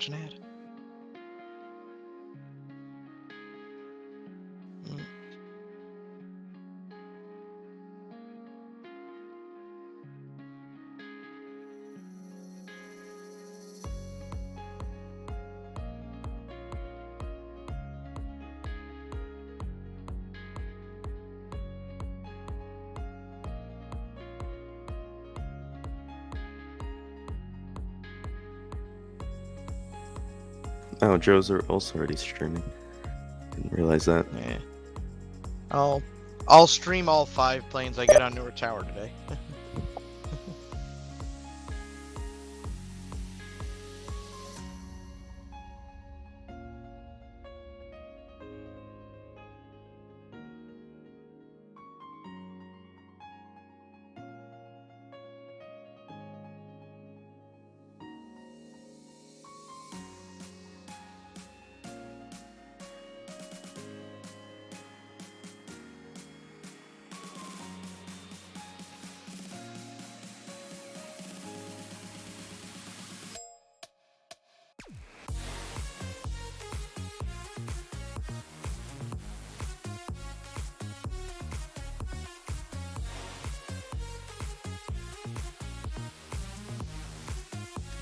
watch an ad. Oh, Joe's also already streaming. Didn't realize that. Yeah. I'll stream all 5 planes I get on Newer Tower today.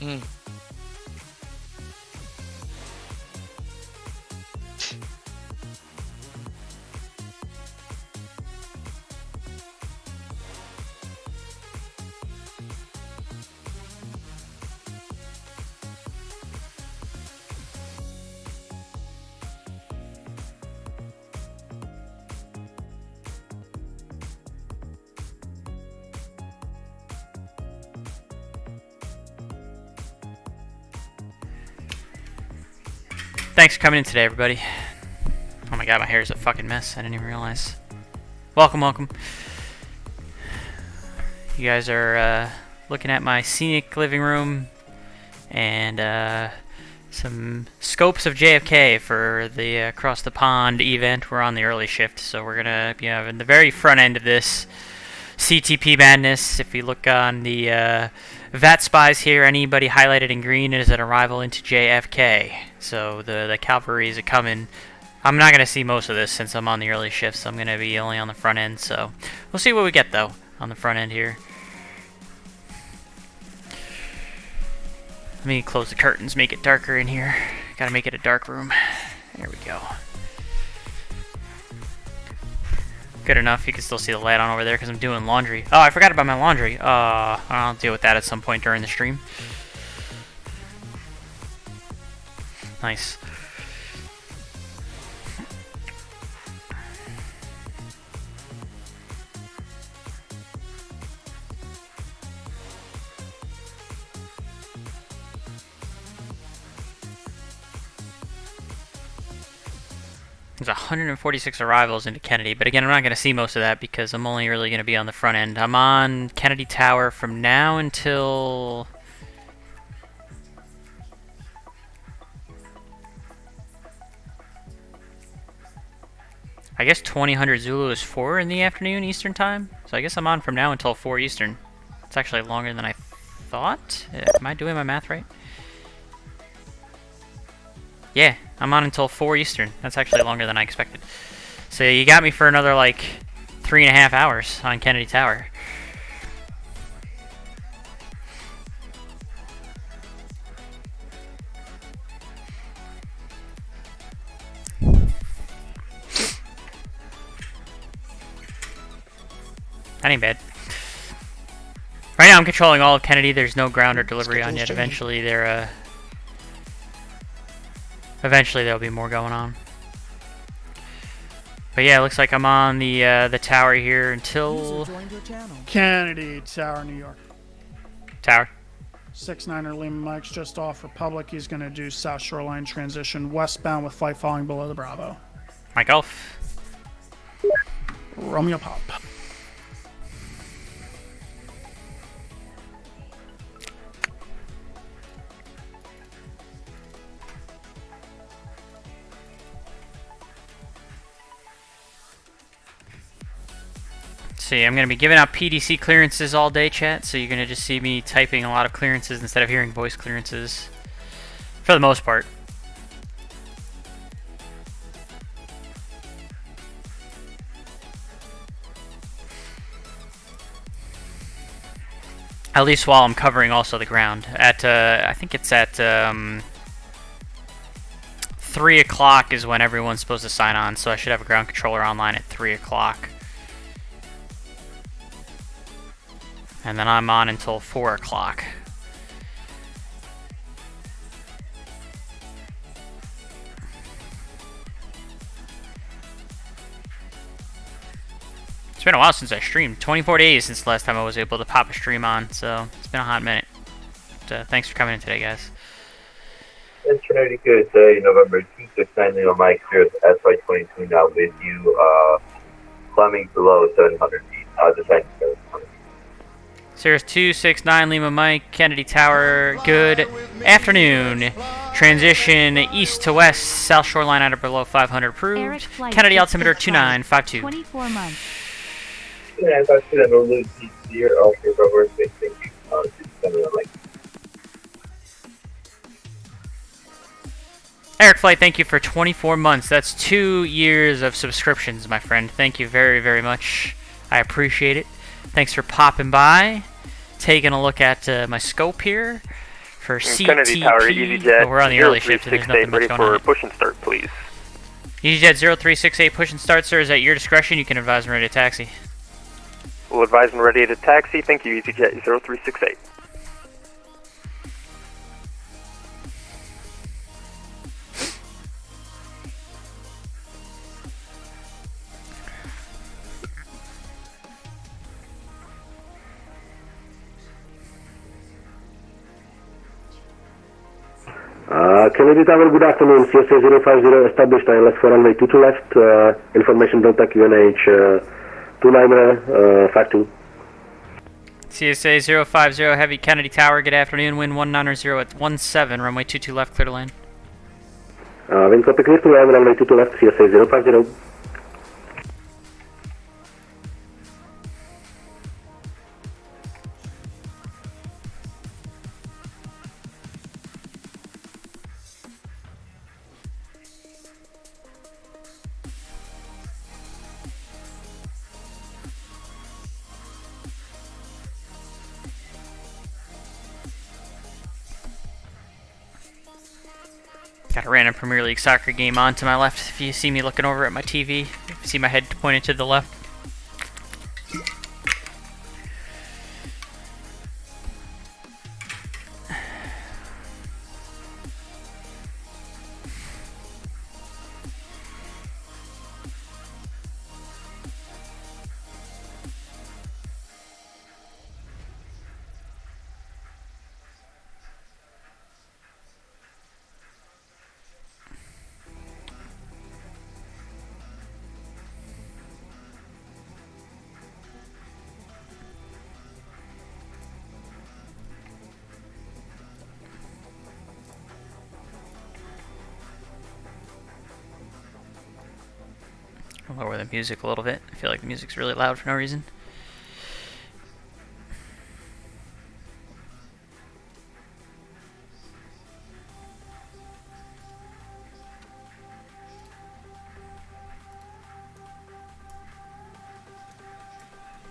Mm. Thanks for coming in today, everybody. Oh my god, my hair is a fucking mess. I didn't even realize. Welcome, welcome. You guys are looking at my scenic living room and some scopes of JFK for the Across the Pond event. We're on the early shift, so we're gonna be in the very front end of this CTP madness. If you look on the VAT spies here, anybody highlighted in green is an arrival into JFK. So the cavalry are coming. I'm not going to see most of this since I'm on the early shift, so I'm going to be only on the front end. So we'll see what we get, though, on the front end here. Let me close the curtains, make it darker in here. Got to make it a dark room. There we go. Good enough. You can still see the light on over there because I'm doing laundry. Oh, I forgot about my laundry. I'll deal with that at some point during the stream. Nice. There's 146 arrivals into Kennedy, but again, I'm not going to see most of that because I'm only really going to be on the front end. I'm on Kennedy Tower from now until... I guess 2000 Zulu is 4 in the afternoon Eastern time. So I guess I'm on from now until 4 Eastern. It's actually longer than I thought. Am I doing my math right? Yeah, I'm on until 4 Eastern. That's actually longer than I expected. So you got me for another, like, 3.5 hours on Kennedy Tower. That ain't bad. Right now I'm controlling all of Kennedy. There's no ground or delivery on yet. Eventually there'll be more going on. But yeah, it looks like I'm on the tower here until Kennedy Tower, New York. Tower. 6-9er Lima Mike's just off Republic. He's going to do South Shoreline transition westbound with flight following below the Bravo. Mike Golf. Romeo Pop. See, I'm going to be giving out PDC clearances all day, chat, so you're going to just see me typing a lot of clearances instead of hearing voice clearances. for the most part. At least while I'm covering also the ground. At I think it's at 3 o'clock is when everyone's supposed to sign on, so I should have a ground controller online at 3 o'clock. And then I'm on until 4 o'clock. It's been a while since I streamed. 24 days since the last time I was able to pop a stream on, so it's been a hot minute. But, thanks for coming in today, guys. Trinity good November 269 Lima Mike, Cirrus SY22 now with you, climbing below 700 feet, descending 700. Cirrus 269 Lima Mike, Kennedy Tower, good afternoon. Transition east to west, south shoreline out of below 500 approved. Kennedy altimeter 2952. 24 months. Yeah, I thought you would lose here, okay, Robert, thank you, 269 Mike. Eric Flight, thank you for 24 months. That's 2 years of subscriptions, my friend. Thank you very, very much. I appreciate it. Thanks for popping by. Taking a look at my scope here for CTP. Kennedy Tower, EasyJet. Oh, we're on the early shift and there's nothing much ready going for on. push and start, please. EasyJet 0368, push and start, sir. Is at your discretion. You can advise when ready to taxi. We'll advise when ready to taxi. Thank you, EasyJet 0368. Kennedy Tower, good afternoon. CSA 050 established ILS for runway 22 left. Information Delta QNH 2952. CSA 050 Heavy Kennedy Tower, good afternoon. Wind 190 at 17, runway 22 left, clear to land. Wind copy clear to land, runway 22 left, CSA 050. Got a random Premier League soccer game on to my left. If you see me looking over at my TV, you see my head pointed to the left. I'll lower the music a little bit. I feel like the music's really loud for no reason.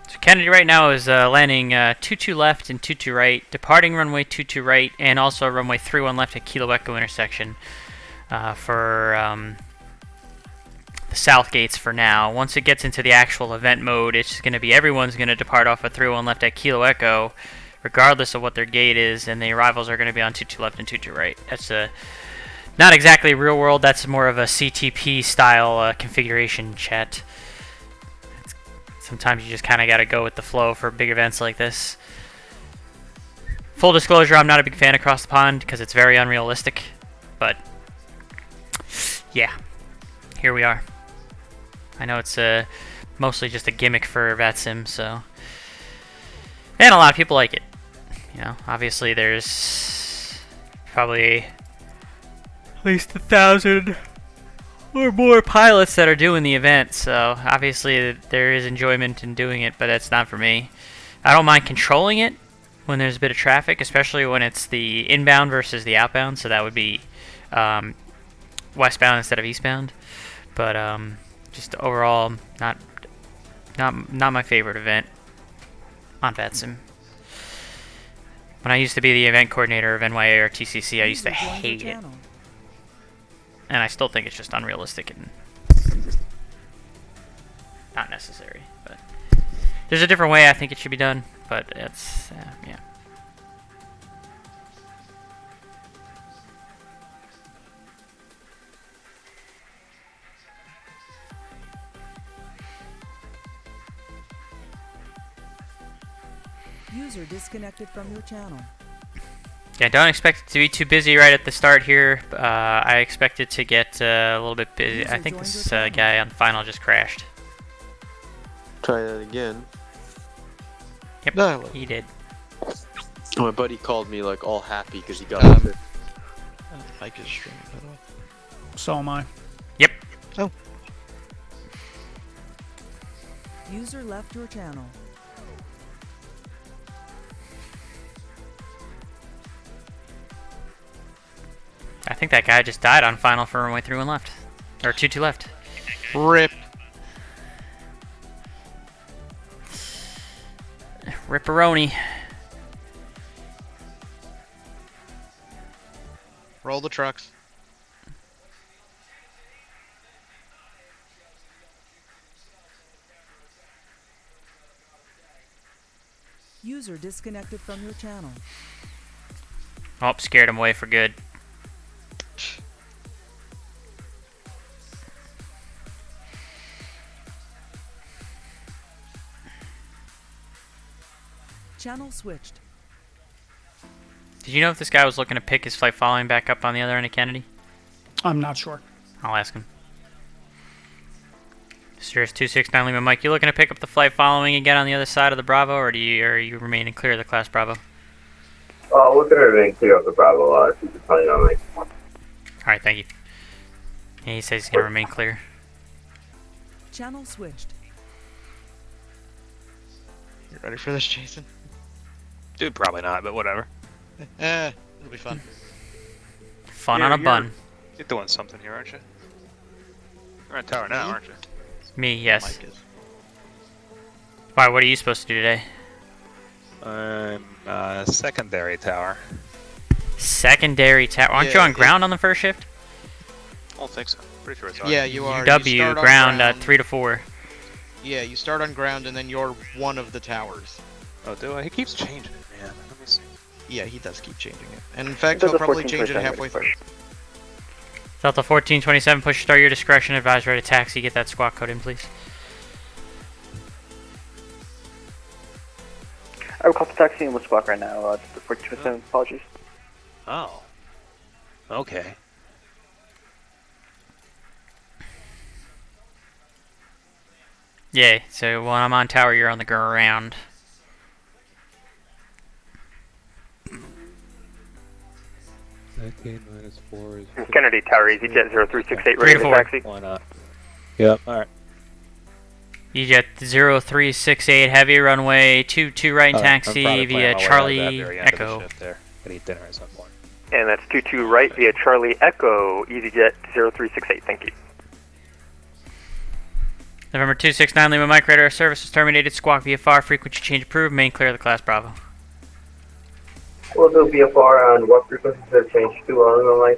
So Kennedy right now is landing 22 left and 22 right, departing runway 22 right, and also runway 31 left at Kilo Echo intersection for the south gates for now. Once it gets into the actual event mode, it's going to be everyone's going to depart off of 31 left at Kilo Echo, regardless of what their gate is, and the arrivals are going to be on 22 left and 22 right. That's not exactly real world. That's more of a CTP style configuration, chat. Sometimes you just kind of got to go with the flow for big events like this. Full disclosure, I'm not a big fan of Across the Pond because it's very unrealistic, but yeah, here we are. I know it's mostly just a gimmick for VATSIM, so, and a lot of people like it. You know, obviously there's probably at least 1,000 or more pilots that are doing the event, so obviously there is enjoyment in doing it, but that's not for me. I don't mind controlling it when there's a bit of traffic, especially when it's the inbound versus the outbound. So that would be westbound instead of eastbound. But just overall, not my favorite event on VATSIM. When I used to be the event coordinator of NYARTCC, I used to hate it. And I still think it's just unrealistic and not necessary. But there's a different way I think it should be done, but it's, yeah. User disconnected from your channel. Yeah, don't expect it to be too busy right at the start here. I expect it to get a little bit busy. I think this guy on the final just crashed. Try that again. Yep, No. he did. My buddy called me like all happy because he got Um, it. Mike is streaming, by the way. So am I. Yep. Oh. User left your channel. I think that guy just died on final for runway 31 left. Or 22 left. Rip. Ripperoni. Roll the trucks. User disconnected from your channel. Oh, scared him away for good. Channel switched. Did you know if this guy was looking to pick his flight following back up on the other end of Kennedy? I'm not sure. I'll ask him. Sirius 269 Lima Mike, you looking to pick up the flight following again on the other side of the Bravo, or are you remaining clear of the class Bravo? We're gonna remain clear of the Bravo. Depending on like. Alright, thank you. Yeah, he says he's gonna remain clear. Channel switched. You ready for this, Jason? Dude, probably not, but whatever. It'll be fun. Fun Yeah, on a bun. You're doing something here, aren't you? You're on tower now, Me? aren't you? Me, yes. Mike is. Why, what are you supposed to do today? I'm secondary tower. Secondary tower. Aren't you Yeah, on ground on the first shift? I don't think so. Pretty sure it's Yeah, you are. UW, You start on ground 3 to 4. Yeah, you start on ground and then you're one of the towers. Oh, do I? He keeps changing it, man. Let me see. Yeah, he does keep changing it. And in fact, he'll probably change it halfway through. Delta 1427, push start your discretion. Advise ready to taxi. Get that squawk code in, please. I will call the taxi and we'll squawk right now. Just the 1427, apologies. Oh. Okay. Yeah, so when I'm on tower, you're on the ground. -4 is Kennedy Tower, EasyJet 0368, 3 ready to to 4. taxi. why not? Yep, alright. EasyJet 0368 heavy runway 22 right and taxi via Charlie Echo. There. Gotta eat dinner at some point. And that's 22 right via Charlie Echo, EasyJet 0368, thank you. November 269 Lima Mike, radar service is terminated. Squawk VFR, frequency change approved. Main clear of the class Bravo. We'll do VFR on what frequencies have changed to on the line.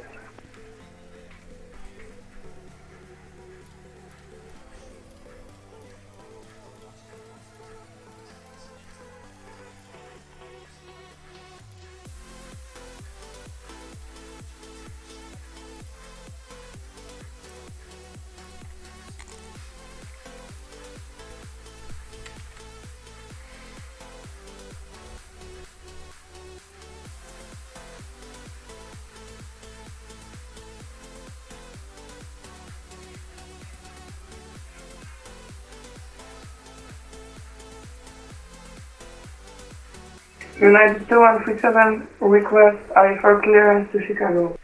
United 2137, request I-4 clearance to Chicago.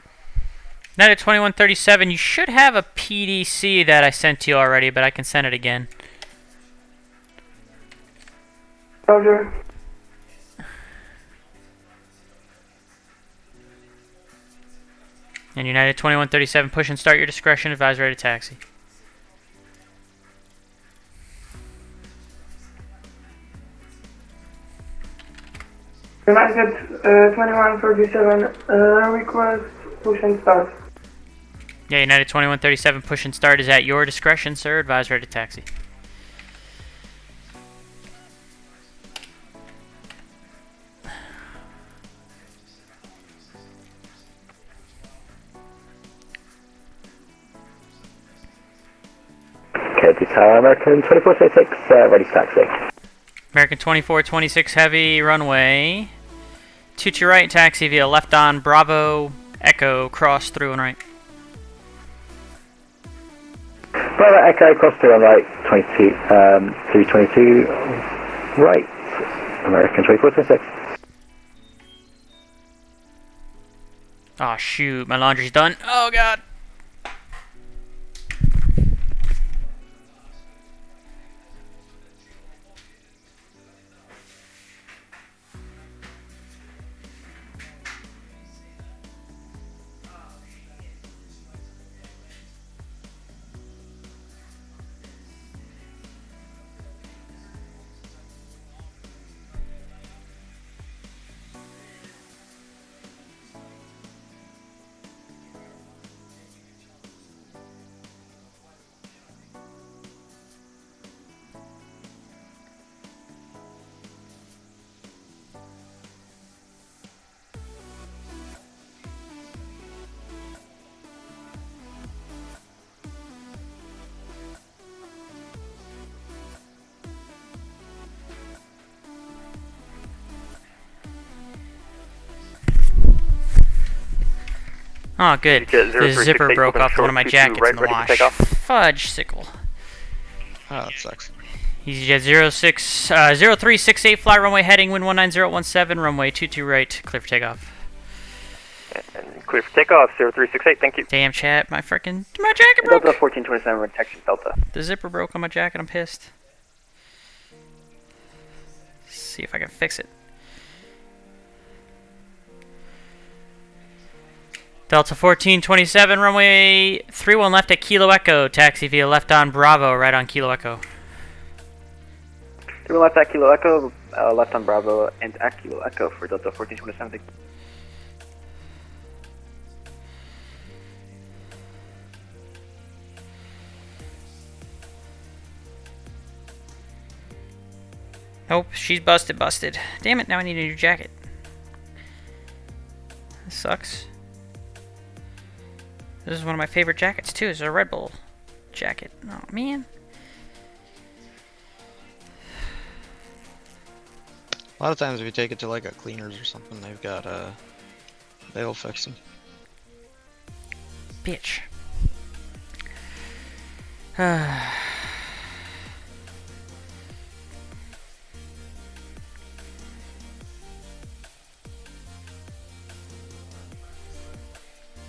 United 2137, you should have a PDC that I sent to you already, but I can send it again. Roger. And United 2137, push and start your discretion. Advise ready to taxi. United 2137, request push and start. Yeah, United 2137, push and start is at your discretion, sir. Advise ready to taxi. Okay, Tower American 2426, ready to taxi. American 2426 heavy, runway 22 right, taxi via left on Bravo, Echo, cross through and right. Bravo Echo, cross through on right, 22, 322, right, American 2426. Oh shoot, my laundry's done. Oh god. Oh, good. The zipper broke off one of my jackets in the wash. Fudge sickle. Oh, that sucks. EasyJet 0368, fly runway heading, wind 19017, runway 22 right, clear for takeoff. And clear for takeoff, 0368, thank you. Damn, chat, my jacket broke! Delta 1427, Texas Delta. The zipper broke on my jacket, I'm pissed. See if I can fix it. Delta 1427, runway 31 left at Kilo Echo, taxi via left on Bravo, right on Kilo Echo. 31 left at Kilo Echo, left on Bravo, and at Kilo Echo for Delta 1427. Nope, she's busted. Damn it, now I need a new jacket. This sucks. This is one of my favorite jackets too. It's a Red Bull jacket. Oh man. A lot of times if you take it to like a cleaners or something, they've got they'll fix them. Bitch.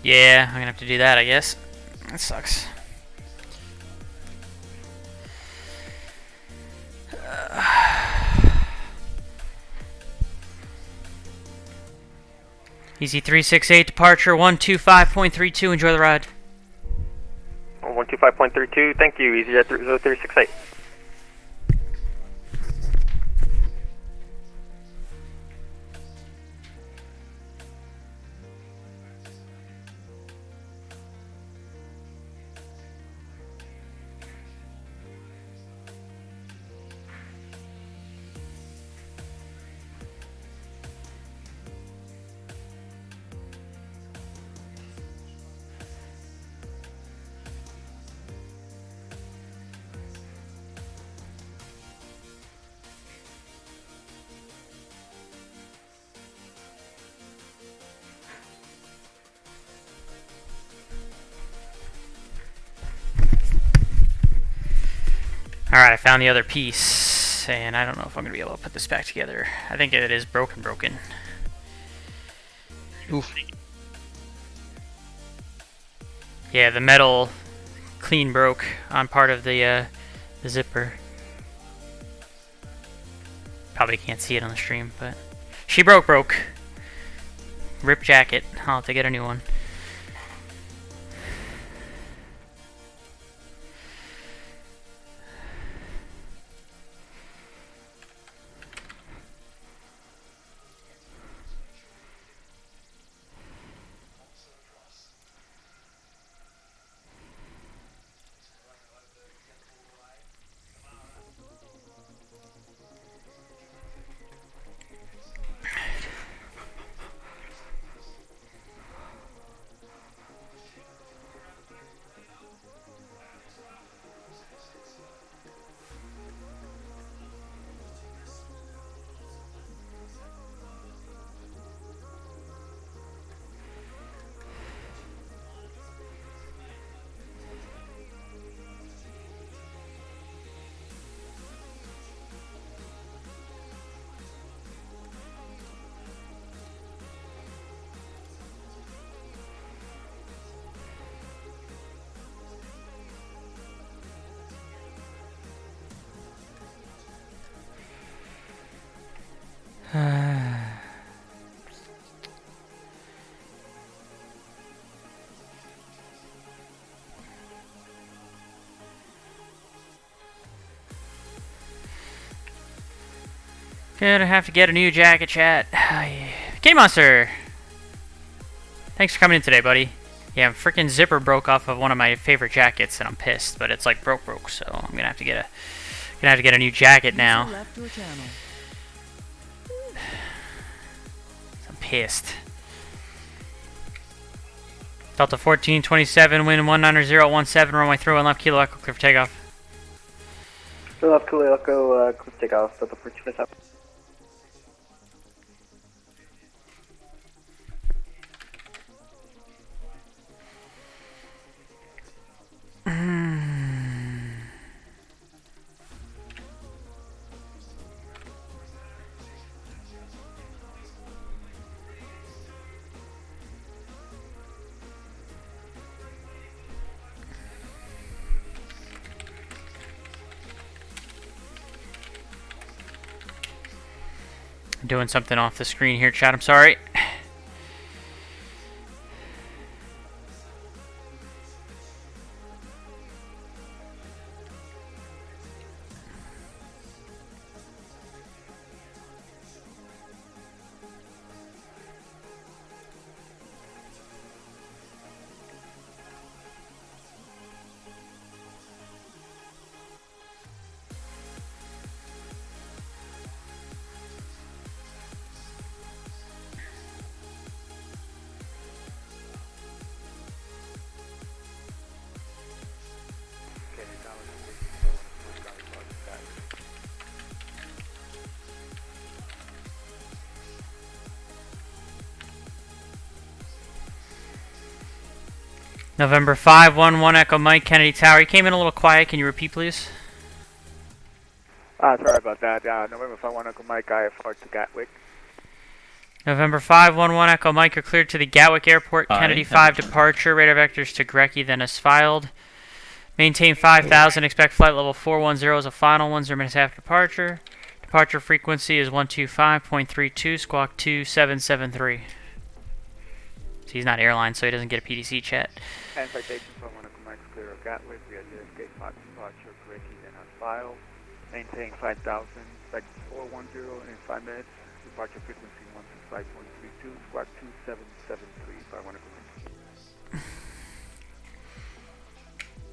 Yeah, I'm gonna have to do that, I guess. That sucks. Easy 368 departure 125.32. Enjoy the ride. 125.32, thank you. EasyJet 0368. Alright, I found the other piece, and I don't know if I'm going to be able to put this back together. I think it is broken. Oof. Yeah, the metal clean broke on part of the zipper. Probably can't see it on the stream, but she broke. Rip jacket. I'll have to get a new one. Gonna have to get a new jacket, chat. Kitty Monster! Thanks for coming in today, buddy. Yeah, freaking zipper broke off of one of my favorite jackets, and I'm pissed. But it's like broke, so I'm gonna have to get a new jacket now. Left your channel. I'm pissed. Delta 1427, wind 19017, runway through and left, kilo echo, clear for takeoff. Still left, Kilo Echo, clear for takeoff, Delta 1427. I'm doing something off the screen here, chat. I'm sorry. November 511 Echo Mike, Kennedy Tower. You came in a little quiet. Can you repeat, please? Sorry about that. November 51 Echo Mike, IFR to Gatwick. November 511 Echo Mike, you're cleared to the Gatwick Airport. Kennedy 5 departure. Radar vectors to Grecki, then as filed. Maintain 5,000. Expect flight level 410 as a final 10 minutes after departure. Departure frequency is 125.32, squawk 2773. So he's not airline, so he doesn't get a PDC chat. And citation from 1 Echo Mike, clear of Gatwick. We are JFK 5 departure, Grecki, then as filed. Maintain 5,000. Expect 410 in 5 minutes. Departure frequency 125.32, squawk 2773 by 1 Echo Mike.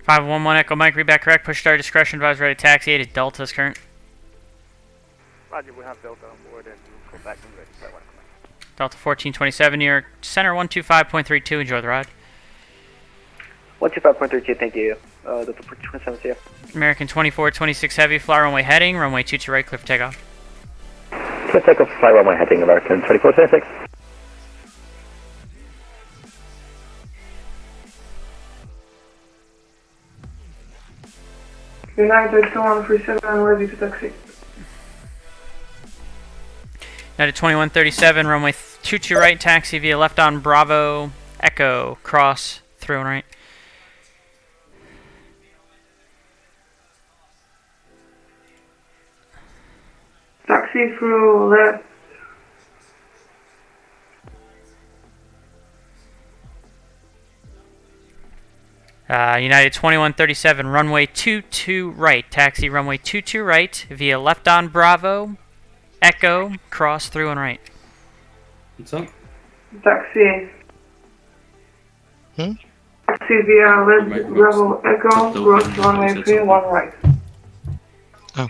511 Echo Mike, read back correct. Push start discretion, advise ready taxi. 8 is Delta's current. Roger, we have Delta on board and we'll go back and ready by 1 Echo Mike. Delta 1427, New York Center 125.32. Enjoy the ride. 125.32, thank you. Delta 1427, see ya. American 2426 Heavy, fly runway heading. Runway 22 right, clear for takeoff. Clear takeoff, fly runway heading, American 2426. United 2137, ready to taxi. United 2137, runway 22 right, taxi via left on Bravo, Echo, cross, through and right. Taxi through left. United 2137, runway 22 right, taxi runway 22 right via left on Bravo, Echo, cross, through and right. What's up? Taxi. Hmm? Taxi via left Bravo Echo, cross runway 3, 1 right. Oh.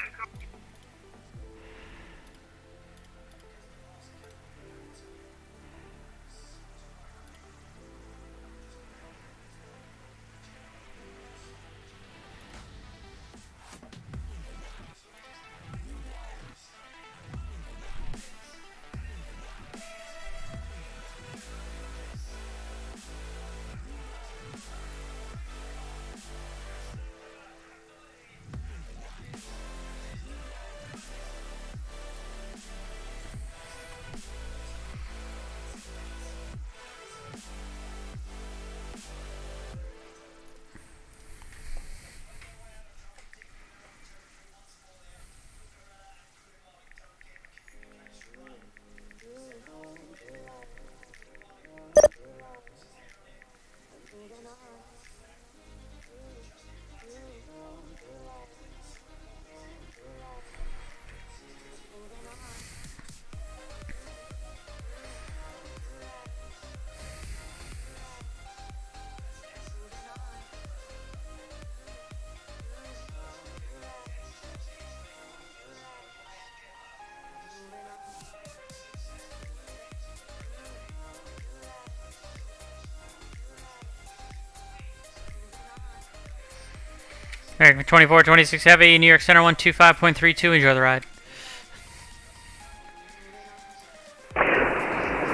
American 2426 Heavy, New York Center 125.32. Enjoy the ride.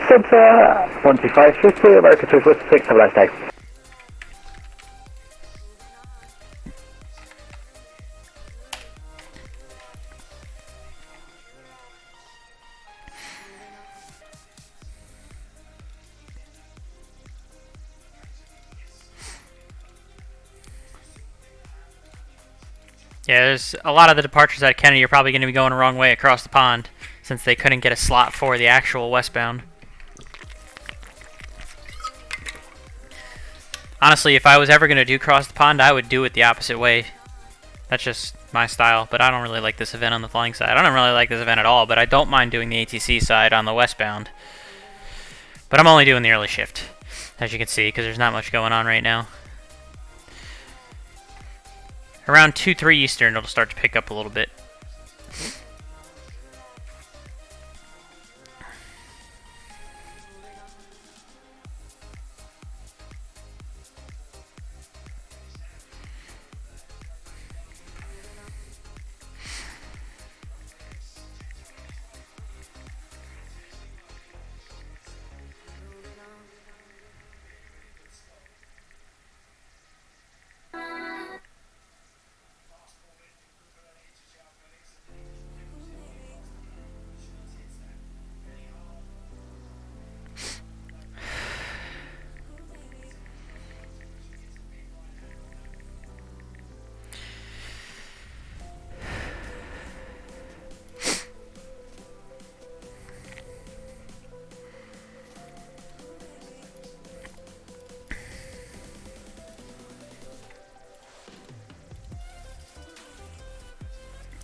Center 12550, American 2426, have a nice day. Yeah, there's a lot of the departures at Kennedy are probably going to be going the wrong way across the pond since they couldn't get a slot for the actual westbound. Honestly, if I was ever going to do cross the pond, I would do it the opposite way. That's just my style, but I don't really like this event on the flying side. I don't really like this event at all, but I don't mind doing the ATC side on the westbound. But I'm only doing the early shift, as you can see, because there's not much going on right now. Around 2-3 Eastern, it'll start to pick up a little bit.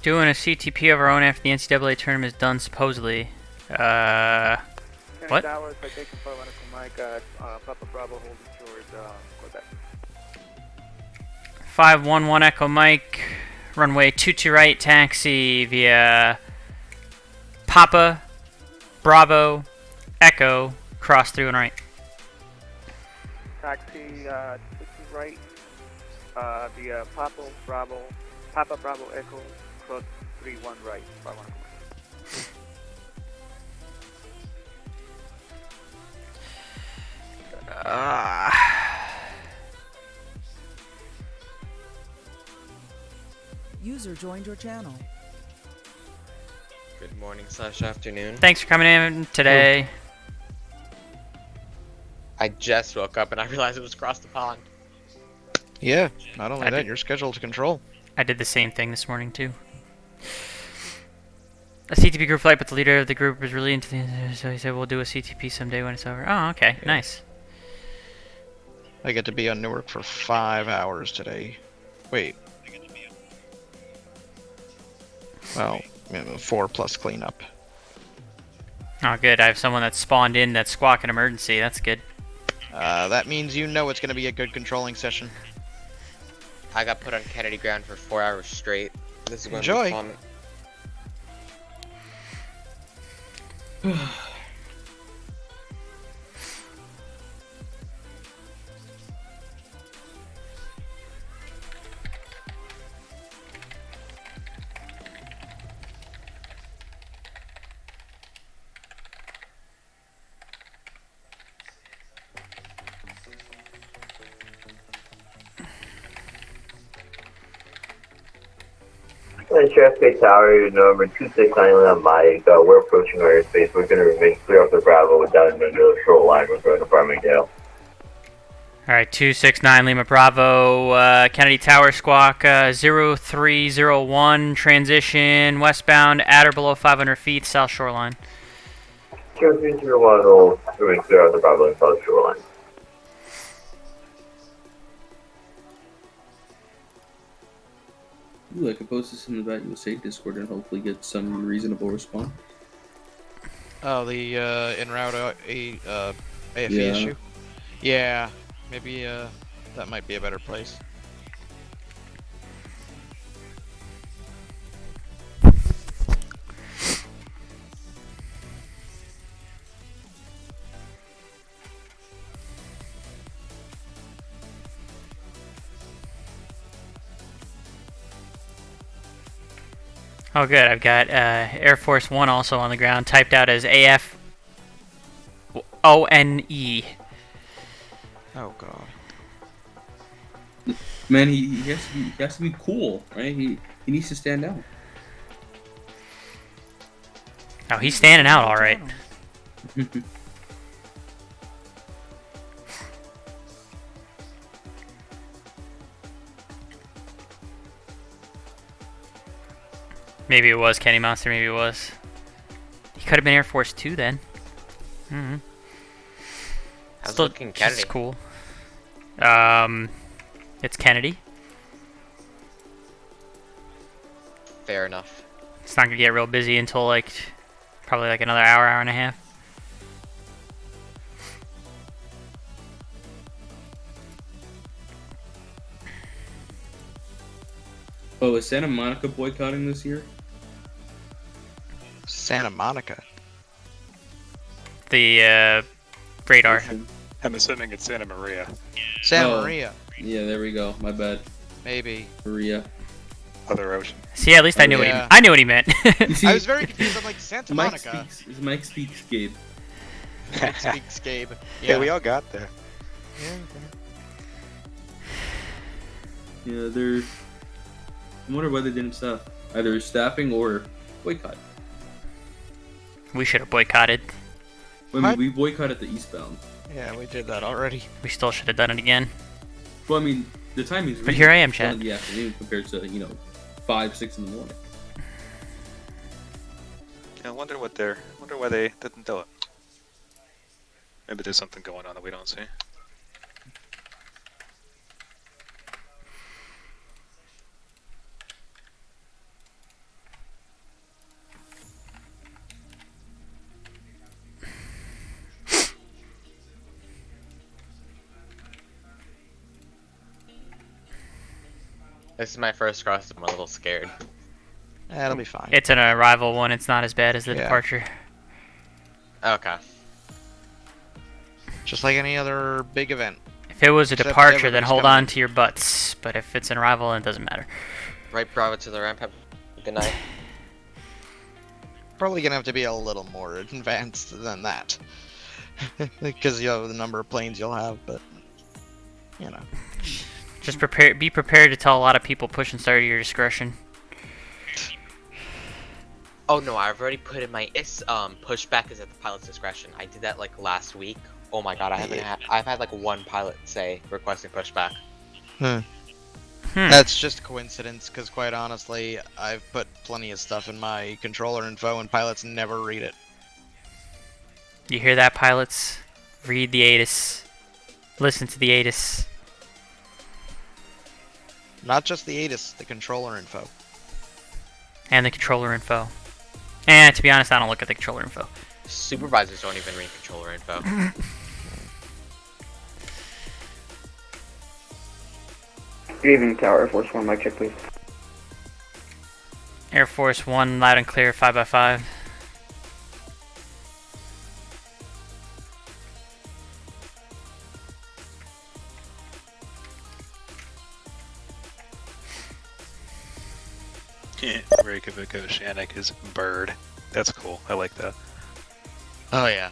Doing a CTP of our own after the NCAA tournament is done, supposedly. What? Towers, I take from Mike, Papa Bravo holding towards Quebec. 511 Echo Mike, runway 22 right, taxi via Papa Bravo Echo, cross through and right. Taxi 22 right, via Papa Bravo Echo, cross 31 right, 511. User joined your channel. Good morning / afternoon. Thanks for coming in today. I just woke up and I realized it was across the pond. Yeah, not only that, you're scheduled to control. I did the same thing this morning too. A CTP group flight, but the leader of the group was really into the... So he said, we'll do a CTP someday when it's over. Oh, okay. Yeah. Nice. I get to be on Newark for 5 hours today. Wait. Well, 4 plus cleanup. Oh, good. I have someone that's spawned in that's squawking emergency. That's good. That means you know it's going to be a good controlling session. I got put on Kennedy ground for 4 hours straight. This is going Enjoy. to be fun. Sheriff Gate Tower, November 269 on Mike. We're approaching our airspace. We're going to remain clear of the Bravo down under the shoreline. We're going to Farmingdale. Alright, 269 Lima Bravo, Kennedy Tower squawk 0301, transition westbound at or below 500 feet, south shoreline. 0301 will remain clear of the Bravo and south shoreline. Ooh, I could post this in the Bat USA Discord and hopefully get some reasonable response. Oh, the en route AFE Yeah. issue? Yeah, maybe that might be a better place. Oh, good. I've got Air Force One also on the ground, typed out as AFONE. Oh god. Man, he has to be cool, right? He needs to stand out. Oh, he's standing out all right. Maybe it was Kenny Monster. Maybe it was. He could have been Air Force 2 then. Mm-hmm. How's Still, looking Kennedy? It's cool. It's Kennedy. Fair enough. It's not gonna get real busy until like probably like another hour, hour and a half. Oh, is Santa Monica boycotting this year? Santa Monica. The radar. I'm assuming it's Santa Maria. Santa Maria. Yeah, there we go. My bad. Maybe. Maria. Other ocean. See, at least I knew what I knew what he meant. See, I was very confused. I'm like, Santa Monica. Mike speaks Gabe. Mike speaks Gabe. Yeah, we all got there. Yeah, they're. I wonder why they didn't stop. Either staffing or boycott. We should have boycotted. I mean, we boycotted the eastbound. Yeah, we did that already. We still should have done it again. Well, I mean, the timing's. But here I am, 1 Chad. in the afternoon compared to 5, 6 in the morning. I wonder why they didn't do it. Maybe there's something going on that we don't see. This is my first cross. I'm a little scared. Yeah, it'll be fine. It's an arrival one. It's not as bad as the departure. Okay. Just like any other big event. If it was a Except departure, then everybody's hold coming on to your butts. But if it's an arrival, then it doesn't matter. Right, Bravo to the ramp. Good night. Probably gonna have to be a little more advanced than that. Because you know the number of planes you'll have, but you know. Just be prepared to tell a lot of people push and start at your discretion. Oh no, I've already put in my pushback is at the pilot's discretion. I did that like last week. Oh my god, I've had like one pilot say requesting pushback. That's just coincidence, because quite honestly, I've put plenty of stuff in my controller info and pilots never read it. You hear that, pilots? Read the ATIS. Listen to the ATIS. Not just the ATIS, the controller info. And the controller info. And to be honest, I don't look at the controller info. Supervisors don't even read controller info. Good evening, Tower Air Force 1, mic check please. Air Force 1, loud and clear, 5x5. Reykjavik Oceanic is bird. That's cool. I like that. Oh yeah.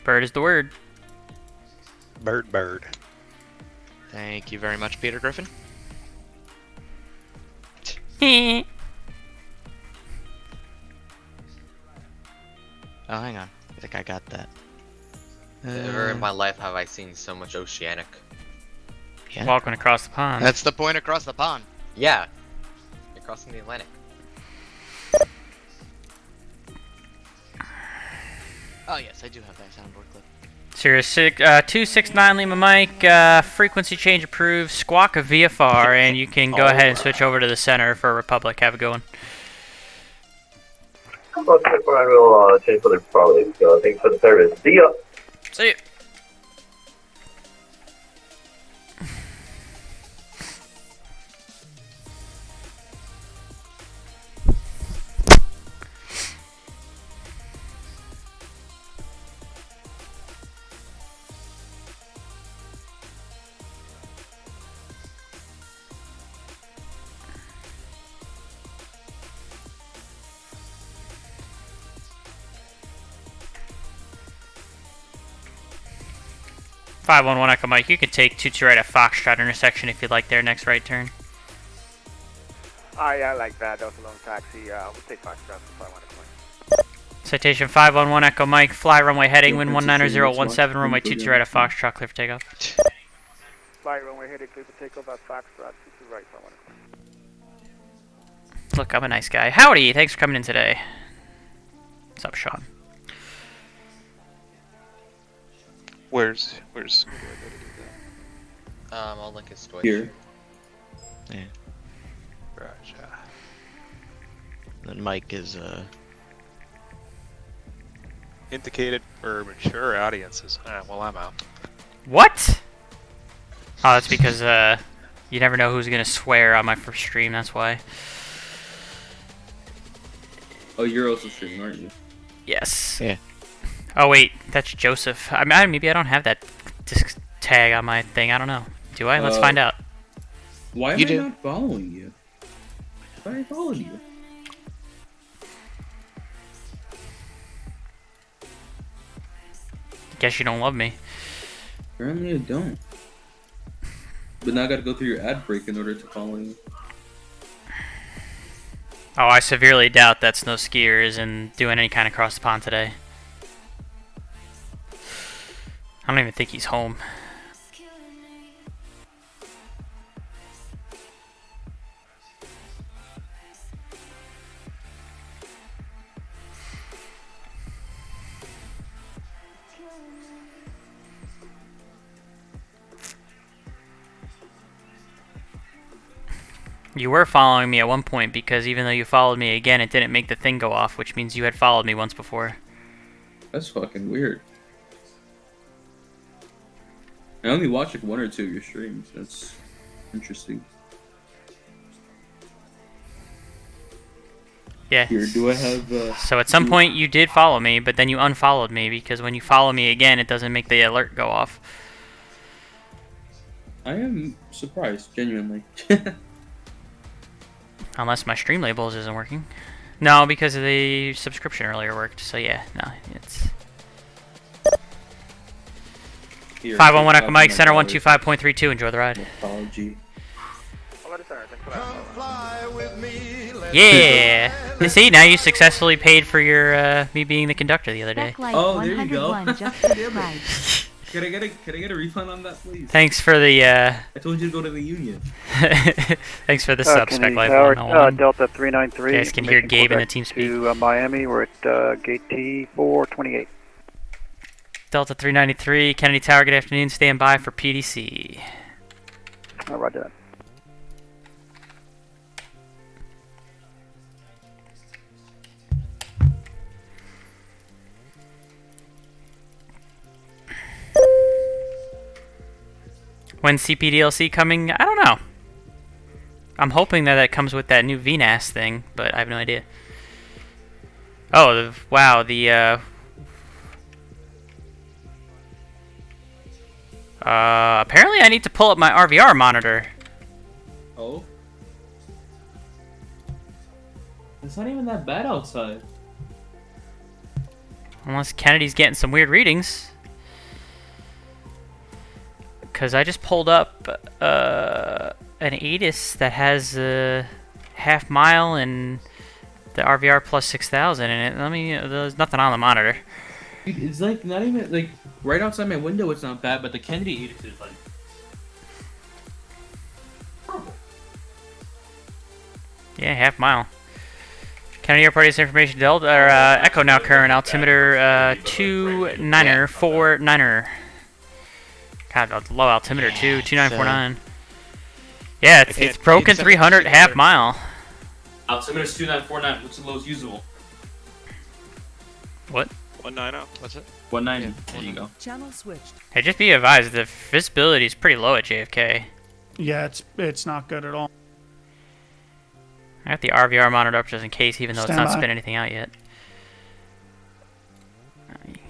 Bird is the word. Bird. Thank you very much, Peter Griffin. Oh, hang on. I think I got that. Never in my life have I seen so much oceanic. Yeah. Walking across the pond. That's the point, across the pond. Yeah. You're crossing the Atlantic. Oh yes, I do have that soundboard clip. Sirius 269 Lima Mike, frequency change approved, squawk of VFR, and you can go ahead and switch over to the center for Republic. Have a good one. Well, we'll change for the Republic. Thanks for the service. See ya. See ya. 511 Echo Mike, you could take 22 right at Foxtrot intersection if you'd like their next right turn. Yeah, I like that. That was a long taxi. We'll take 5 drops if I want to play. Citation 511 Echo Mike, fly runway heading, wind 190.017, runway 22 right at Foxtrot, clear for takeoff. Fly runway heading, clear for takeoff at Foxtrot, 22 right if I want to play. Look, I'm a nice guy. Howdy, thanks for coming in today. What's up, Sean? Where's I'll link his Twitch. Here. Yeah. Gotcha. Then Mike is Indicated for mature audiences. Well, I'm out. What? Oh, that's because you never know who's gonna swear on my first stream. That's why. Oh, you're also streaming, aren't you? Yes. Yeah. Oh wait, that's Joseph. Maybe I don't have that disc tag on my thing. I don't know. Do I? Let's find out. Why am I not following you? Why I followed you? Guess you don't love me. Apparently I don't. But now I gotta go through your ad break in order to follow you. Oh, I severely doubt that Snow Skier isn't doing any kind of cross the pond today. I don't even think he's home. You were following me at one point because even though you followed me again, it didn't make the thing go off, which means you had followed me once before. That's fucking weird. I only watched like 1 or 2 of your streams. That's interesting. Yeah. Here, do I have? So at some point you did follow me, but then you unfollowed me because when you follow me again, it doesn't make the alert go off. I am surprised, genuinely. Unless my stream labels isn't working. No, because the subscription earlier worked. So yeah, no, it's. 511 Echo Mike, Center 125.32. Enjoy the ride. Apology. Yeah. You see, now you successfully paid for your me being the conductor the other day. Oh, there you go. Can I get a refund on that, please? Thanks for the. I told you to go to the union. Thanks for the sub, Spec Life. Delta 393. You guys can hear Gabe in the team speak. To Miami, we're at gate T428. Delta 393, Kennedy Tower. Good afternoon. Stand by for PDC. Roger that. When's CPDLC coming? I don't know. I'm hoping that comes with that new VNAS thing, but I have no idea. Oh, wow, apparently I need to pull up my RVR monitor. Oh? It's not even that bad outside. Unless Kennedy's getting some weird readings. Because I just pulled up an ATIS that has a half mile and the RVR plus 6,000 in it. I mean, there's nothing on the monitor. Dude, it's like not even like right outside my window. It's not bad, but the Kennedy ATIS is like. Yeah, half mile. Kennedy Airport is information Delta or Echo now current altimeter 29er 49er. God, low altimeter too, 2949. Yeah, it's broken 300 half mile. Altimeter is 2949. What's the lowest usable? What? 190. What's it? 190. There you go. Channel switched. Hey, just be advised, the visibility is pretty low at JFK. Yeah, it's not good at all. I got the RVR monitor up just in case, even though it's not spitting anything out yet.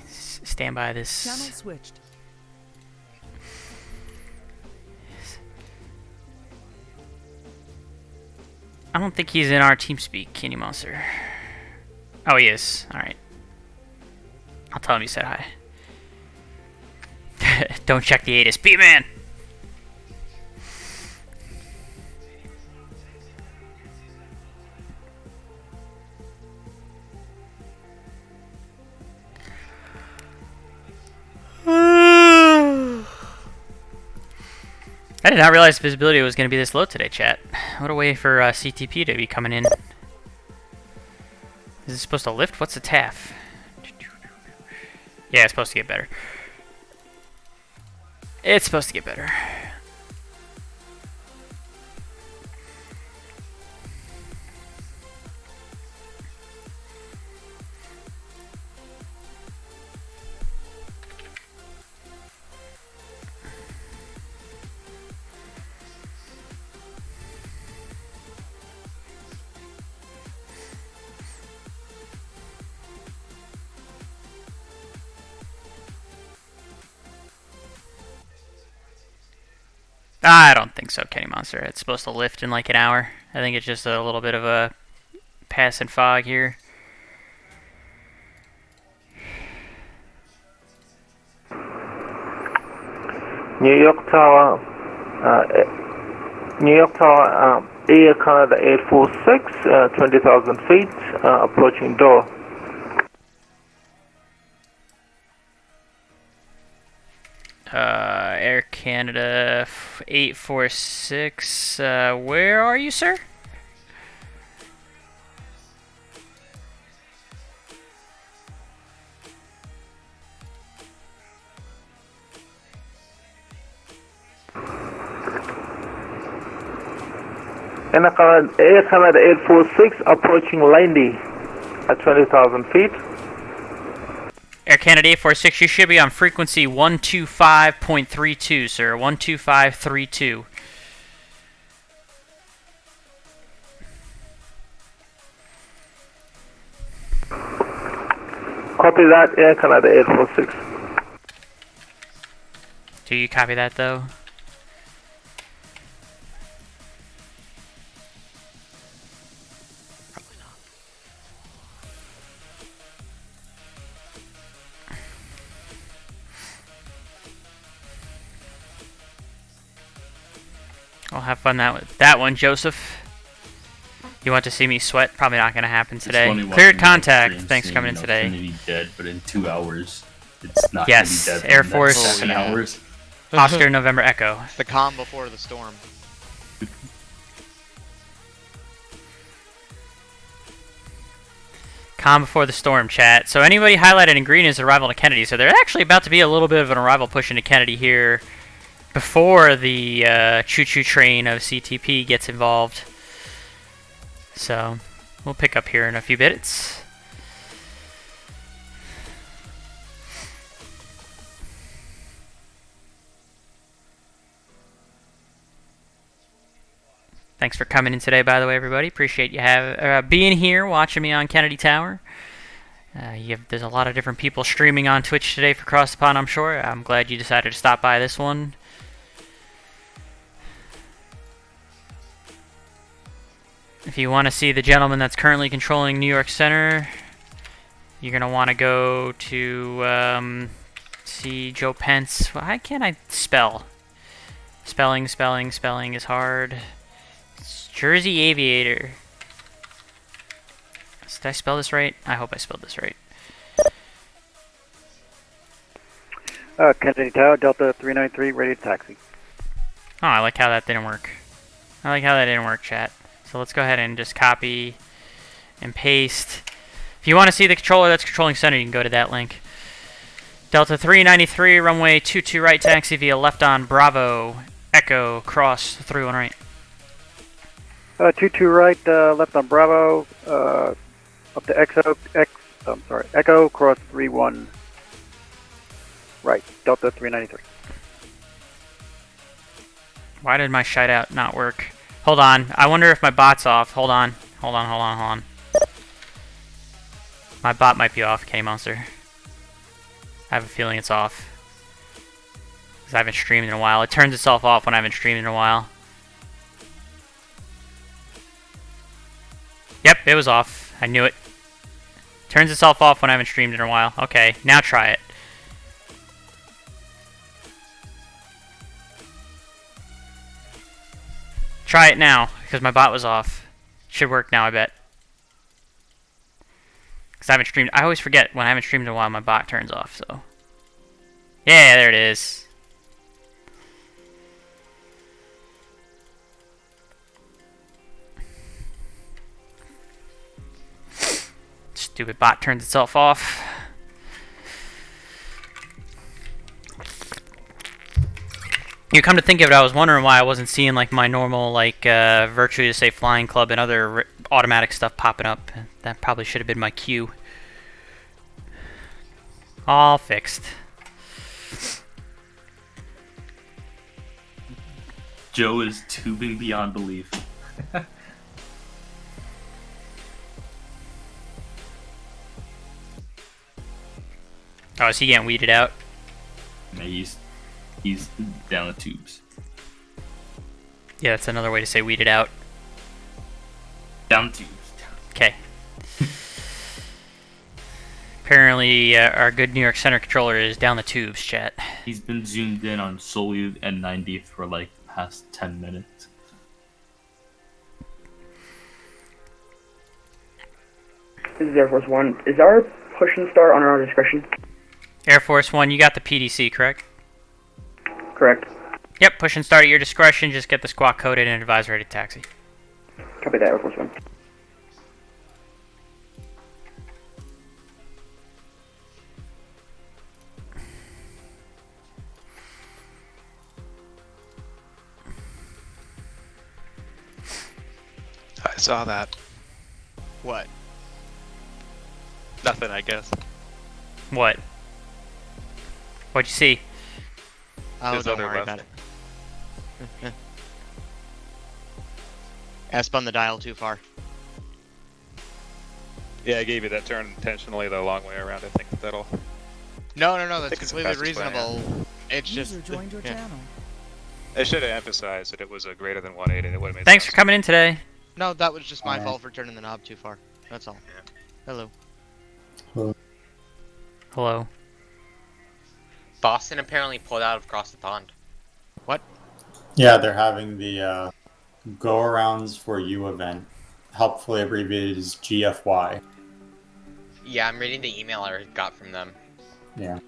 Stand by this. Channel switched. I don't think he's in our TeamSpeak, Kenny Monster. Oh, he is. Alright. I'll tell him you said hi. Don't check the ATIS. B-man! I did not realize visibility was going to be this low today, chat. What a way for CTP to be coming in. Is it supposed to lift? What's the TAF? Yeah, it's supposed to get better. It's supposed to get better. I don't think so, Kenny Monster. It's supposed to lift in like an hour. I think it's just a little bit of a passing fog here. New York Tower, Air Canada 846, 20,000 feet, approaching door. Air Canada 846, where are you, sir? Air Canada 846, approaching Lindy at 20,000 feet. Air Canada 846, you should be on frequency 125.32, sir. 125.32. Copy that, Air Canada 846. Do you copy that, though? I'll have fun with that one, Joseph. You want to see me sweat? Probably not going to happen today. Cleared contact. Thanks for coming in today. Trinity dead, but in 2 hours, it's not yes, going to be dead. Air Force. 7 hours. Oscar November Echo. The calm before the storm. Calm before the storm, chat. So anybody highlighted in green is arrival to Kennedy. So there's actually about to be a little bit of an arrival push into Kennedy here before the choo-choo train of CTP gets involved. So we'll pick up here in a few minutes. Thanks for coming in today, by the way, everybody. Appreciate you being here, watching me on Kennedy Tower. There's a lot of different people streaming on Twitch today for Cross the Pond, I'm sure. I'm glad you decided to stop by this one. If you want to see the gentleman that's currently controlling New York Center, you're going to want to go to see Joe Pence. Why can't I spell? Spelling is hard. It's Jersey Aviator. Did I spell this right? I hope I spelled this right. Kennedy Tower, Delta 393, ready to taxi. Oh, I like how that didn't work. Chat. So let's go ahead and just copy and paste. If you want to see the controller that's controlling center, you can go to that link. Delta 393, runway 22 right, taxi via left on Bravo, Echo, cross 31 right. 22 right, left on Bravo, up to Echo, cross 31 right, Delta 393. Why did my shite out not work? Hold on. I wonder if my bot's off. Hold on. My bot might be off, K-Monster. I have a feeling it's off. Because I haven't streamed in a while. It turns itself off when I haven't streamed in a while. Yep, it was off. I knew it. Turns itself off when I haven't streamed in a while. Okay, now try it. Try it now, because my bot was off. Should work now, I bet. Because I haven't streamed. I always forget when I haven't streamed in a while, my bot turns off, so. Yeah, there it is. Stupid bot turns itself off. You come to think of it, I was wondering why I wasn't seeing like my normal like virtually to say flying club and other automatic stuff popping up. That probably should have been my cue. All fixed. Joe is tubing beyond belief. Oh, is he getting weeded out? Yeah, he's down the tubes. Yeah, that's another way to say weeded out. Down the tubes. Okay. Apparently, our good New York Center controller is down the tubes, chat. He's been zoomed in on solely N90 for like the past 10 minutes. This is Air Force One. Is our push and start on our discretion? Air Force One, you got the PDC, correct? Correct. Yep, push and start at your discretion. Just get the squawk coded and advise ready to taxi. Copy that, Air Force One. I saw that. What? Nothing, I guess. What? What'd you see? Oh, There's don't other worry left. about it. I spun the dial too far. Yeah, I gave you that turn intentionally the long way around. I think that'll. No, I that's think it's the completely fastest way, yeah. reasonable. It's User just. joined your channel. They should have emphasized that it was a greter than 180. It would have made Thanks sense. for coming in today. No, that was just my fault for turning the knob too far. That's all. Hello. Hello. Boston apparently pulled out of across the pond. What? Yeah, they're having the go-arounds for you event, helpfully abbreviated as GFY. Yeah, I'm reading the email I got from them. Yeah.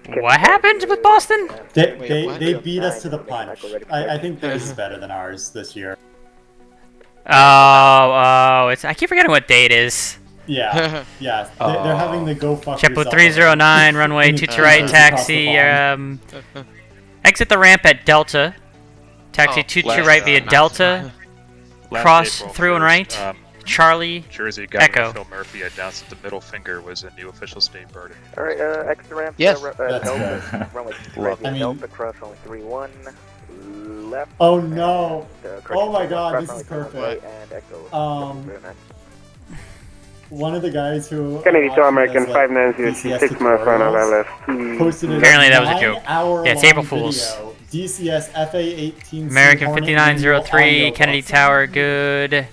What happened with Boston? They beat us to the punch. I think theirs is better than ours this year. Oh, it's. I keep forgetting what day it is. Yeah, yeah. They're having the go fuck JetBlue yourself 309, runway 22 right, across taxi. the pond. Exit the ramp at Delta. Taxi 22 right via Delta. Cross through and right. Charlie. Jersey Governor Echo. Phil Murphy announced that the middle finger was a new official state bird. Alright, exit ramp. Yes. Delta, runway 2 right via I mean- Delta, cross runway 31. Left. Oh no! And, Oh my cross god, this runway is 21 perfect. right and echo. One of the guys who Kennedy to offered American us, like, 5906 DCS mile final tutorials left. posted an Apparently that was a joke. 9-hour Yeah, it's long April Fools. video. DCS FA-18C American Hornet 5903, audio Kennedy box. Tower, good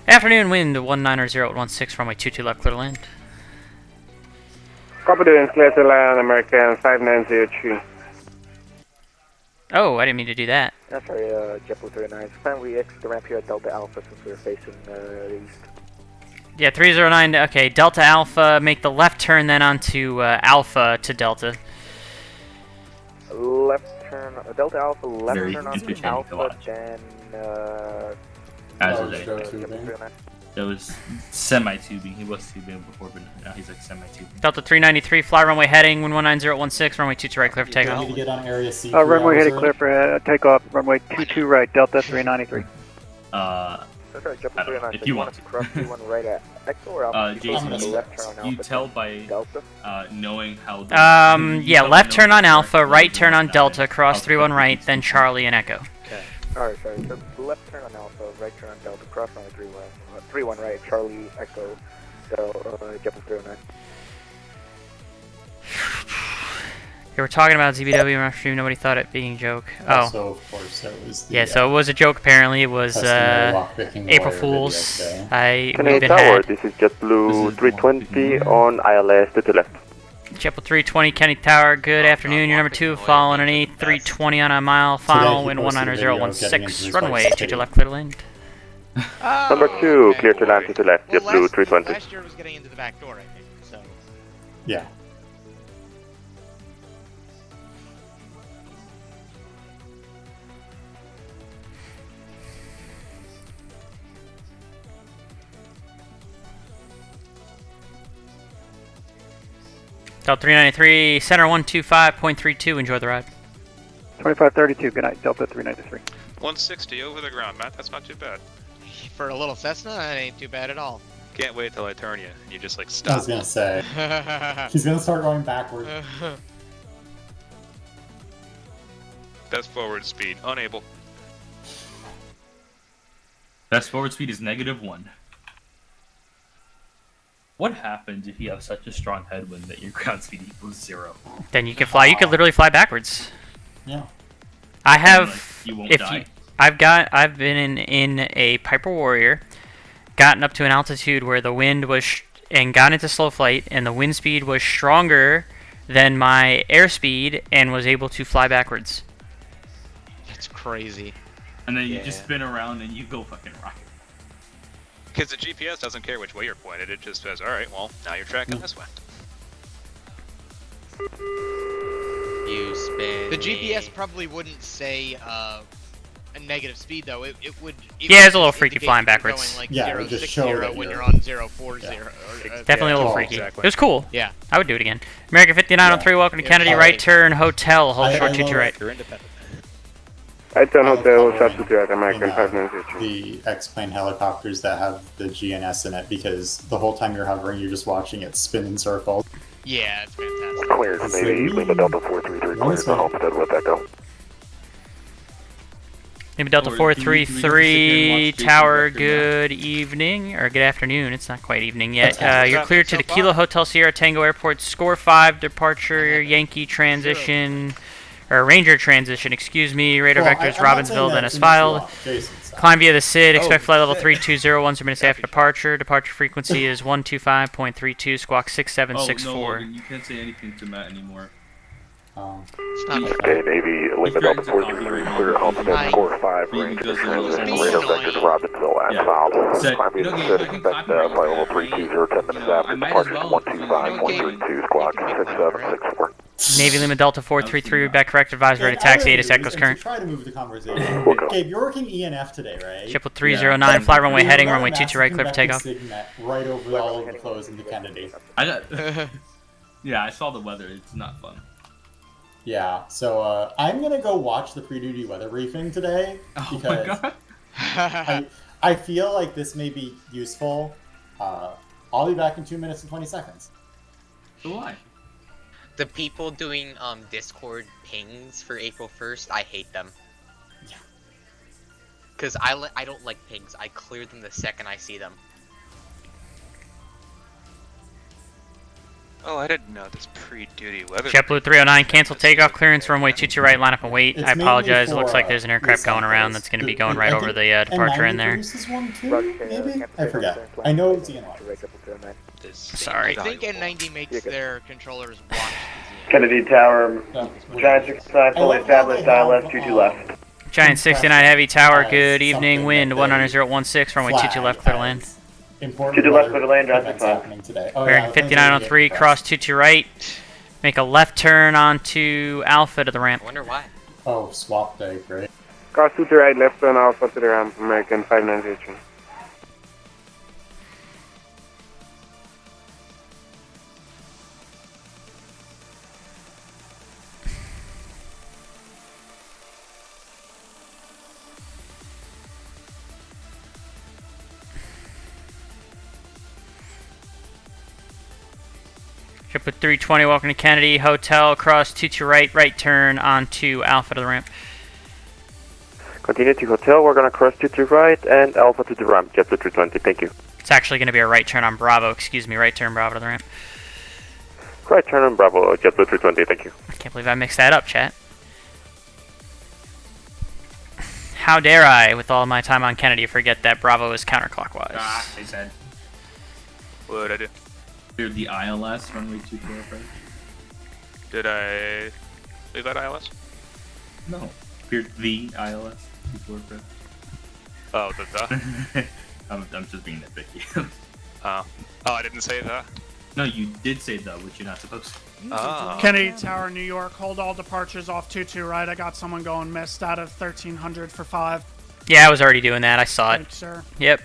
afternoon, wind 19016, runway 22 left, clear to land. Copy doing clear to land American 5902. Oh, I didn't mean to do that. That's sorry, JetBlue 39. Plan we exit the ramp here at Delta Alpha since we're facing the east. Yeah, 309, okay, Delta Alpha, make the left turn then onto Alpha to Delta. Left turn, Delta Alpha, left Very turn onto entertaining to Alpha, watch. then, As Oh, is sure, anything. tubing. JetBlue 39. That was semi-tubing. He was tubing before, but now he's like semi-tubing. Delta 393, fly runway heading, wind 19016, runway 22 right, clear for You takeoff. need to get on area C. Runway headed clear for takeoff, runway 22 right, Delta 393. That's right, JetBlue I don't know, 39. if you want to cross 21 right at Echo or Alpha? Jason, the left turn on you Alpha, tell then by Delta? knowing how. Yeah, you tell by left turn knowing on where Alpha, right turn on that Delta, is, cross how 31 quickly right, he's then moving. Charlie and Echo. Okay. Alright, sorry. So left turn on Alpha, right turn on Delta, cross runway 31 right, Charlie, Echo, JetBlue 309. They were talking about ZBW on our stream, nobody thought it being a joke. Oh. So of course that was the, Yeah, so it was a joke apparently, it was Customary lockpicking April warrior Fools. video I Kennedy even Tower, had... this is JetBlue 320 on ILS to the left. JetBlue 320, Kenny Tower, good afternoon. You're number 2, following an 8320 on a mile final, wind 19016, runway, to left, clear to land. Number 2, clear to land to left, JetBlue 320. Last year was getting into the back door, I think, so. Yeah. Delta 393, center 125.32, enjoy the ride. 2532, good night, Delta 393. 160 over the ground, Matt. That's not too bad. For a little Cessna, that ain't too bad at all. Can't wait till I turn you and you just like I stop. was gonna say. He's gonna start going backward. Best forward speed, unable. Best forward speed is -1. What happens if you have such a strong headwind that your ground speed equals 0? Then you can fly. You could literally fly backwards. Yeah. I have. Like, you won't die. I've been in a Piper Warrior, gotten up to an altitude where the wind was and got into slow flight, and the wind speed was stronger than my airspeed, and was able to fly backwards. That's crazy. And then you just spin around and you go fucking rocket. Because the GPS doesn't care which way you're pointed, it just says, alright, well, now you're tracking this way. You spin. The GPS probably wouldn't say a negative speed though. It would. Yeah, it's a little freaky flying backwards. Going like Yeah, it would just show 060 that when you're- you're on 040. Definitely a little freaky. exactly. It was cool. Yeah. I would do it again. American 5903, welcome to Kennedy, right turn, hotel, hold short 22 right. You're independent. I turn hotel, follow substitute at in, American 592. the X-plane helicopters that have the GNS in it, because the whole time you're hovering, you're just watching it spin in circles. Yeah, it's fantastic. Cleared, Navy, Lima Delta 433, cleared for Homestead with Echo. Maybe Delta Or can we just sit here and 433 watch Jason Tower, Vector good evening, or good afternoon, it's not quite evening yet. That's You're traffic cleared to so the far? Kilo Hotel Sierra Tango Airport, score 5, departure, Yankee transition, or Ranger transition, excuse me, radar Well, vectors, I'm not saying Robbinsville, that then it's as an issue filed. on Jason's side. Climb via the SID, expect flight level shit. 3201 minutes after departure. Departure frequency is 125.32, squawk Oh, 6764. no, Logan, you can't say anything to Matt anymore. It's not Okay, Navy, Lima Delta 433, clear Homestead, score 5, He Ranger does it transition, all. radar vectors, Robbinsville, as Yeah. filed. Said, Climb via the Gabe, SID, I can expect copyright flight level that, 320, 10 minutes I after might as departure, well, 125.32, squawk 6764. Navy Lima Delta 433, back correct, advise ready to taxi, ATIS Echoes current. Try to move the conversation. Gabe, you're working ENF today, right? Triple 309, fly runway Dude, heading, we're runway on a 22 right, clear for massive takeoff. convective signet right over all of the flows into Kennedy. I got. Yeah, I saw the weather. It's not fun. Yeah, so I'm gonna go watch the pre-duty weather briefing today Oh my because god. I feel like this may be useful. I'll be back in 2 minutes and 20 seconds. So why? The people doing Discord pings for April 1st, I hate them. Yeah. Cause I don't like pings. I clear them the second I see them. Oh, I didn't know this pre-duty weather. JetBlue 309, cancel takeoff clearance, runway 22 right, line up and wait. It's I apologize, it mainly looks for, like there's an aircraft going around that's going to be going right over the departure in there. Produces one too, maybe? I forget. I know it's ENY. Sorry. I think N90 makes their controllers watch the Kennedy Tower, Giant 69, fully established, dial left, 22 left. Giant 69 Heavy Tower, good evening, wind 19016, runway 22 left, clear to land. Important 22 left, weather clear to land, events Giant happening today. Oh, American yeah, 5903, cross 22 right, make a left turn onto Alpha to the ramp. I wonder why. Oh, swap day, great. Car 2 to right, left turn Alpha to the ramp, American 598. Ship with 320, welcome to Kennedy, hotel, cross 22 right, right turn onto Alpha to the ramp. Continue to hotel, we're gonna cross 22 right and Alpha to the ramp, JetBlue 320, thank you. It's actually going to be a right turn on Bravo, excuse me, right turn Bravo to the ramp. Right turn on Bravo, JetBlue 320, thank you. I can't believe I mixed that up, chat. How dare I, with all my time on Kennedy, forget that Bravo is counterclockwise. Ah, I said. What did I do? Cleared the ILS runway 24 right. Did I leave that ILS? No. Here's the ILS before the. Oh, the. I'm just being nitpicky. Oh, I didn't say that. No, you did say the, which you're not supposed to. Kennedy Tower, New York. Hold all departures off 22 right. I got someone going missed out of 1300 for 5. Yeah, I was already doing that. I saw it. Thanks, sir. Yep.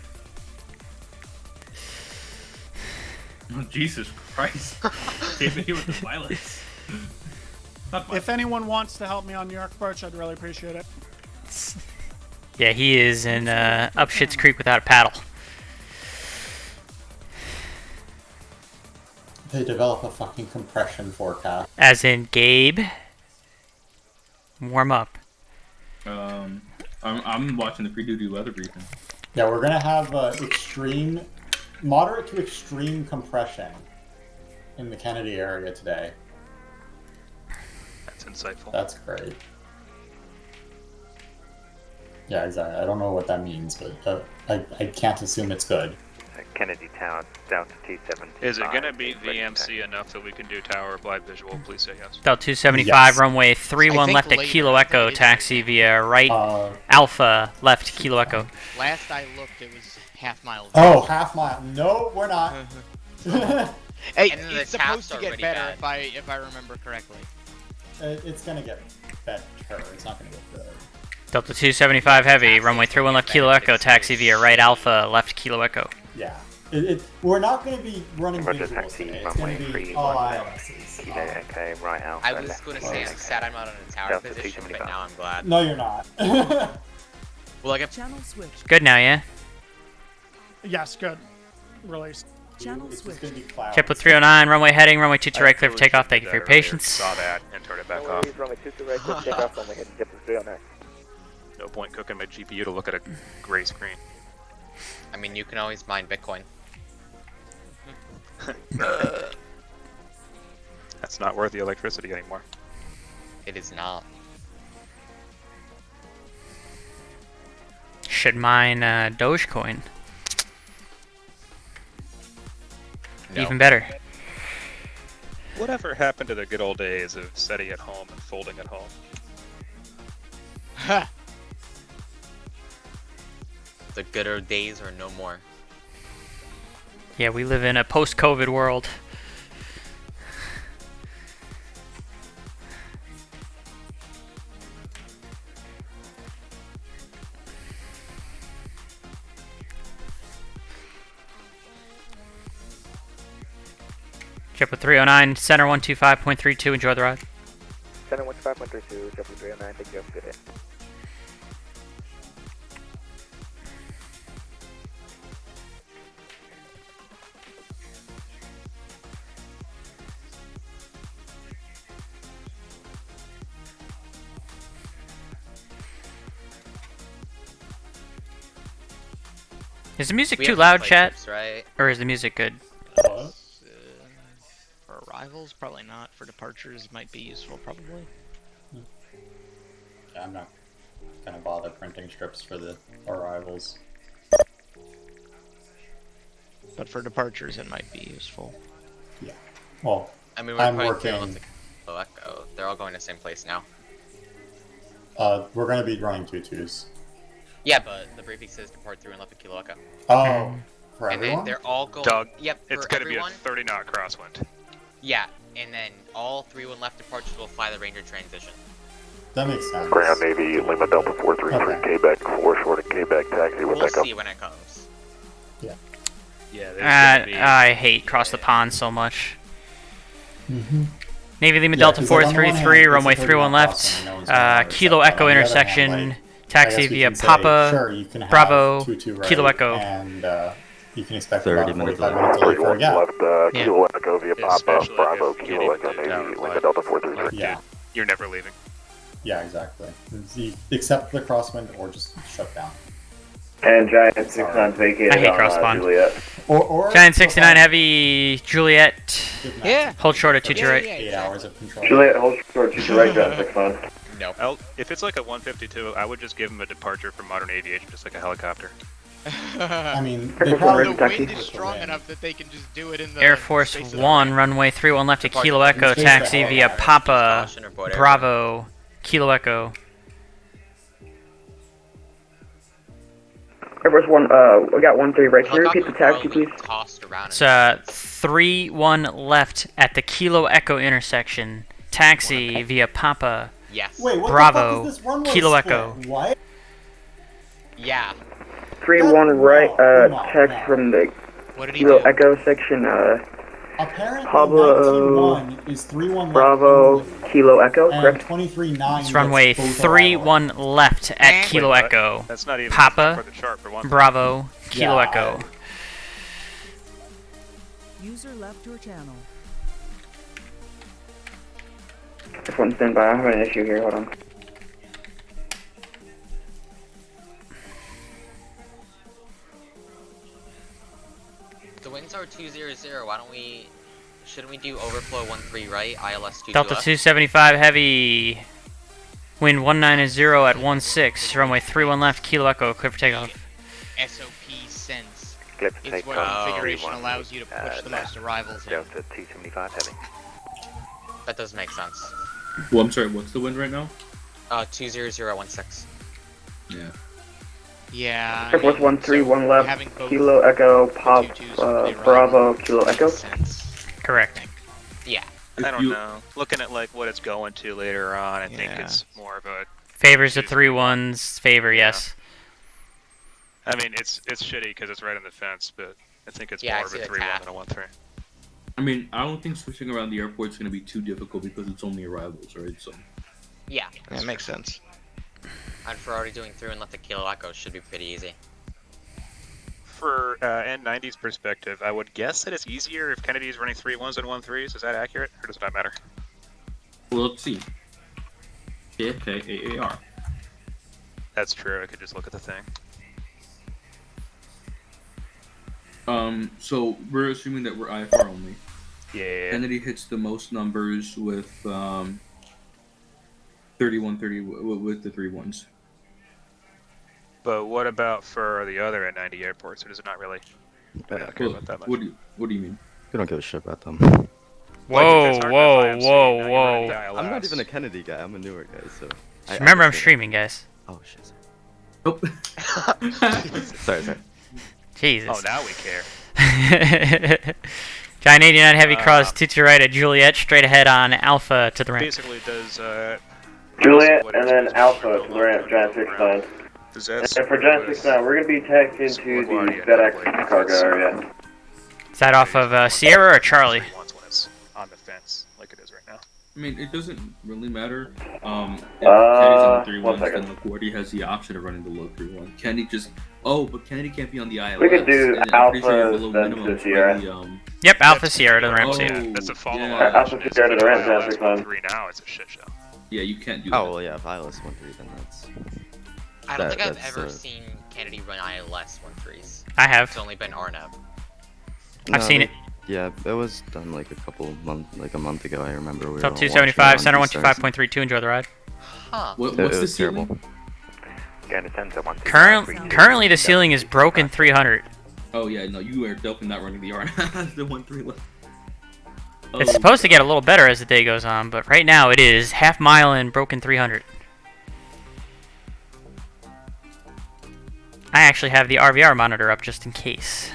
Oh, Jesus Christ. Came in here with the violence. If anyone wants to help me on New York approach, I'd really appreciate it. Yeah, he is in up Schitt's Creek without a paddle. They develop a fucking compression forecast. As in Gabe. Warm up. I'm watching the pre-duty weather briefing. Yeah, we're gonna have moderate to extreme compression in the Kennedy area today. That's insightful. That's great. Yeah, exactly. I don't know what that means, but I can't assume it's good. Kennedy Town down to T7. Is it gonna be VMC enough that we can do tower applied visual? Please say yes. Delta 275, Yes. runway 31 left at Kilo Echo, taxi via right Alpha left Kilo Echo. Last I looked, it was half mile. Oh, half mile. No, we're not. Hey, And then the it's supposed taps to are get really better bad. if I remember correctly. It's gonna get better. It's not gonna get good. Delta 275 heavy, runway 31 left Kilo Echo, taxi via right Alpha left Kilo Echo. Yeah. We're not going to be running Roger, visuals taxi, today. It's going to be all ILSs. Kilo Echo, right Alpha. I was going to say I'm sad I'm not in a tower Delta position, but 275. now I'm glad. No, you're not. Well, like Channel switch. Good now, yeah? Yes, good. Release. Channel switch. Chip with 309, runway heading, runway 22 right, clear for takeoff. Thank you for your patience. Saw that and turned it back off. Runway 22 right, clear for takeoff, runway heading Chip with 309. No point cooking my GPU to look at a gray screen. I mean, you can always mine Bitcoin. That's not worth the electricity anymore. It is not. Should mine Dogecoin. No. Even better. Whatever happened to the good old days of setting at home and folding at home? Ha! The gooder days are no more. Yeah, we live in a post-COVID world. Chip with 309, center 125.32, enjoy the ride. Center 125.32, Chip with 309, thank you, have a good day. Is the music We too have loud, play chat? trips, right? Or is the music good? For arrivals, probably not. For departures, might be useful, probably. Yeah, I'm not going to bother printing strips for the arrivals. But for departures, it might be useful. Yeah. Well, I mean, I'm probably working. dealing with the Echo. They're all going to the same place now. We're going to be running 2-2s. Yeah, but the briefing says depart through and left at Kilo Echo. Oh, for And everyone? then they're all going. Doug, Yep, it's for going to be a everyone. 30-knot crosswind. Yeah, and then all 3-1 left departures will fly the Ranger transition. That makes sense. Ground Navy, Lima Delta 433, Quebec 4 short and Quebec taxi with We'll takeoff. see when it comes. Yeah. Yeah, there's gonna be... I hate Cross the Pond so much. Mm-hmm. Navy Lima Yeah, Delta 'cause, like, on the one 433, hand, runway it's a 31 30-knot left, crossing, no one's gonna notice Kilo that, but Echo on the other intersection, hand, like, taxi I guess we via can say, Papa, sure, you can have Bravo, 2-2 right, Kilo Echo. And you can expect 30 about minutes 45 late. minutes delay for a gap. Left, Yeah. Kilo Echo via Papa, Especially Bravo, if you Kilo need Echo, to do tower Navy, Lima flight. Delta 433. Yeah. Dude, you're never leaving. Yeah, exactly. You accept the crosswind or just shut down. And Giant 69 vacated I hate on cross-spawn. Juliet. Or Giant 69 heavy, Juliet, Yeah. hold short at 22 right. 8 hours of control. Juliet, hold short to right, Giant 69. No. If it's like a 152, I would just give him a departure from modern aviation, just like a helicopter. I mean, Air they Force One, probably ready, The taxi. wind is strong enough that they can just do it in the Air Force space of 1, runway 31 left to Kilo Echo, Space taxi Echo. via Papa Caution or board Bravo Kilo Echo. Air Force One, we got 1-3 right. Can you repeat the taxi, please? Tossed around. It's 3-1 left at the Kilo Echo intersection. Taxi via Papa Yes. Wait, what Bravo the fuck is this runway Kilo split? Echo. What? Yeah. 3-1 right, taxi from the What did he Kilo do? Echo section, Apparently, Pablo 19-1 is 3-1 Bravo left Kilo Echo, and correct? 23-9 It's runway gets both 3-1 left at Kilo Wait, what? Echo. That's not even Papa for the chart for one thing. Bravo Kilo Yeah, Echo. User left your channel. Just one standby. I have an issue here. Hold on. The winds are 200. Why don't we? Shouldn't we do overflow 13 right? ILS 22 Delta 275 heavy. Wind 190 at 16. Runway 31 left Kilo Echo. Clear for takeoff. SOP sense. Clip It's take what off. configuration allows you to push the most arrivals in. Delta 275 heavy. That does make sense. Well, I'm sorry, what's the wind right now? 200 at 16. Yeah. Yeah. Air Force 131 left, having both Kilo Echo, Pop, 222s when they run Bravo, Kilo Echo. Correct. Yeah. I don't know. Looking at like what it's going to later on, I think Yeah. it's more of a. Favors the 3-1s. Favor, yes. I mean, it's shitty because it's right on the fence, but I think it's Yeah, I more of see a the 3-1 tap. than a 1-3. I mean, I don't think switching around the airport is going to be too difficult because it's only arrivals, right? So. Yeah. That makes sense. And for already doing through and left the Kilo Echo should be pretty easy. For N90's perspective, I would guess that it's easier if Kennedy's running 3-1s than 1-3s. Is that accurate, or does it not matter? Well, let's see. JFK That's true. I could just look at the thing. So we're assuming that we're IFR only. Yeah. Kennedy hits the most numbers with 31-30 with the 3-1s. But what about for the other N90 airports, or does it not really? I don't care about that much. What do you mean? We don't give a shit about them. Whoa, whoa. I'm not even a Kennedy guy. I'm a Newark guy, so. Just remember, I'm streaming, guys. Oh shit. Nope. sorry. Jesus. Oh, now we care. Giant 89 heavy cross, to right at Juliet, straight ahead on Alpha to the ramp. Basically, does Juliet and then Alpha to the ramp, Giant 69. Does that And for Giant 69, we're going to be tagged into the FedEx cargo area. Is that off of Sierra or Charlie? Once when it's on the fence, like it is right now. I mean, it doesn't really matter. If Kenny's on the 3-1s, 1 second. then LaGuardia has the option of running the low 3-1. Kenny just... Oh, but Kennedy can't be on the ILS. We could do and I'm pretty sure Alpha below then minimum to Sierra. really, Yep, Alpha Sierra to the ramp. Yeah, that's a follow-on. yeah. Alpha Sierra to the ramp, Giant 69. 3 now, it's a shit show. Yeah, you can't do that. Oh well, yeah. If ILS 1-3, then that's. I don't think I've that's, ever seen Kennedy run ILS 13s. I have. It's only been Arnab. I've seen it. Yeah, it was done like a month ago. I remember we were Top all 275, center watching it on 125.32. Enjoy the ride. Huh. What's It the was ceiling? terrible. Currently, the ceiling is broken 300. Oh yeah, no, you are definitely not running the R. The 1-3 left. It's supposed to get a little better as the day goes on, but right now it is half mile and broken 300. I actually have the RVR monitor up just in case,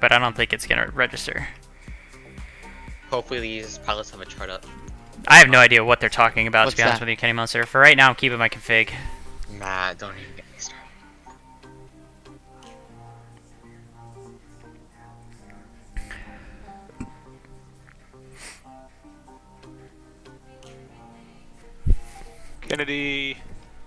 but I don't think it's gonna register. Hopefully these pilots have a chart up. I have no idea what they're talking about, What's to be honest that? with you, Kenny Monster. For right now, I'm keeping my config. Nah, don't even get me started. Kennedy,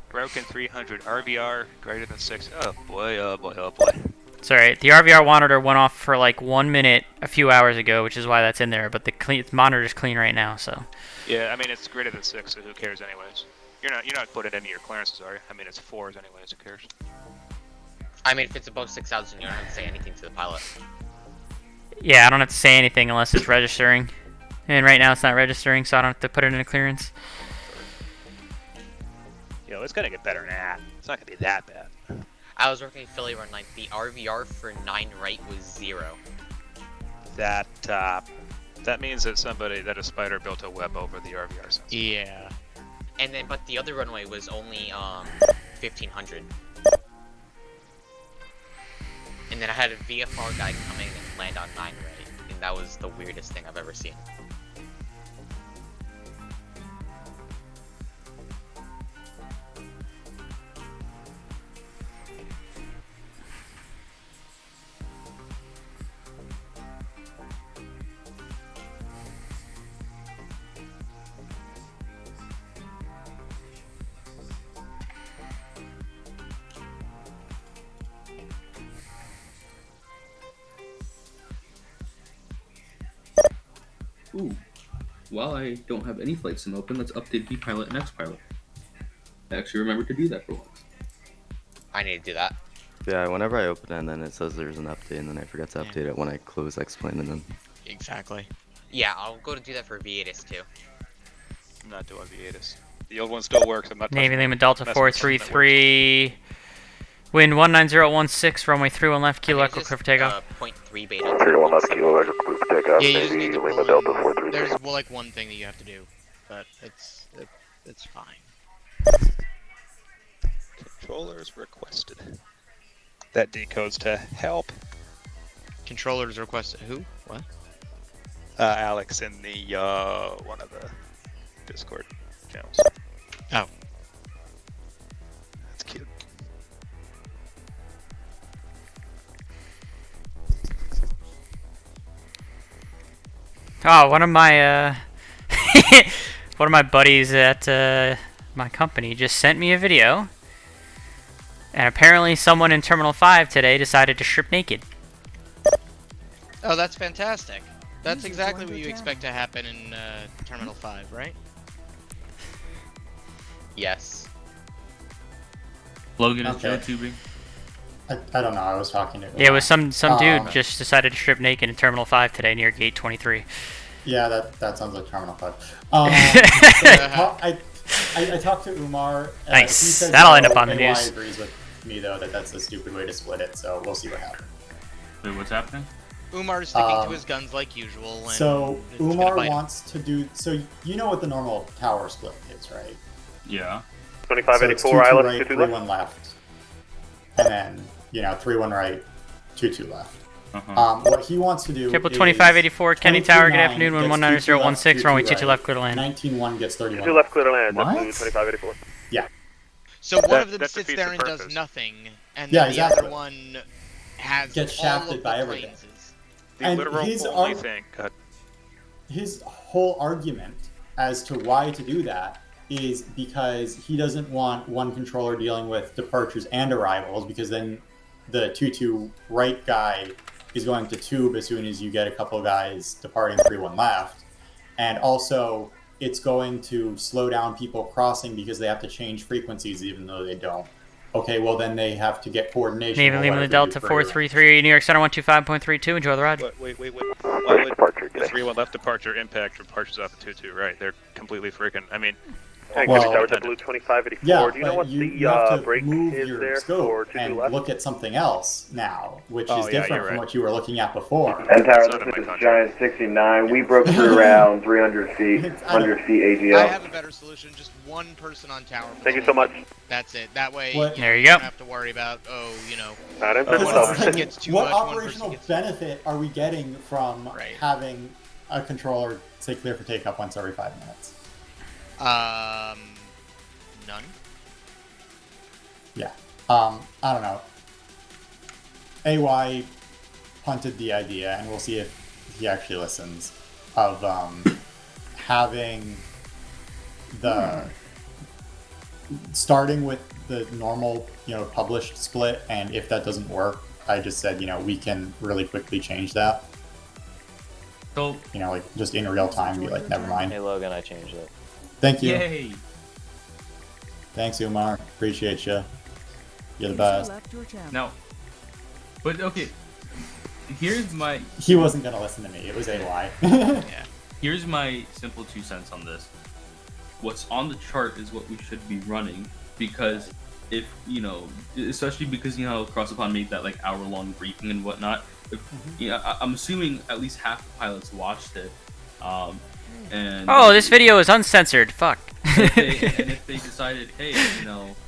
broken 300, RVR greater than 6. Oh boy, oh boy, oh boy. It's alright. The RVR monitor went off for like 1 minute a few hours ago, which is why that's in there, but the monitor's clean right now, so. Yeah, I mean it's greater than 6, so who cares anyways? You're not putting any of your clearances, are you? I mean it's 4s anyways, who cares? I mean, if it's above 6,000, you don't have to say anything to the pilot. Yeah, I don't have to say anything unless it's registering. And right now it's not registering, so I don't have to put it in a clearance. You know, it's gonna get better than that. It's not gonna be that bad. I was working Philly run 9. The RVR for 9 right was 0. That means that a spider built a web over the RVR sensor. Yeah. And then, but the other runway was only 1500. And then I had a VFR guy coming and land on 9 right, and that was the weirdest thing I've ever seen. Ooh. While I don't have any flight sim open, let's update Vpilot and Xpilot. I actually remembered to do that for once. I need to do that. Yeah, whenever I open it and then it says there's an update and then I forget to update it when I close Explain and then... Exactly. Yeah, I'll go to do that for VATIS too. I'm not doing VATIS. The old one still works. I'm not Navy touching Lima it. Delta Messing with something that 433. Wind 19016, runway 31 left, kilo echo clear for takeoff. 0.3 beta. 31 left, kilo echo clear for takeoff. Yeah, you just need Navy to Lima pull Delta in- 433. There's like one thing that you have to do, but it's fine. Controllers requested. That decodes to help. Controllers requested who? What? Alex in the one of the Discord channels. Oh. That's cute. Oh, one of my buddies at my company just sent me a video, and apparently someone in Terminal 5 today decided to strip naked. Oh, that's fantastic. That's exactly what you expect to happen in Terminal 5, right? Yes. Logan is Okay. Joe tubing. I don't know. I was talking to. Yeah, it was some dude just decided to strip naked in Terminal 5 today near Gate 23. Yeah, that sounds like Terminal 5. I talked to Umar. Nice. He says That'll end up on the AY news. agrees with me though that that's a stupid way to split it. So we'll see what happens. Wait, what's happening? Umar's sticking to his guns like usual. And So it's gonna Umar bite him. wants to do. So you know what the normal tower split is, right? Yeah. 2584, so I it's 2-2 left, right, 2-2 3-1 left. left, and then 3-1 right, 2-2 left. Uh-huh. What he wants to do Triple is 2584, Kenny Tower, good 22-9 afternoon, gets 19016, 22 runway left, 22 left, clear to land. 19-1 gets 31. 2 left, clear to land. What? That's 2584. Yeah. So one That- of them that sits defeats there the and does purpose. nothing, and Yeah, then the other exactly. one has Gets all shafted of by the everything. planes. The And literal his only arg- thing. God. His whole argument as to why to do that is because he doesn't want one controller dealing with departures and arrivals, because then the 2-2 right guy is going to tube as soon as you get a couple of guys departing 3-1 left. And also, it's going to slow down people crossing because they have to change frequencies even though they don't. Okay, well then they have to get coordination. Navy or Lima whatever Delta you do for your- 433, New York Center 125.32, enjoy the ride. Wait. Why would the 3-1 left departure impact departures off of 2-2 right? They're completely freaking. I mean. Hey, Well- Kenny Tower, JetBlue 2584. Yeah, Do you know but what you have the to break move is your there scope for 2-2 and left? look at something else now, which Oh, is yeah, different you're from right. what you were looking at before. And Tower, It's not in this my is contract. Giant 69. We broke through around 300 feet, 100 feet AGL. I have a better solution. Just one person on tower. for Thank the you so whole much. thing. That's it. That way, What- There you don't go. have to worry about Not in Because one it's person like, gets too what much, one person operational gets- benefit are we getting from Right. having a controller say clear for takeoff once every 5 minutes? None. Yeah. I don't know. AY punted the idea, and we'll see if he actually listens, of having the starting with the normal, published split, and if that doesn't work, I just said, we can really quickly change that. So, Just in real time, be like, never mind. Hey Logan, I changed it. Thank you. yay! Thanks, Umar. Appreciate you. You're the best. Select your channel. Now, but okay, here's my He wasn't gonna listen to me. It was AY. Yeah. here's my simple 2 cents on this. What's on the chart is what we should be running, because if especially because how Across the Pond made that like hour-long briefing and whatnot. I'm assuming at least half the pilots watched it. And this video is uncensored. Fuck. and if they decided, hey,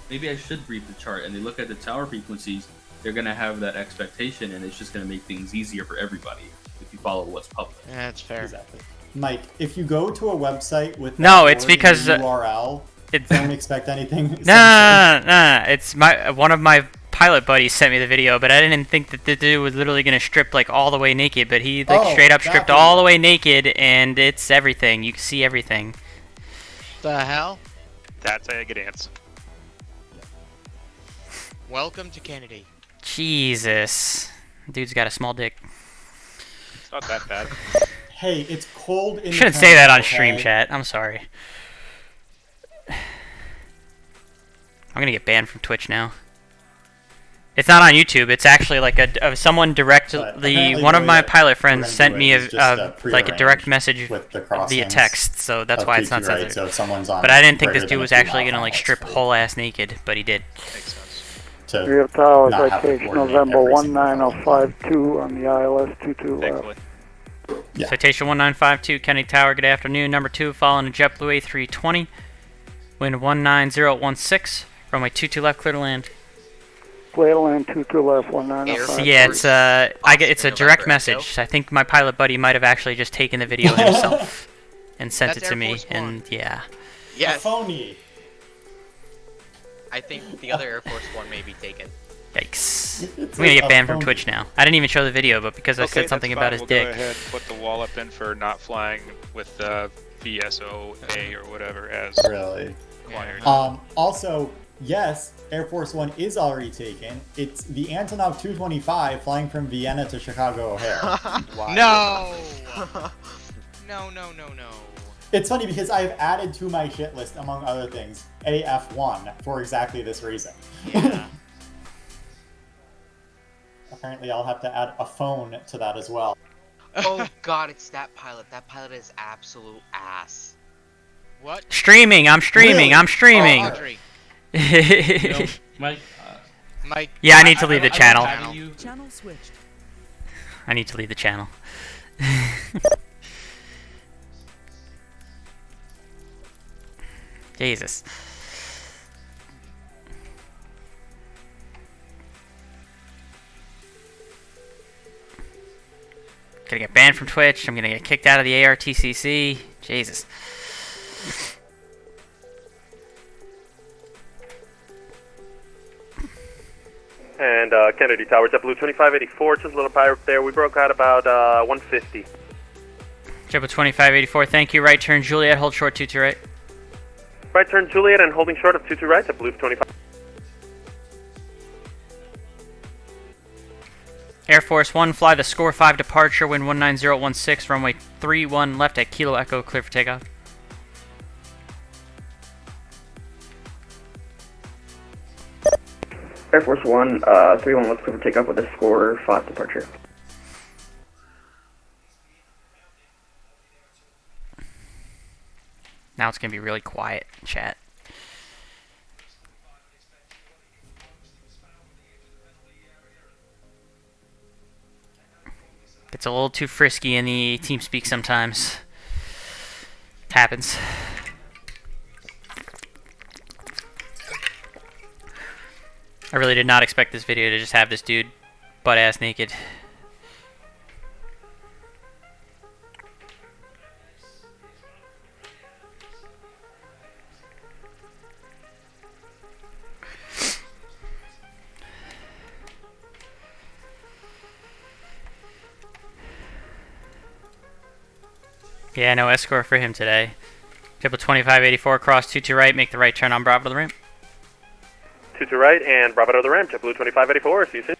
maybe I should brief the chart, and they look at the tower frequencies, they're gonna have that expectation, and it's just gonna make things easier for everybody if you follow what's public. Yeah, that's fair. Exactly. Mike, if you go to a website with No, it's because URL, don't expect anything. Nah. It's one of my pilot buddies sent me the video, but I didn't think that the dude was literally gonna strip like all the way naked, but he straight up stripped all the way naked, and it's everything. You can see everything. The hell? That's how you get ants. Welcome to Kennedy. Jesus. Dude's got a small dick. It's not that bad. Hey, it's cold in Shouldn't say that on stream chat. I'm sorry. I'm gonna get banned from Twitch now. It's not on YouTube. It's actually like someone directly. One of my pilot friends sent me a direct message via text, so that's why it's not censored. So if someone's on but I didn't think this dude was actually gonna like strip whole ass naked, but he did. Makes sense. Real Tower, citation November 19052 on the ILS 22 left. Yeah. Citation 1952, Kennedy Tower, good afternoon. Number 2, following a JetBlue A320. Wind 19016, runway 22 left, clear to land. Clear to land 22 left, 190. Yeah, it's a direct message. I think my pilot buddy might have actually just taken the video himself and sent it to me, and yeah. Yes. Phony. I think the other Air Force One may be taken. Yikes. I'm gonna get banned from Twitch now. I didn't even show the video, but because I said something about his we'll dick. Go ahead, put the wall up in for not flying with VSOA or whatever as really required. Also, yes, Air Force One is already taken. It's the Antonov 225 flying from Vienna to Chicago O'Hare. No! No. It's funny because I've added to my shit list, among other things, AF1 for exactly this reason. Yeah. Apparently I'll have to add a phone to that as well. Oh god, it's that pilot. That pilot is absolute ass. What? Streaming! I'm streaming! Really? I'm streaming! Oh, Mike. Mike. Yeah, I need to leave the channel. Channel switched. I need to leave the channel. Jesus. Gonna get banned from Twitch. I'm gonna get kicked out of the ARTCC. Jesus. And Kennedy Tower, JetBlue 2584, just a little pirate there. We broke out about 150. JetBlue 2584, thank you. Right turn Juliet, hold short 22 right. Right turn Juliet and holding short of 22 right, JetBlue 25. Air Force 1, fly the score 5 departure, wind 19016, runway 31 left at Kilo Echo, clear for takeoff. Air Force 1, 31 left, clear for takeoff with a score 5 departure. Now it's going to be really quiet, chat. It's a little too frisky in the TeamSpeak sometimes. It happens. I really did not expect this video to just have this dude butt-ass naked. Yeah, no escort for him today. JetBlue 2584, cross 22 right, make the right turn on Bravo to the ramp. 22 right and Bravo to the ramp, JetBlue 2584, see you soon.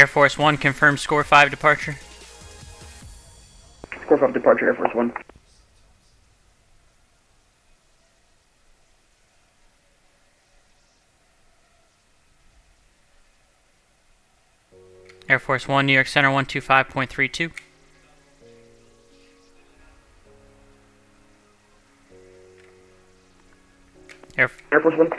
Air Force 1, confirm score 5 departure. Score 5 departure, Air Force 1. Air Force 1, New York Center 125.32. Air Force 1.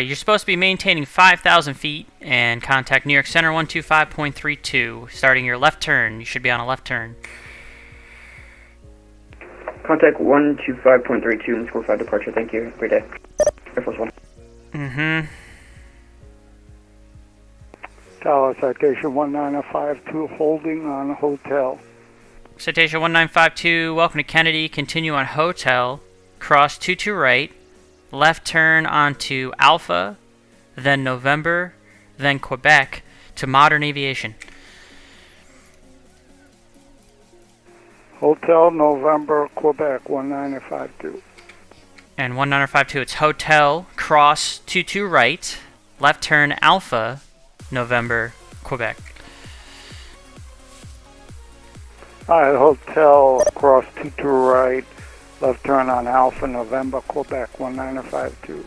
You're supposed to be maintaining 5,000 feet and contact New York Center 125.32. Starting your left turn. You should be on a left turn. Contact 125.32 and score 5 departure. Thank you. Great day. Air Force 1. Mm-hmm. Tower citation 1952, holding on hotel. Citation 1952, welcome to Kennedy. Continue on hotel. Cross 22 right. Left turn onto Alpha, then November, then Quebec to Modern Aviation. Hotel November, Quebec 1952. And 1952, it's hotel, cross 22 right, left turn Alpha, November, Quebec. Alright, hotel, cross 22 right, left turn on Alpha, November, Quebec 1952.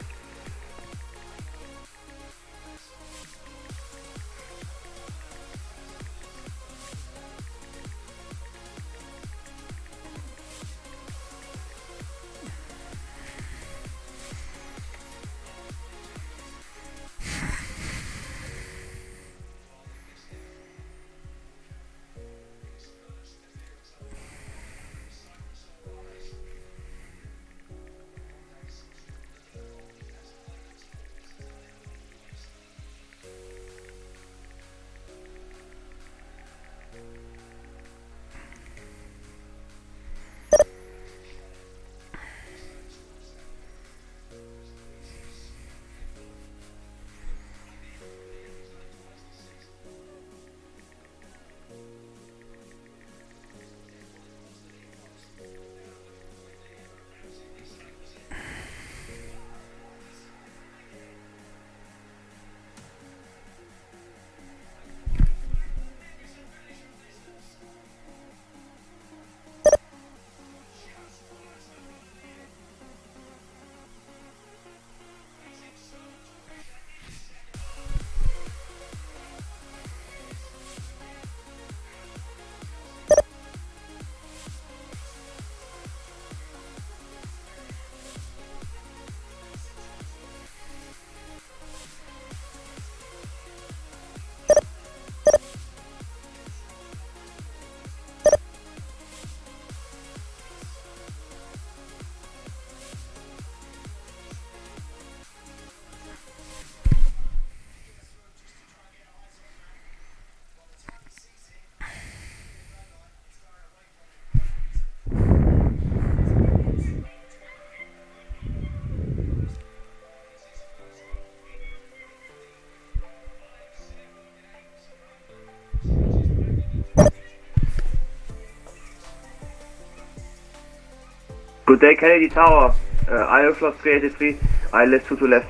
Good day, Kennedy Tower. Aeroflot 383, ILS 22 left.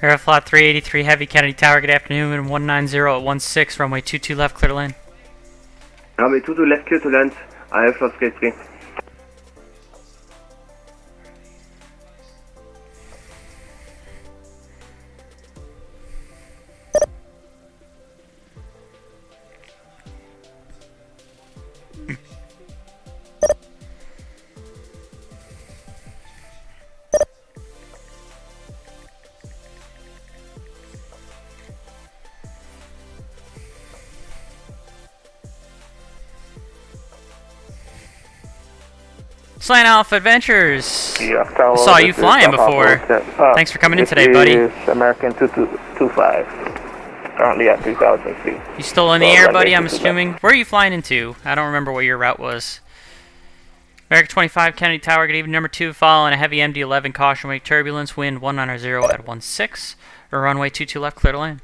Aeroflot 383, Heavy Kennedy Tower, good afternoon, and 190 at 16, runway 22 left, clear to land. Runway 22 left, clear to land, Aeroflot 383. Slant Alpha Adventures! Yeah, I saw you flying before. Thanks for coming in today, buddy. American 2225. Currently at 3,000 feet. You still in the air, buddy, I'm assuming? Where are you flying into? I don't remember what your route was. American 25, Kennedy Tower, good evening. Number 2, following a heavy MD-11, caution wake turbulence, wind 190 at 16, or runway 22 left, clear to land.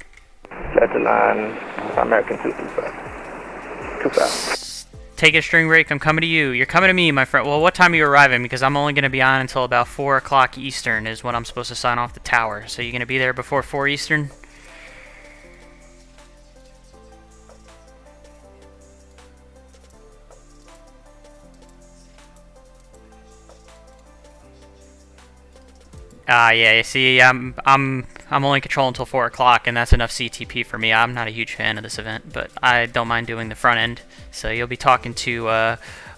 Set to land, American 225. 25. Take a string break, I'm coming to you. You're coming to me, my friend. Well, what time are you arriving? Because I'm only going to be on until about 4 o'clock Eastern is when I'm supposed to sign off the tower. So you're going to be there before 4 Eastern? Yeah, you see, I'm only controlling until 4 o'clock, and that's enough CTP for me. I'm not a huge fan of this event, but I don't mind doing the front end. So you'll be talking to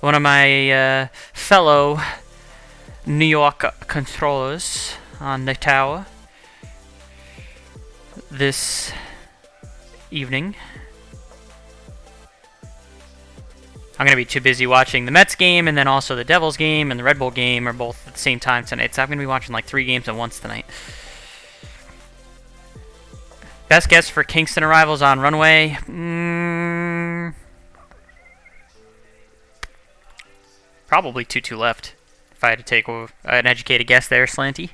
one of my fellow New York controllers on the tower this evening. I'm going to be too busy watching the Mets game and then also the Devils game and the Red Bull game are both at the same time tonight. So I'm going to be watching like 3 games at once tonight. Best guess for Kingston arrivals on runway? Probably 2-2 left. If I had to take an educated guess there, Slanty.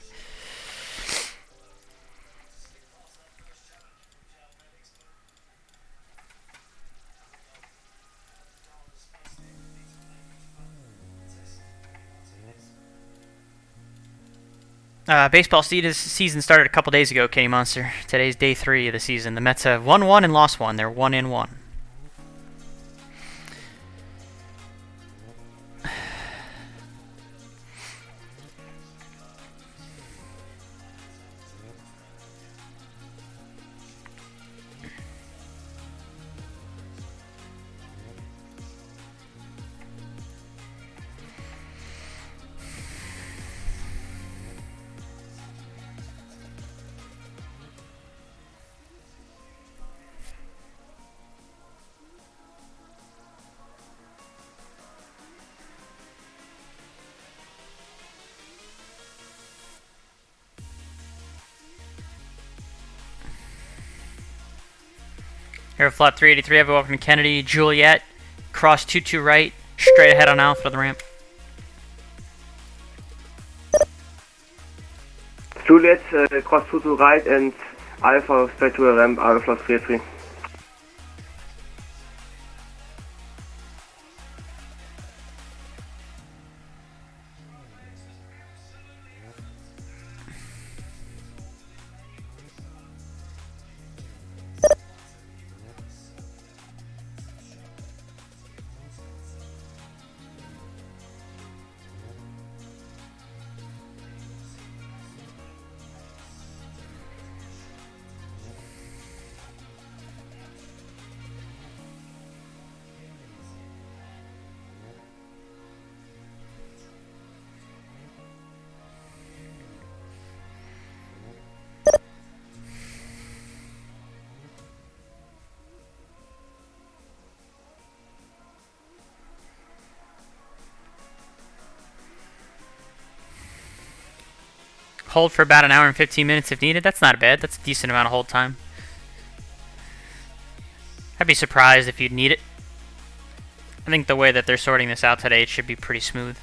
Baseball season started a couple days ago, Kenny Monster. Today's day 3 of the season. The Mets have won 1 and lost 1. They're 1-1. Aeroflot 383, have a welcome to Kennedy. Juliet, cross 22 right, straight ahead on Alpha to the ramp. Juliet, cross 22 right and Alpha straight to the ramp, Aeroflot 383. Hold for about an hour and 15 minutes if needed. That's not bad. That's a decent amount of hold time. I'd be surprised if you'd need it. I think the way that they're sorting this out today, it should be pretty smooth.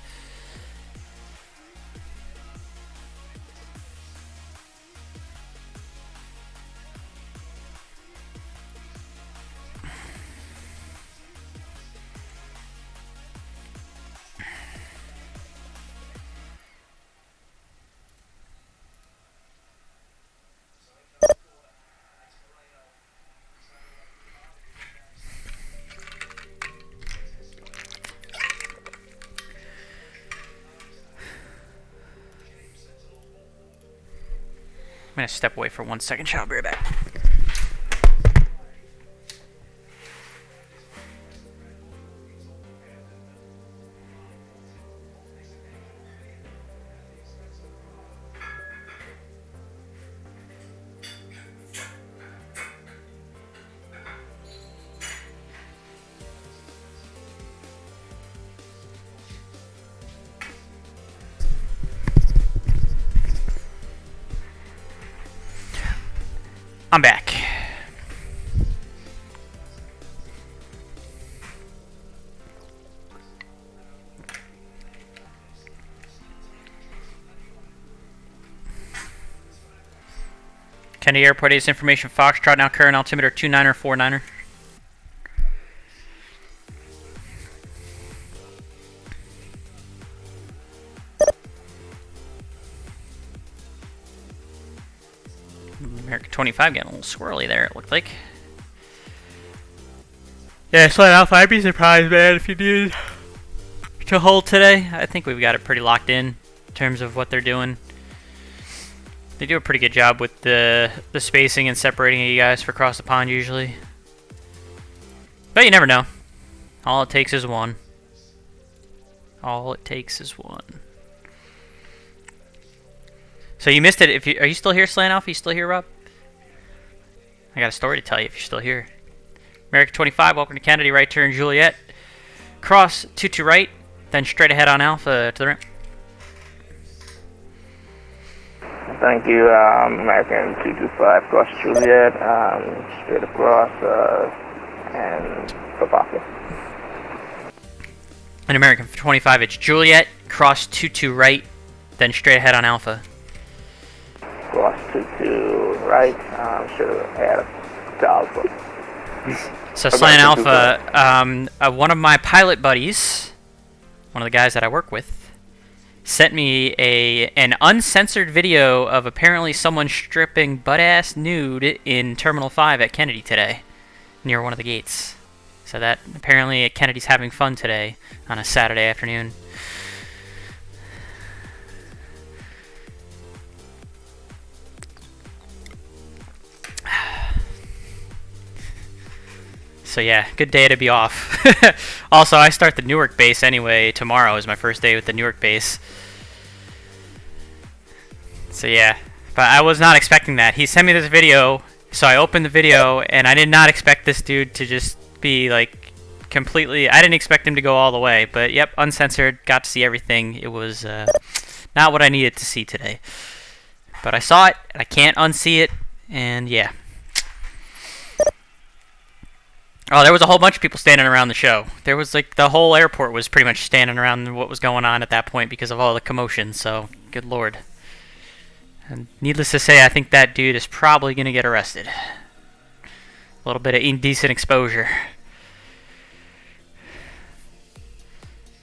I'm going to step away for 1 second, shall I be right back. I'm back. Kennedy Airport is information Foxtrot, now current altimeter 29er 49er. American 25 getting a little swirly there, it looked like. Yeah, Slide Alpha, I'd be surprised, man, if you needed to hold today. I think we've got it pretty locked in terms of what they're doing. They do a pretty good job with the spacing and separating you guys for across the pond usually. But you never know. All it takes is one. All it takes is one. So you missed it. Are you still here, Slant Alpha? You still here, Rob? I got a story to tell you if you're still here. America 25, welcome to Kennedy, right turn Juliet. Cross 22 right, then straight ahead on Alpha to the ramp. Thank you, American 225, cross Juliet, straight across, and Papaka. And American 25, it's Juliet, cross 22 right, then straight ahead on Alpha. Cross 22 right, straight ahead to Alpha. So Slant Alpha, one of my pilot buddies, one of the guys that I work with, sent me an uncensored video of apparently someone stripping butt-ass nude in Terminal 5 at Kennedy today, near one of the gates. So that apparently Kennedy's having fun today on a Saturday afternoon. So yeah, good day to be off. Also, I start the Newark base anyway. Tomorrow is my first day with the Newark base. So yeah, but I was not expecting that. He sent me this video, so I opened the video, and I did not expect this dude to just be like completely... I didn't expect him to go all the way, but yep, uncensored, got to see everything. It was not what I needed to see today. But I saw it, and I can't unsee it, and yeah. Oh, there was a whole bunch of people standing around the show. There was like the whole airport was pretty much standing around what was going on at that point because of all the commotion, so good lord. And needless to say, I think that dude is probably going to get arrested. A little bit of indecent exposure.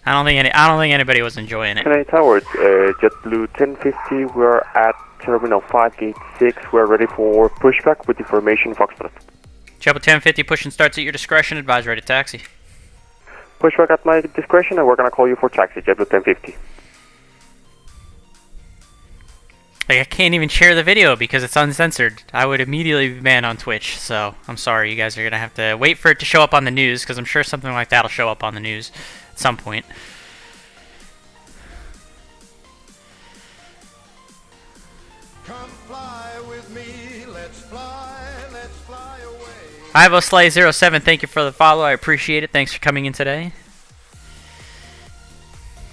I don't think anybody was enjoying it. Kennedy Towers, JetBlue 1050, we're at Terminal 5, Gate 6. We're ready for pushback with information Foxtrot. JetBlue 1050, pushing starts at your discretion. Advise ready to taxi. Pushback at my discretion, and we're going to call you for taxi, JetBlue 1050. Like, I can't even share the video because it's uncensored. I would immediately be banned on Twitch, so I'm sorry. You guys are going to have to wait for it to show up on the news, because I'm sure something like that will show up on the news at some point. Come fly with me, let's fly away. Ivo Slay 07, thank you for the follow. I appreciate it. Thanks for coming in today.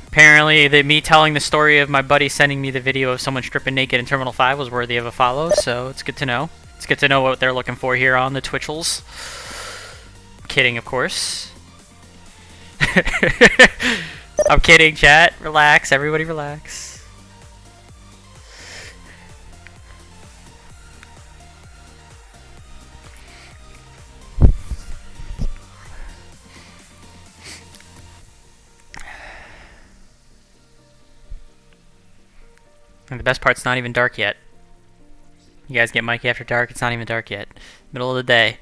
Apparently, me telling the story of my buddy sending me the video of someone stripping naked in Terminal 5 was worthy of a follow, so it's good to know. It's good to know what they're looking for here on the Twitchels. Kidding, of course. I'm kidding, chat. Relax. Everybody relax. And the best part's not even dark yet. You guys get Mikey after dark, it's not even dark yet. Middle of the day.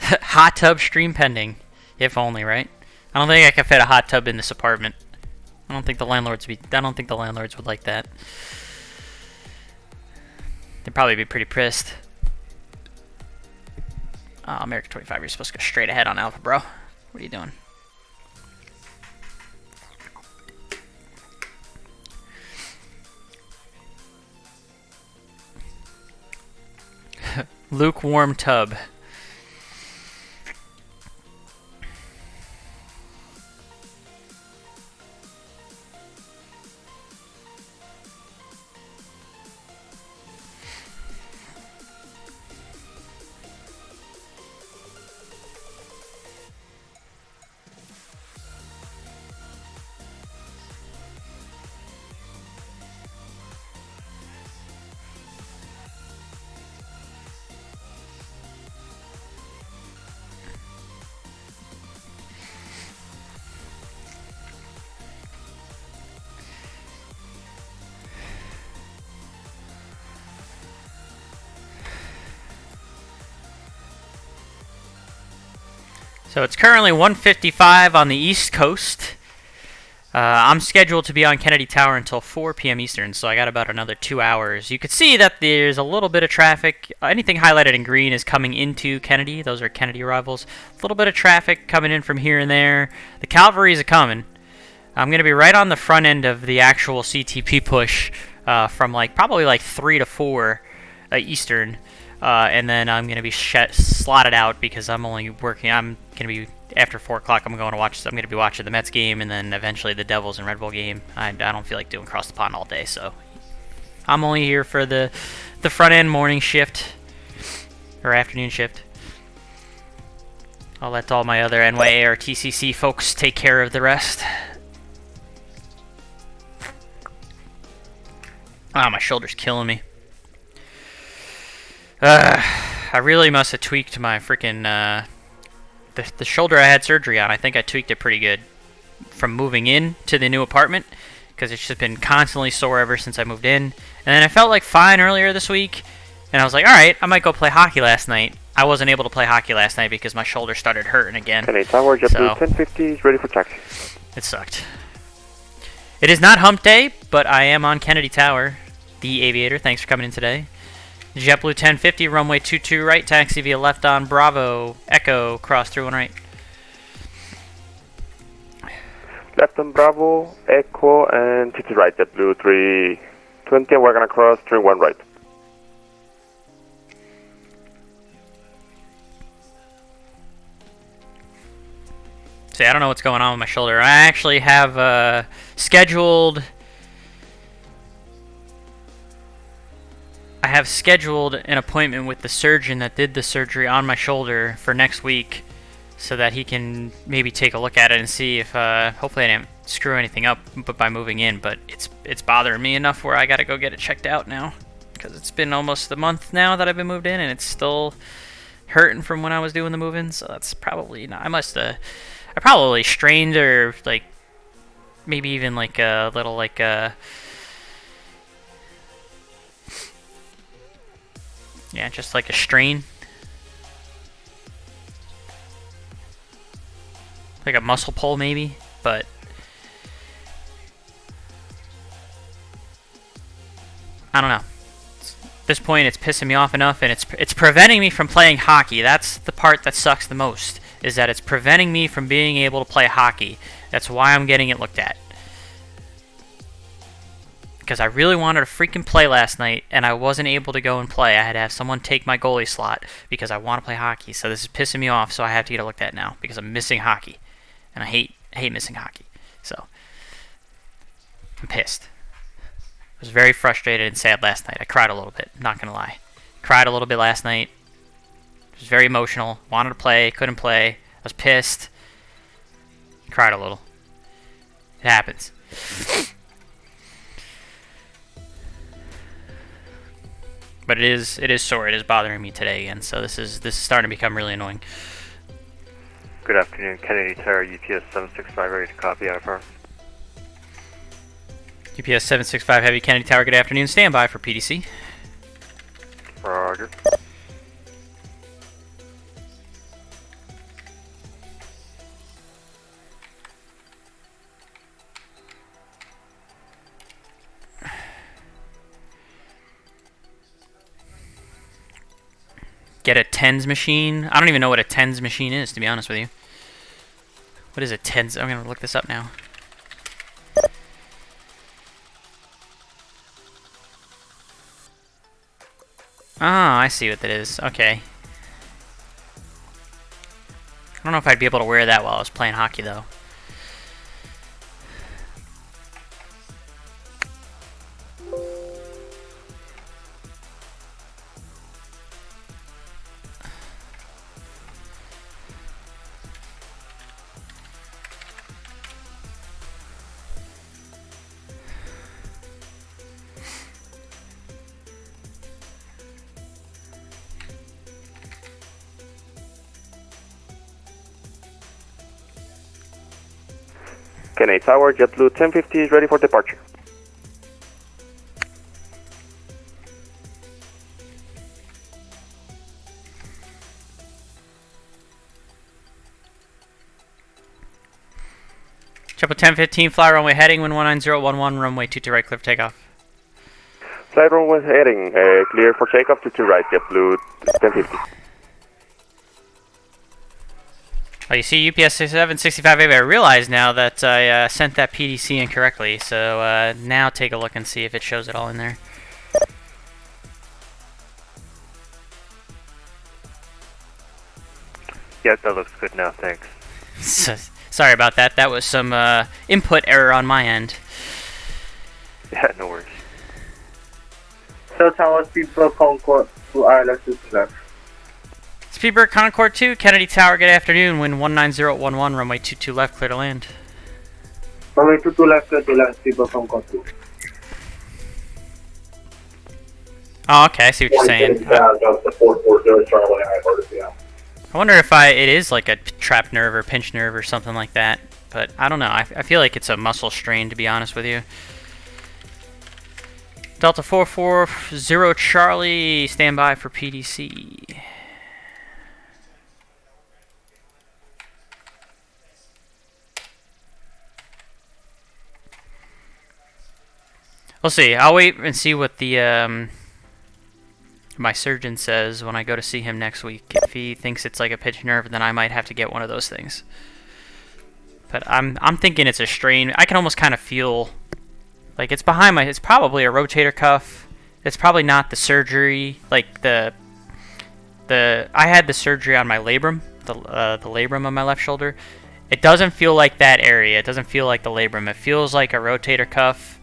Hot tub stream pending. If only, right? I don't think I can fit a hot tub in this apartment. I don't think the landlords would like that. They'd probably be pretty pissed. Oh, America 25, you're supposed to go straight ahead on Alpha, bro. What are you doing? Lukewarm tub. So it's currently 1:55 on the East Coast. I'm scheduled to be on Kennedy Tower until 4 p.m. Eastern, so I got about another 2 hours. You could see that there's a little bit of traffic. Anything highlighted in green is coming into Kennedy. Those are Kennedy arrivals. A little bit of traffic coming in from here and there. The cavalry's a coming. I'm going to be right on the front end of the actual CTP push from probably 3 to 4 Eastern. And then I'm going to be slotted out because I'm only working. I'm going to be after 4 o'clock. I'm going to be watching the Mets game and then eventually the Devils and Red Bull game. I don't feel like doing cross the pond all day, so I'm only here for the front end morning shift or afternoon shift. I'll let all my other NYARTCC folks take care of the rest. Ah, my shoulder's killing me. I really must have tweaked my freaking the shoulder I had surgery on. I think I tweaked it pretty good from moving in to the new apartment because it's just been constantly sore ever since I moved in. And then I felt fine earlier this week, and I was like, all right, I might go play hockey last night. I wasn't able to play hockey last night because my shoulder started hurting again. Kennedy Tower, JetBlue 1050 is ready for taxi. It sucked. It is not hump day, but I am on Kennedy Tower. The Aviator, thanks for coming in today. JetBlue 1050, runway 22 right, taxi via left on Bravo, Echo, cross through one right. Left on Bravo, Echo, and 50 right, JetBlue 320, and we're gonna cross through one right. See, I don't know what's going on with my shoulder. I actually have scheduled an appointment with the surgeon that did the surgery on my shoulder for next week so that he can maybe take a look at it and see if hopefully I didn't screw anything up by moving in, but it's bothering me enough where I gotta go get it checked out now because it's been almost a month now that I've been moved in and it's still hurting from when I was doing the move-in, so that's probably not. I probably strained or maybe even a little yeah, just like a strain. Like a muscle pull maybe, but I don't know. At this point it's pissing me off enough and it's preventing me from playing hockey. That's the part that sucks the most, is that it's preventing me from being able to play hockey. That's why I'm getting it looked at. Because I really wanted to freaking play last night, and I wasn't able to go and play. I had to have someone take my goalie slot because I want to play hockey. So this is pissing me off, so I have to get it looked at now because I'm missing hockey. And I hate missing hockey. So I'm pissed. I was very frustrated and sad last night. I cried a little bit, not going to lie. Cried a little bit last night. It was very emotional. Wanted to play, couldn't play. I was pissed. Cried a little. It happens. But it is sore. It is bothering me today again. So this is starting to become really annoying. Good afternoon, Kennedy Tower, UPS 765, ready to copy IFR. UPS 765 Heavy, Kennedy Tower, good afternoon. Stand by for PDC. Roger. Get a TENS machine. I don't even know what a TENS machine is, to be honest with you. What is a TENS? I'm going to look this up now. Oh, I see what that is. Okay. I don't know if I'd be able to wear that while I was playing hockey, though. Kennedy Tower, JetBlue 1050 is ready for departure. JetBlue 1015, fly runway heading, wind 19011, runway 22 right, clear for takeoff. Flight runway heading, clear for takeoff to right, JetBlue 1050. Oh, you see UPS 6765 I realize now that I sent that PDC incorrectly, so now take a look and see if it shows it all in there. Yeah, that looks good now, thanks. Sorry about that. That was some input error on my end. Yeah, no worries. So Tower Speedbird Concord to ILS to left. Speedbird Concord 2, Kennedy Tower, good afternoon. Wind 19011, runway 22 left, clear to land. Runway 22 left, clear to land, Speedbird Concord 2. Oh, okay, I see what you're saying. I wonder if it is like a trapped nerve or pinched nerve or something like that. But I don't know. I feel like it's a muscle strain, to be honest with you. Delta 440 Charlie, stand by for PDC. We'll see. I'll wait and see what the my surgeon says when I go to see him next week. If he thinks it's like a pinched nerve, then I might have to get one of those things. But I'm thinking it's a strain. I can almost kind of feel like it's behind my. It's probably a rotator cuff. It's probably not the surgery. Like the I had the surgery on my labrum, the labrum on my left shoulder. It doesn't feel like that area. It doesn't feel like the labrum. It feels like a rotator cuff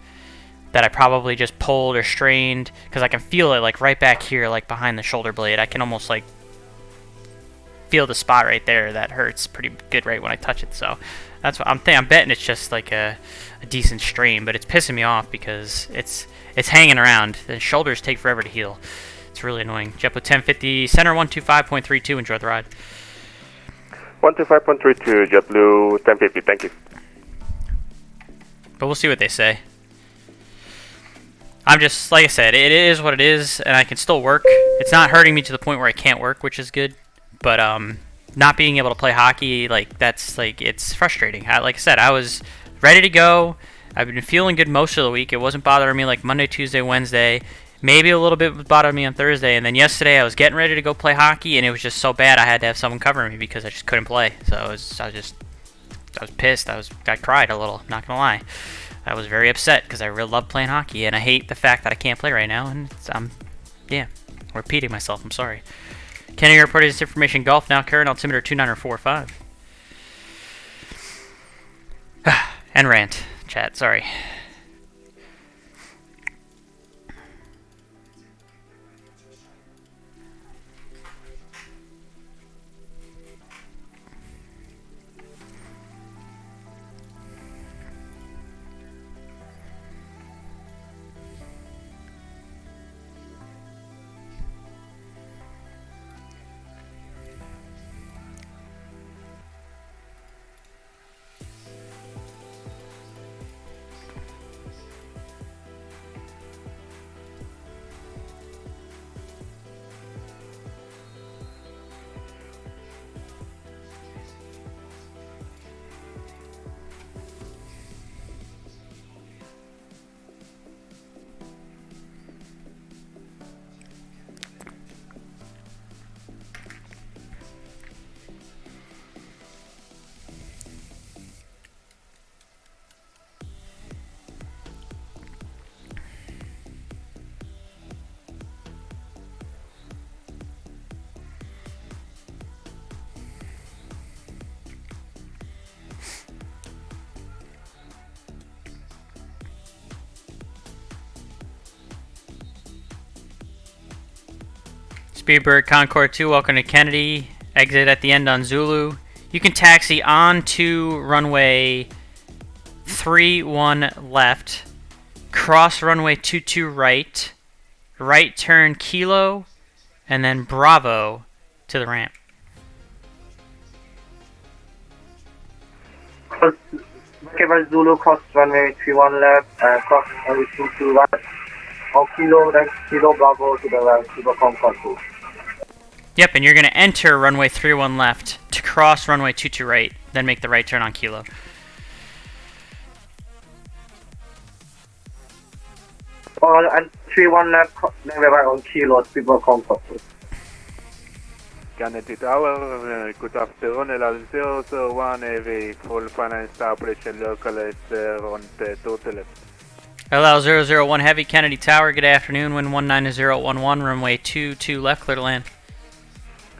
that I probably just pulled or strained, because I can feel it like right back here, like behind the shoulder blade. I can almost like feel the spot right there that hurts pretty good right when I touch it. So that's what I'm betting it's just like a decent strain, but it's pissing me off because it's hanging around. The shoulders take forever to heal. It's really annoying. JetBlue 1050, center 125.32. Enjoy the ride. 125.32, JetBlue 1050. Thank you. But we'll see what they say. I'm just, like I said, it is what it is, and I can still work. It's not hurting me to the point where I can't work, which is good. But not being able to play hockey, like, that's, like, it's frustrating. Like I said, I was ready to go. I've been feeling good most of the week. It wasn't bothering me like Monday, Tuesday, Wednesday. Maybe a little bit was bothering me on Thursday. And then yesterday I was getting ready to go play hockey, and it was just so bad I had to have someone cover me because I just couldn't play. So I was pissed. I cried a little, not going to lie. I was very upset because I really love playing hockey, and I hate the fact that I can't play right now, and I'm repeating myself. I'm sorry. Kennedy Airport is information Golf now, current altimeter 2945. And rant, chat, sorry. Speedbird Concord 2, welcome to Kennedy. Exit at the end on Zulu. You can taxi on to runway 31 left, cross runway 22 right, right turn Kilo, and then Bravo to the ramp. Zulu, cross runway 31 left, cross runway 22 right, on Kilo, then Kilo Bravo to the right, Speedbird Concord 2. Yep, and you're going to enter runway 31 left to cross runway 22 right, then make the right turn on Kilo. And 3-1 left, right on kilos, people contact. Canada Tower, good afternoon, LL001, a full final operation local is on the total left. LL001 Heavy, Kennedy Tower, good afternoon, wind 19011, runway 22 left, clear to land.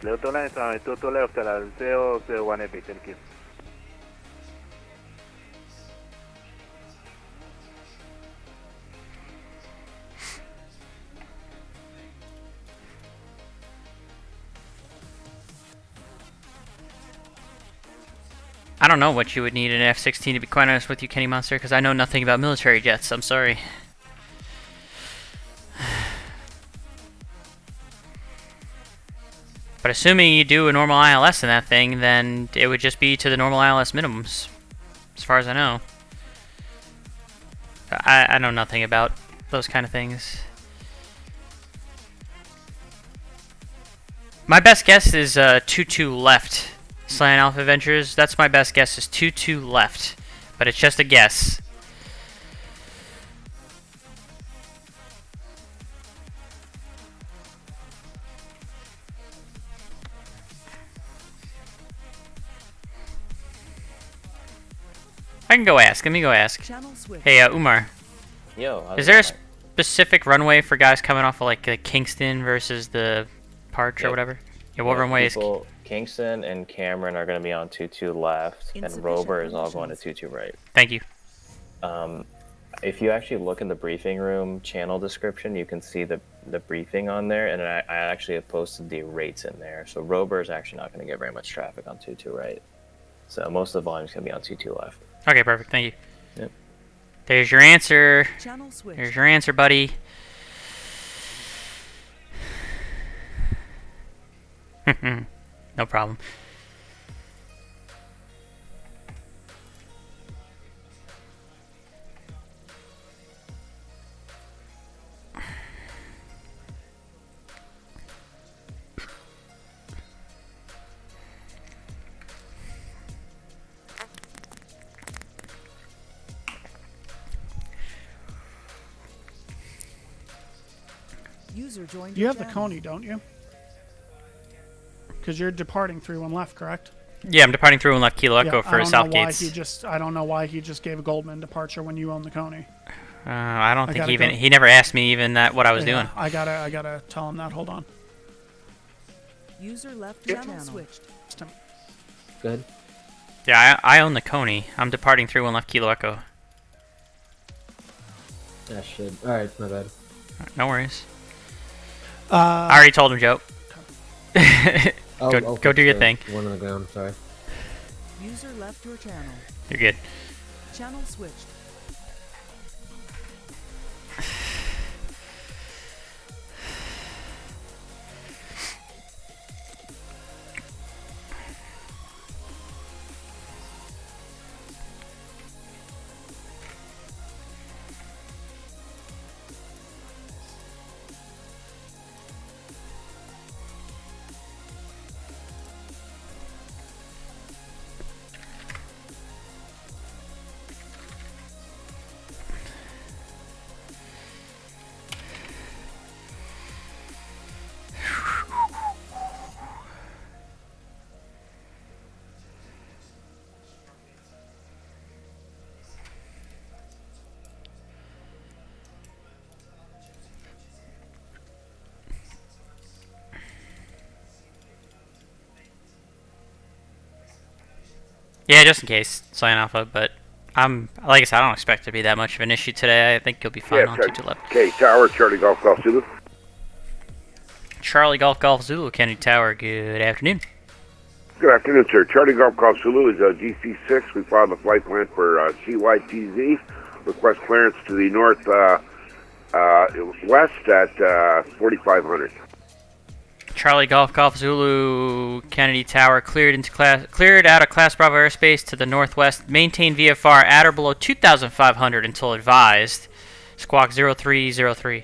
Clear to land, total left, LL001 Heavy, thank you. I don't know what you would need an F-16 to be quite honest with you, Kenny Monster, because I know nothing about military jets. I'm sorry. But assuming you do a normal ILS in that thing, then it would just be to the normal ILS minimums, as far as I know. I know nothing about those kind of things. My best guess is 2-2 left. Slant Alpha Ventures, that's my best guess, is 2-2 left. But it's just a guess. I can go ask. Let me go ask. Hey, Umar. Yo. Is there a specific runway for guys coming off of like Kingston versus the Parch or whatever? Yeah, what runway is... Kingston and Cameron are going to be on 22 left, and Rober is all going to 22 right. Thank you. If you actually look in the briefing room channel description, you can see the briefing on there, and I actually have posted the rates in there. So Rober is actually not going to get very much traffic on 22 right. So most of the volume is going to be on 22 left. Okay, perfect. Thank you. Yep. There's your answer. There's your answer, buddy. No problem. User joined You your have the channel. Coney, don't you? Because you're departing 3-1 left, correct? Yeah, I'm departing through and left Kilo Echo for South Gates. I don't know why he just gave a Goldman departure when you own the Coney. I don't think he never asked me even what I was doing. I gotta tell him that. Hold on. User left your channel. Switched. Good. Yeah, I own the Coney. I'm departing through and left Kilo Echo. That should. Alright, my bad. No worries. I already told him, Joe. Go do your thing. One on the ground, sorry. User left your channel. You're good. Channel switched. Yeah, just in case, Cyan Alpha, but like I said, I don't expect it to be that much of an issue today. I think you'll be fine on 2 left. Okay, Tower, Charlie Golf Golf Zulu. Charlie Golf Golf Zulu, Kennedy Tower, good afternoon. Good afternoon, sir. Charlie Golf Golf Zulu is GC6. We filed a flight plan for CYTZ. Request clearance to the north west at 4500. Charlie Golf Golf Zulu, Kennedy Tower, cleared out of Class Bravo airspace to the northwest. Maintain VFR at or below 2,500 until advised. Squawk 0303.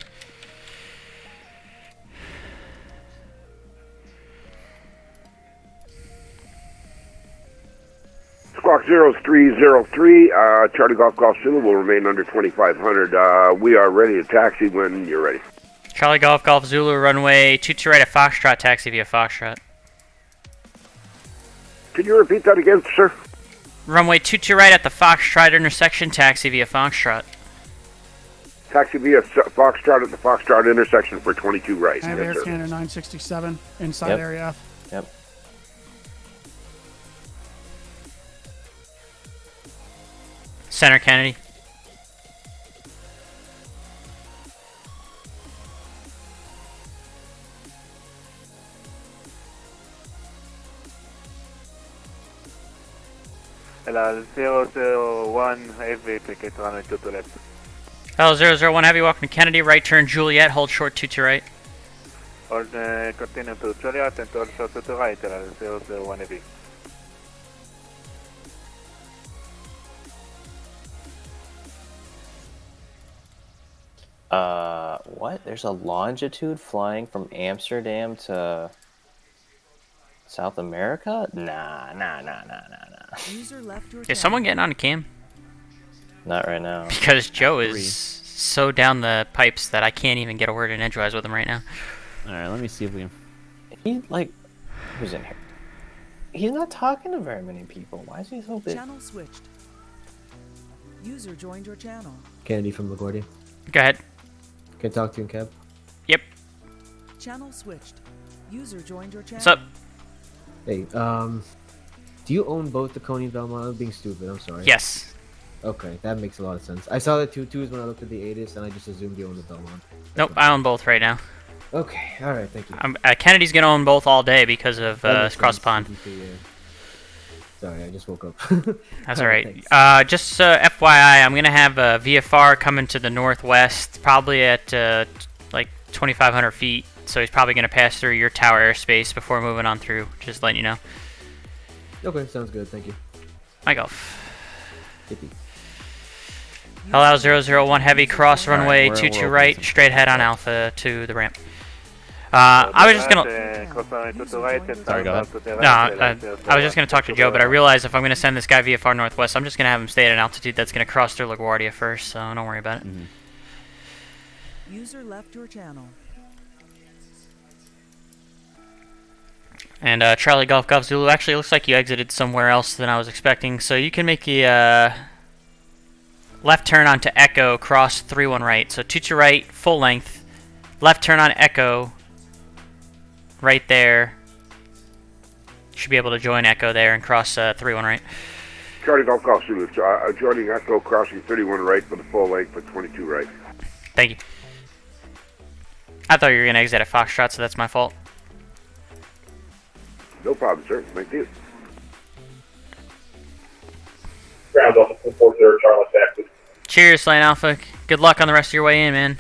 Squawk 0303, Charlie Golf Golf Zulu will remain under 2500. We are ready to taxi when you're ready. Charlie Golf Golf Zulu, runway 22 right at Foxtrot, taxi via Foxtrot. Can you repeat that again, sir? Runway 22 right at the Foxtrot intersection, taxi via Foxtrot. Taxi via Foxtrot at the Foxtrot intersection for 22 right. I have Yes, Air sir. Canada 967 inside Yep. area F. Yep. Center Kennedy. El 001 heavy ticket runway 22 left. L001 heavy, welcome to Kennedy, right turn Juliet, hold short 22 right. Hold continue to Juliet and also to the right, El 001 heavy. What? There's a longitude flying from Amsterdam to South America? Nah. Is someone getting on a cam? Not right now. Because Joe is so down the pipes that I can't even get a word in edgewise with him right now. Alright, let me see if we can... He, like... Who's in here? He's not talking to very many people. Why is he so big? Channel switched. User joined your channel. Kennedy from LaGuardia. Go ahead. Can I talk to you in cab? Yep. Channel switched. User joined your channel. What's up? Hey, do you own both the Coney and Belmont? I'm being stupid, I'm sorry. Yes. Okay, that makes a lot of sense. I saw the 2.2s when I looked at the 8s, and I just assumed you owned the Belmont. Nope, I own both right now. Okay, alright, thank you. Kennedy's gonna own both all day because of Cross the Pond. Sorry, I just woke up. That's alright. Just FYI, I'm gonna have a VFR coming to the northwest, probably at like 2,500 feet. So he's probably gonna pass through your tower airspace before moving on through. Just letting you know. Okay, sounds good, thank you. Mike Golf. Allow 001 heavy cross runway 22 right, straight ahead on Alpha to the ramp. I was just gonna. Sorry, go ahead. No, I was just gonna talk to Joe, but I realized if I'm gonna send this guy VFR northwest, I'm just gonna have him stay at an altitude that's gonna cross through LaGuardia first, so don't worry about it. User left your channel. And Charlie Golf Golf Zulu, actually looks like you exited somewhere else than I was expecting, so you can make the left turn onto Echo, cross 3-1 right. So 22 right, full length, left turn on Echo, right there. Should be able to join Echo there and cross 3-1 right. Charlie Golf Golf Zulu, joining Echo, crossing 31 right for the full length for 22 right. Thank you. I thought you were going to exit at Foxtrot, so that's my fault. No problem, sir. Thank you. Ground Delta 440, Charlie, taxi. Cheers, Lane Alpha. Good luck on the rest of your way in, man.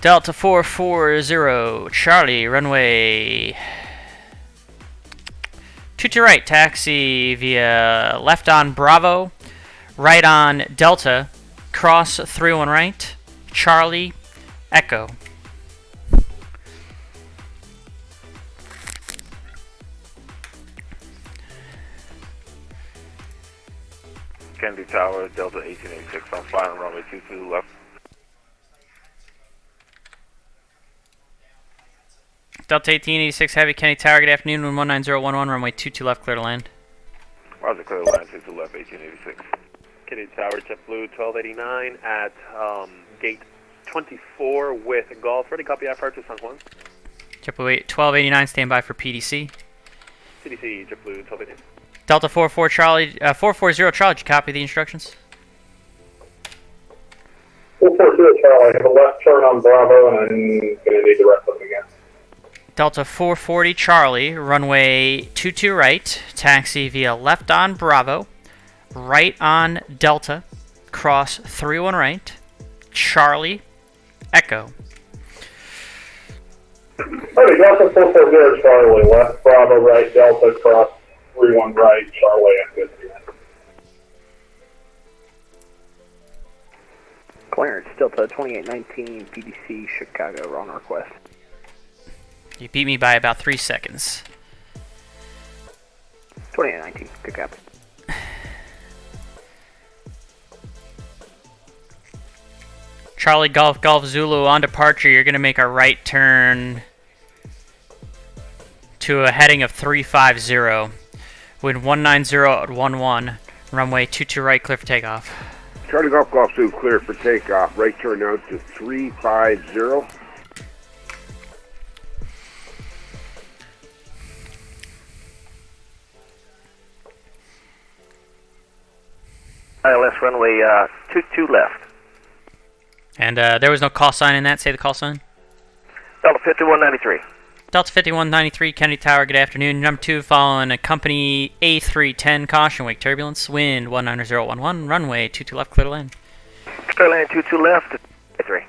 Delta 440, Charlie, runway 22 right, taxi via left on Bravo, right on Delta, cross 31 right, Charlie, Echo. Kennedy Tower, Delta 1886 on flying runway 22 left. Delta 1886 Heavy, Kennedy Tower, good afternoon, 19011, runway 22 left, clear to land. Roger, clear to land, 22 left, 1886. Kennedy Tower, JetBlue 1289 at gate 24 with Golf. Ready, copy IFR to San Juan. JetBlue 1289, standby for PDC. CDC, JetBlue 1289. Delta 44 Charlie, 440 Charlie, did you copy the instructions? 440, Charlie, have a left turn on Bravo, and I'm going to need the rest of them again. Delta 440 Charlie, runway 22 right, taxi via left on Bravo, right on Delta, cross 31 right, Charlie, Echo. Okay, Delta 440, Charlie, left Bravo, right Delta, cross 31 right, Charlie, Echo. Clarence, Delta 2819, PDC, Chicago, on request. You beat me by about 3 seconds. 2819. Good cap. Charlie Golf Golf Zulu on departure. You're going to make a right turn to a heading of 350. Wind 190 at 11. Runway 22 right, clear for takeoff. Charlie Golf Golf Zoo, clear for takeoff. Right turn now to 350. ILS runway 22 left. And there was no call sign in that. Say the call sign. Delta 5193. Delta 5193, Kennedy Tower, good afternoon. Number 2, following a company A310, caution, wake turbulence, wind 19011, runway 22 left, clear to land. Clear land 22 left, 3.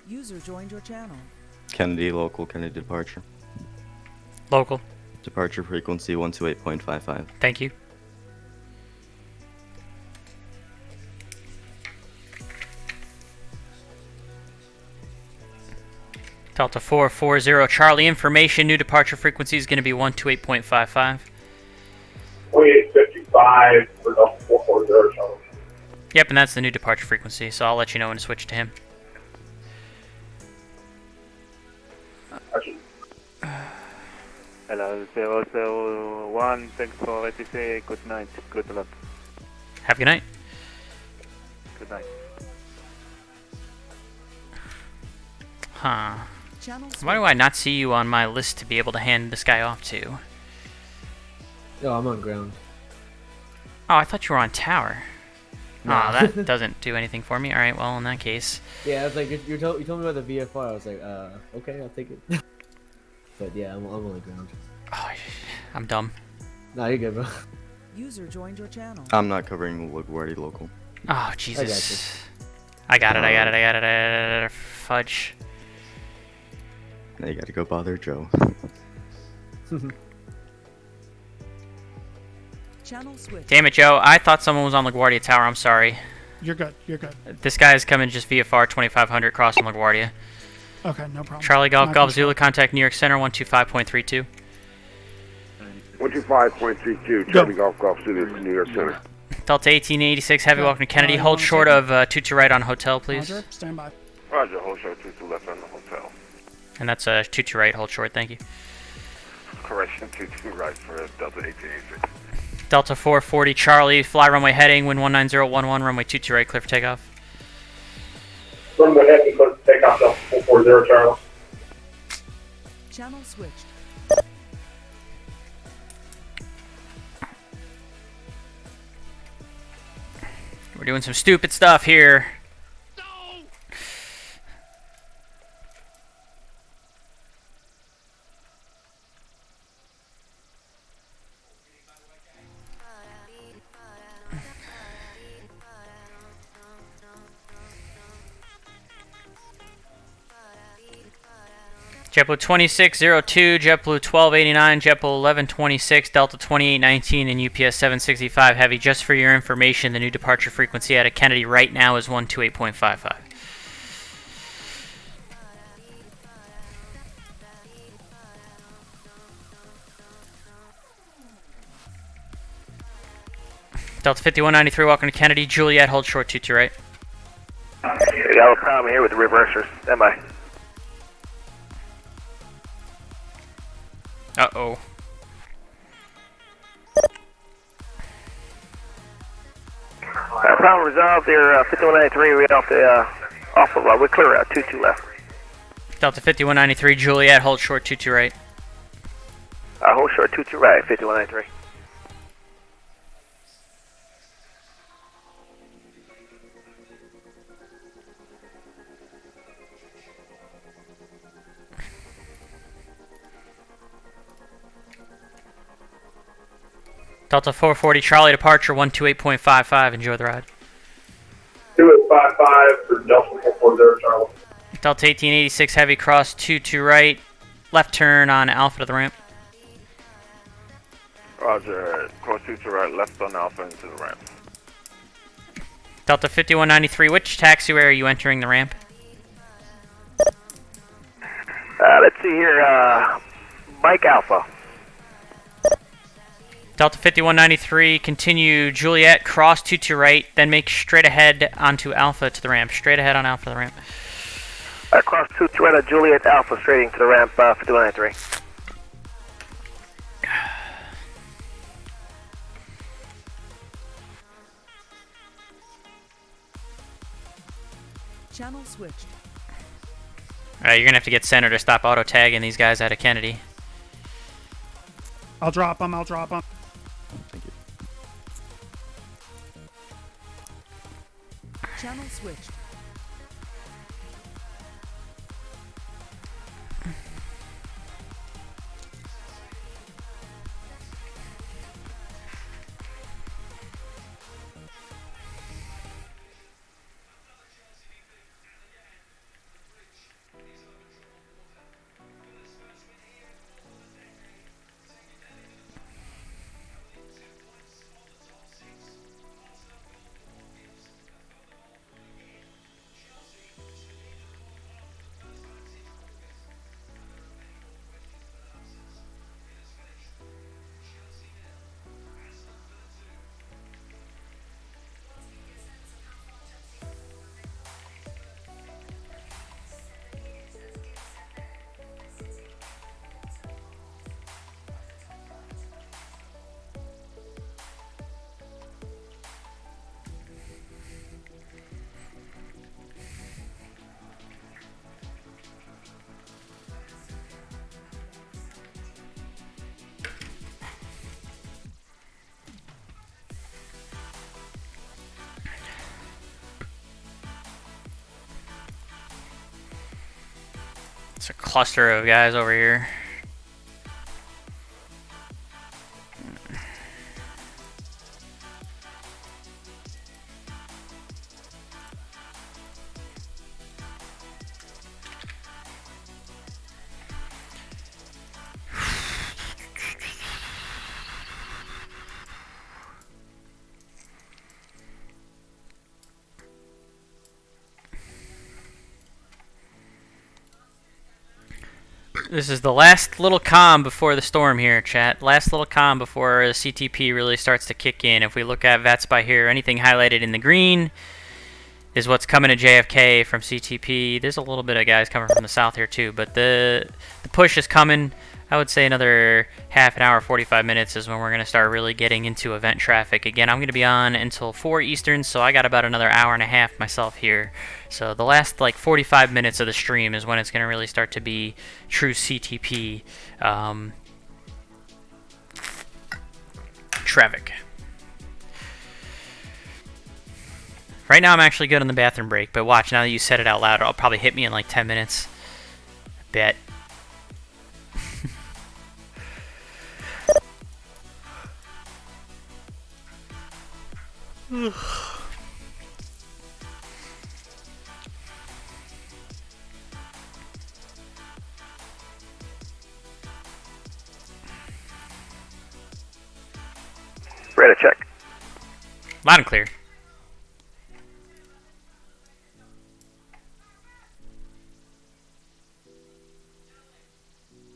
User joined your channel. Kennedy local, Kennedy departure. Local. Departure frequency 128.55. Thank you. Delta 440, Charlie, information, new departure frequency is going to be 128.55. 2855 for Delta 440, Charlie. Yep, and that's the new departure frequency, so I'll let you know when to switch to him. Hello, 001, thanks for ATC, good night, good luck. Have a good night. Good night. Huh. Why do I not see you on my list to be able to hand this guy off to? No, I'm on ground. Oh, I thought you were on tower. No. Oh, that doesn't do anything for me. Alright, well, in that case. Yeah, it's like you told me about the VFR. I was like, okay, I'll take it. But yeah, I'm on the ground. Oh, I'm dumb. Nah, you're good, bro. User joined your channel. I'm not covering LaGuardia local. Oh, Jesus. I got it. Fudge. Now you gotta go bother Joe. Channel switch. Damn it, Joe. I thought someone was on LaGuardia Tower. I'm sorry. You're good. You're good. This guy is coming just VFR 2500 crossing LaGuardia. Okay, no problem. Charlie Golf Golf Zulu, contact New York Center 125.32. 125.32, Charlie Golf Golf Zulu, New York Center. Delta 1886, heavy welcome to Kennedy. Hold short of 22 right on hotel, please. Roger, stand by. Roger, hold short 22 left on the hotel. And that's 22 right, hold short, thank you. Correction, 22 right for Delta 1886. Delta 440, Charlie, fly runway heading, wind 19011, runway 22 right, clear for takeoff. Runway heading, clear for takeoff, Delta 440, Charlie. Channel switched. We're doing some stupid stuff here. JetBlue 2602, JetBlue 1289, JetBlue 1126, Delta 2819, and UPS 765 Heavy. Just for your information, the new departure frequency out of Kennedy right now is 128.55. Delta 5193, welcome to Kennedy. Juliet, hold short 22 right. We got a problem here with the reversers. Am I? Uh-oh. Problem resolved there, 5193, we off the, we're clear out, 22 left. Delta 5193, Juliet, hold short 22 right. Hold short, 22 right, 5193. Delta 440, Charlie departure 128.55. Enjoy the ride. 2855 for Delta 440, Charlie. Delta 1886, heavy cross 22 right. Left turn on Alpha to the ramp. Roger. Cross 22 right, left on Alpha into the ramp. Delta 5193, which taxiway are you entering the ramp? Let's see here, Mike Alpha. Delta 5193, continue Juliet, cross 22 right, then make straight ahead onto Alpha to the ramp. Straight ahead on Alpha to the ramp. Cross 22 right at Juliet Alpha, straight into the ramp, 5193. Channel switched. Alright, you're gonna have to get center to stop auto tagging these guys out of Kennedy. I'll drop them. I'll drop them. Thank you. Channel switched. It's a cluster of guys over here. This is the last little calm before the storm here, chat. Last little calm before the CTP really starts to kick in. If we look at VATSIM here, anything highlighted in the green is what's coming to JFK from CTP. There's a little bit of guys coming from the south here too, but the push is coming. I would say another half an hour, 45 minutes is when we're going to start really getting into event traffic. Again, I'm going to be on until 4 Eastern, so I got about another hour and a half myself here. So the last like 45 minutes of the stream is when it's going to really start to be true CTP traffic. Right now I'm actually good on the bathroom break, but watch, now that you said it out loud, it'll probably hit me in like 10 minutes. I bet. Ready to check. Loud and clear.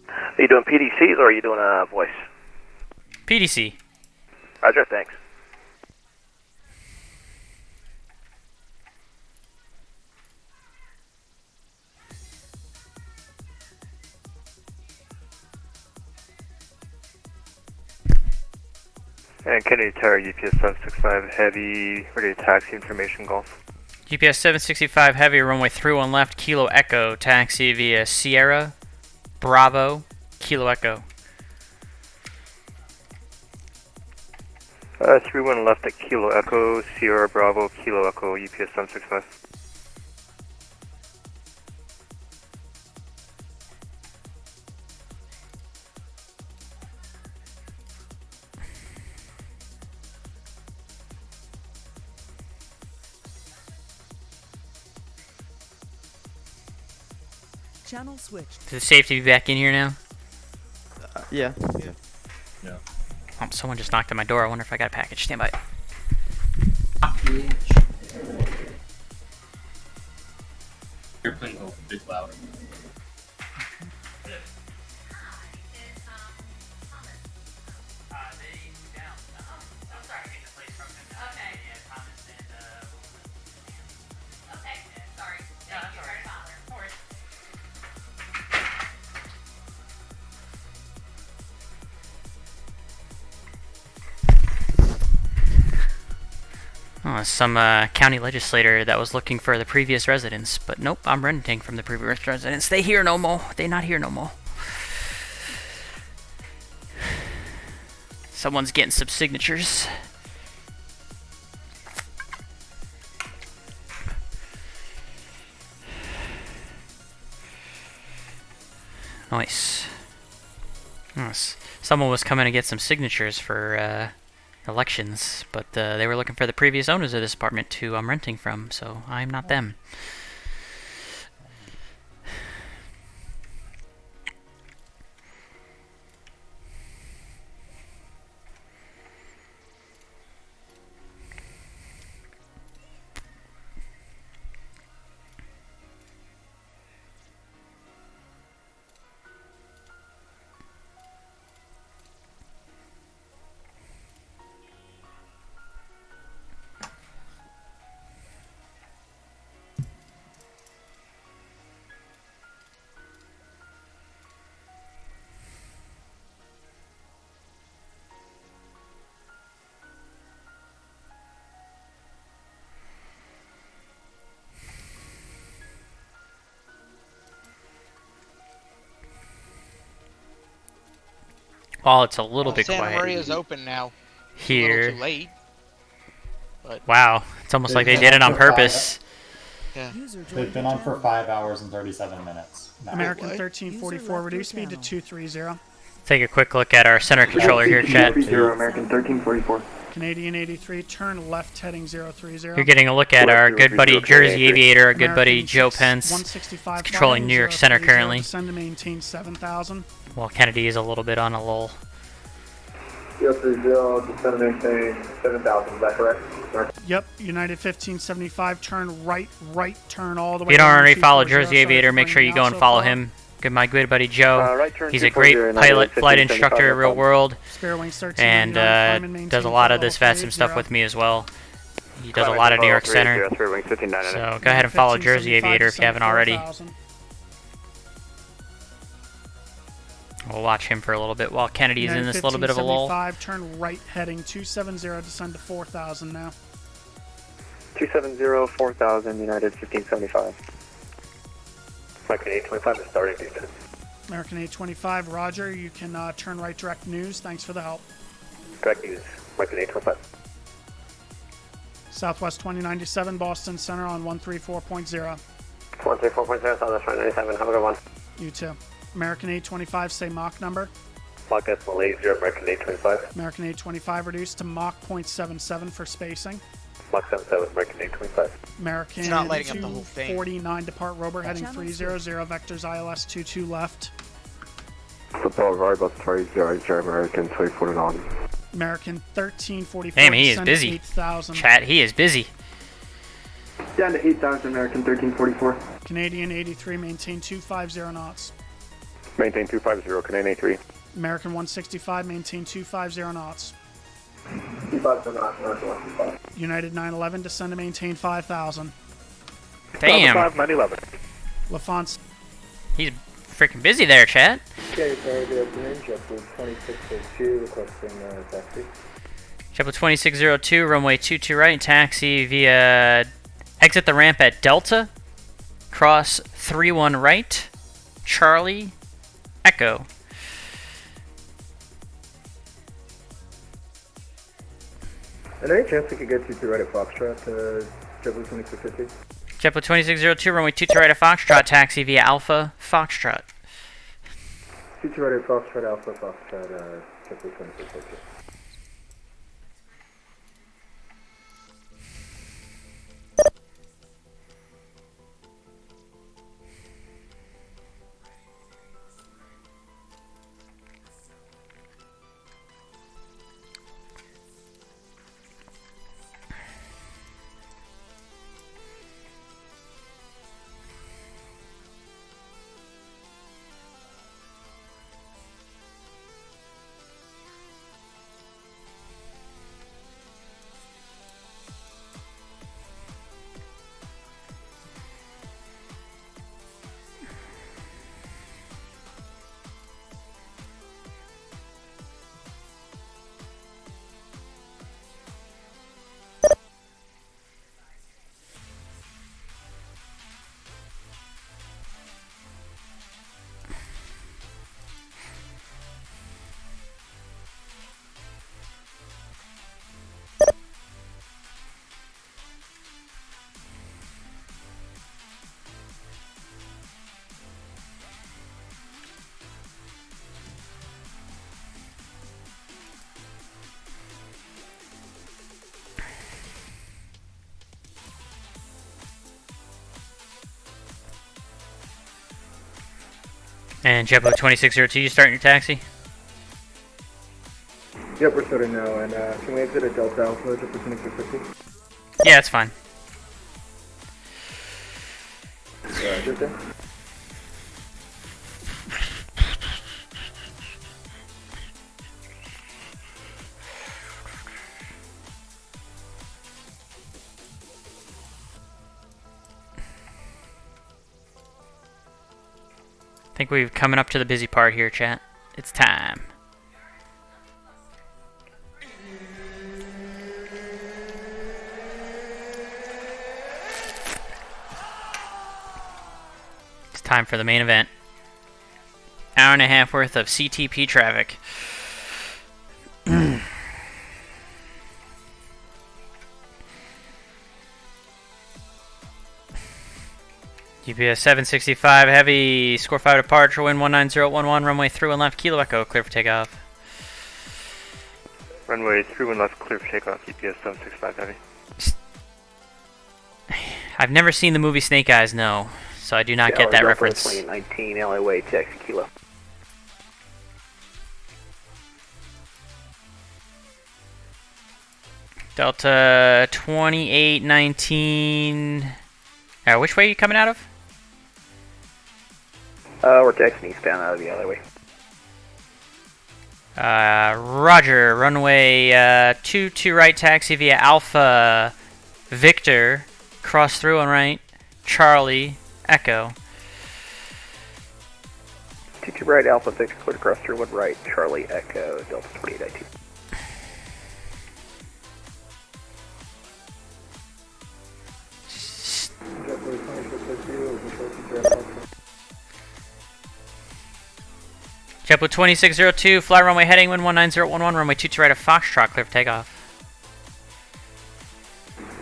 Are you doing PDCs or are you doing voice? PDC. Roger, thanks. And Kennedy Tower, UPS 765 Heavy, ready to taxi information Golf. GPS 765 Heavy, runway 31 left, Kilo Echo, taxi via Sierra, Bravo, Kilo Echo. 31 left at Kilo Echo, Sierra Bravo, Kilo Echo, UPS 765. Channel switched. Is the safety be back in here now? Yeah. Yeah. Oh, someone just knocked on my door. I wonder if I got a package. Stand by. You're playing a bit louder. Oh, some county legislator that was looking for the previous residents, but nope, I'm renting from the previous residents. They here no more. They not here no more. Someone's getting some signatures. Nice. Nice. Someone was coming to get some signatures for elections, but they were looking for the previous owners of this apartment who I'm renting from, so I'm not them. Well, it's a little bit Santa quiet Maria's open now. here. A little too late. But wow, it's almost like they did it on purpose. Yeah. They've been on for 5 hours and 37 minutes. Now. American 1344, reduce speed to 230. Take a quick look at our center controller here, chat. American 1344. Canadian 83, turn left heading 030. You're getting a look at our good buddy Jersey Aviator, our good buddy Joe Pence. 165 He's controlling New York Center currently. Descend to maintain 7,000. While Kennedy is a little bit on a lull. 030, descend to maintain 7,000, is that correct? Yep, United 1575, turn right, turn all the way. If you don't down already follow 240, Jersey Aviator, make sure you go and follow him. My good buddy Joe. Right turn He's a great 240, pilot, flight 1575, instructor, real world, and does a lot of this VATSIM stuff with me as well. He does a lot of New York Center. So go ahead and follow Jersey Aviator if you haven't already. We'll watch him for a little bit while Kennedy is in this little bit of a lull. turn right heading 270, descend to 4,000 now. 270, 4000, United 1575. American 825 is starting to American 825, roger. You can turn right direct news. Thanks for the help. Direct news, American 825. Southwest 2097, Boston Center on 134.0. 134.0, Southwest 2097, have a good one. You too. American 825, say Mach number. Mach Decimal 80, American 825. American 825 reduced to Mach 0.77 for spacing. Mach 77, American 825. American It's not lighting up the whole thing. 249, depart Rober, heading 300, vectors ILS 22 left. Football Ribos, Charlie 0, American 249. American 1344. Damn, he is busy. 8,000. Chat, he is busy. Down to 8,000, American 1344. Canadian 83, maintain 250 knots. Maintain 250, Canadian 83. American 165, maintain 250 knots. 250 knots, American 165. United 911, descend to maintain 5,000. Damn. 911. LaFonce. He's freaking busy there, chat. Okay, good afternoon, JetBlue 2602, requesting taxi. JetBlue 2602, runway 22 right, taxi via exit the ramp at Delta, cross 31 right, Charlie, Echo. Is there any chance we could get 22 right at Foxtrot, JetBlue 2650? JetBlue 2602, runway 22 right at Foxtrot, taxi via Alpha, Foxtrot. 22 right at Foxtrot, Alpha, Foxtrot, JetBlue 2650. And JetBlue 2602, you starting your taxi? Yep, we're starting now, and can we exit at Delta Alpha, JetBlue 2650? Yeah, it's fine. Good there. I think we're coming up to the busy part here, chat. It's time. It's time for the main event. Hour and a half worth of CTP traffic. GPS 765 heavy, score 5 departure, wind 19011, runway through and left, Kilo Echo, clear for takeoff. Runway through and left, clear for takeoff, GPS 765 heavy. I've never seen the movie Snake Eyes, no, so I do not get that reference. 2019 LA way, taxi Kilo. Delta 2819. Which way are you coming out of? We're taxiing eastbound out of the alleyway. Roger. Runway 22 right, taxi via Alpha Victor. Cross through on right. Charlie Echo. 22 right, Alpha Victor, clear to cross through one right. Charlie Echo, Delta 2819. JetBlue 2602, fly runway heading wind 19011, runway 22 right of Foxtrot, clear for takeoff.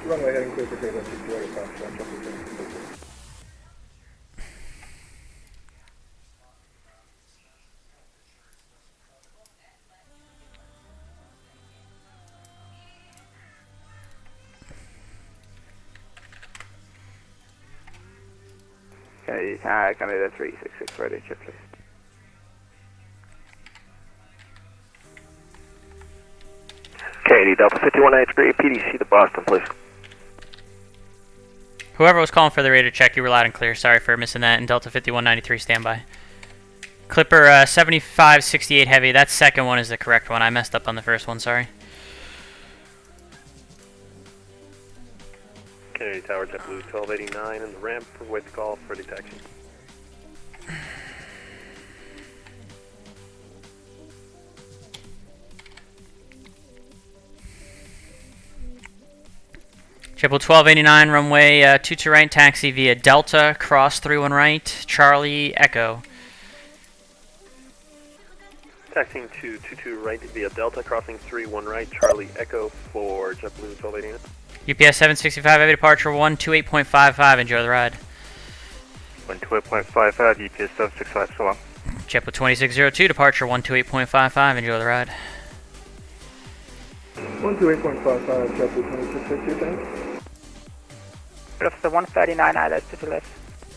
Runway heading clear for takeoff, 22 right of Foxtrot, JetBlue 2602. Okay, come in at 366 right at JetBlue. KD Delta 5193, PDC to Boston, please. Whoever was calling for the radar check, you were loud and clear. Sorry for missing that. And Delta 5193, standby. Clipper 7568 heavy. That second one is the correct one. I messed up on the first one, sorry. Kennedy Tower, JetBlue 1289 in the ramp with golf for the taxi. JetBlue 1289, runway 22 right, taxi via Delta, cross 31 right, Charlie Echo. Taxiing to 22 right via Delta, crossing 31 right, Charlie Echo for JetBlue 1289. UPS 765, heavy departure 128.55, enjoy the ride. 128.55, UPS 765, so long. JetBlue 2602, departure 128.55, enjoy the ride. 128.55, JetBlue 2602, thanks. The 139, ILS to the left.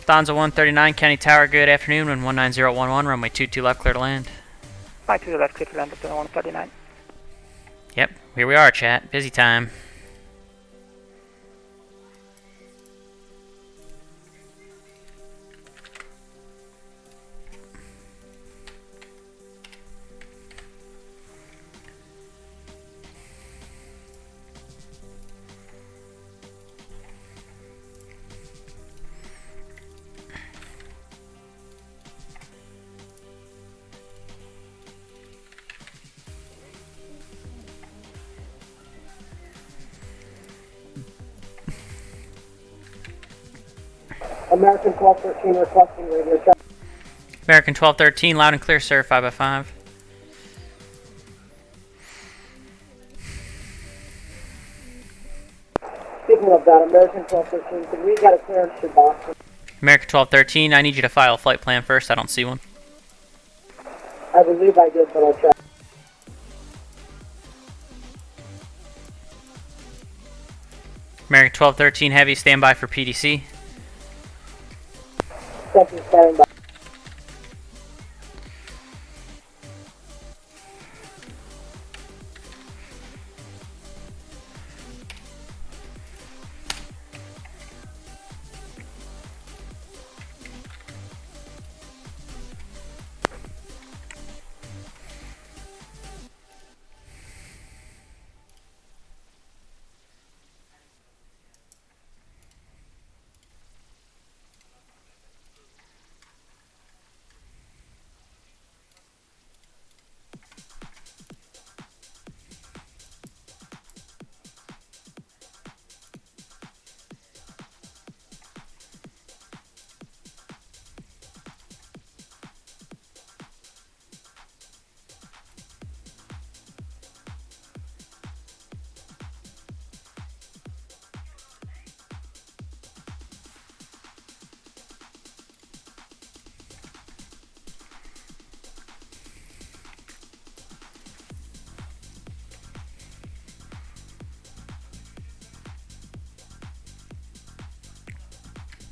Lufthansa 139, County Tower, good afternoon, wind 19011, runway 22 left, clear to land. Right to the left, clear to land, Lufthansa 139. Yep, here we are, chat, busy time. American 1213 requesting radio check. American 1213, loud and clear, sir, 5x5. Speaking of that, American 1213, can we get a clearance to Boston? American 1213, I need you to file a flight plan first, I don't see one. I believe I did, but I'll check. American 1213, heavy, standby for PDC. Second standing by.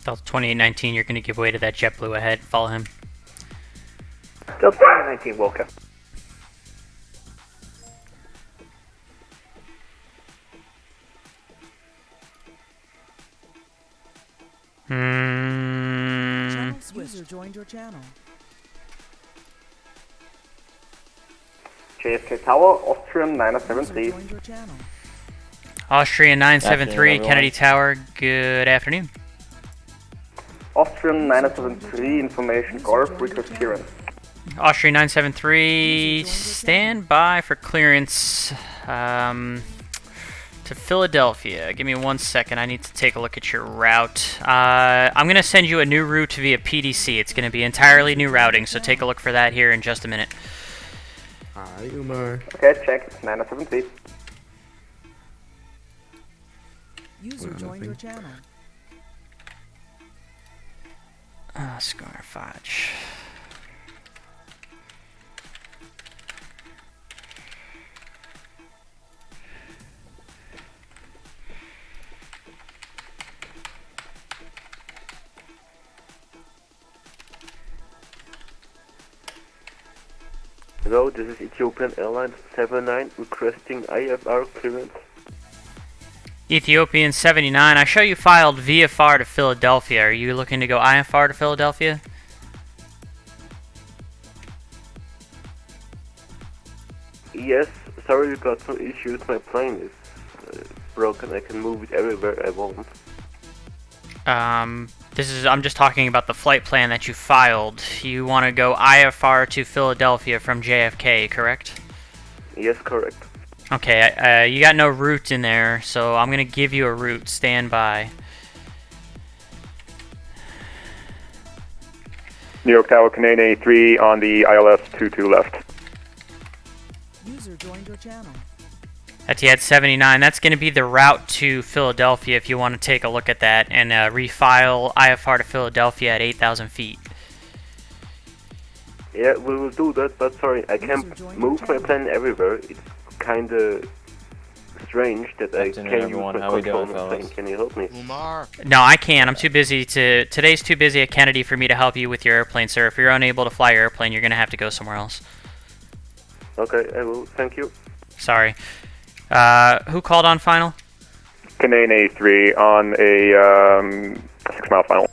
Delta 2819, you're going to give way to that JetBlue ahead. Follow him. Delta 2819, welcome. User joined your channel. JFK Tower, Austrian 973. Austrian 973, Afternoon, Kennedy Tower, good afternoon. Austrian 973, information Golf, request clearance. Austrian 973, stand by for clearance to Philadelphia. Give me 1 second, I need to take a look at your route. I'm going to send you a new route via PDC. It's going to be entirely new routing, so take a look for that here in just a minute. Hi, Umar. Okay, check, 973. User joined your channel. Scar Fudge. Hello, this is Ethiopian Airlines 79 requesting IFR clearance. Ethiopian 79, I show you filed VFR to Philadelphia. Are you looking to go IFR to Philadelphia? Yes, sorry we got some issues. My plane is broken. I can move it everywhere I want. I'm just talking about the flight plan that you filed. You want to go IFR to Philadelphia from JFK, correct? Yes, correct. Okay, you got no route in there, so I'm gonna give you a route. Stand by. New York Tower, Canadian 83 on the ILS 22 left. User joined your channel. Etihad 79, that's going to be the route to Philadelphia if you want to take a look at that and refile IFR to Philadelphia at 8,000 feet. Yeah, we will do that, but sorry, I can't move my plane everywhere. It's kinda strange that I can't use my control on the plane. Can you help me? No, I can't. I'm too busy to... Today's too busy at Kennedy for me to help you with your airplane, sir. If you're unable to fly your airplane, you're going to have to go somewhere else. Okay, I will. Thank you. Sorry. Who called on final? Canadian 83 on a 6-mile final.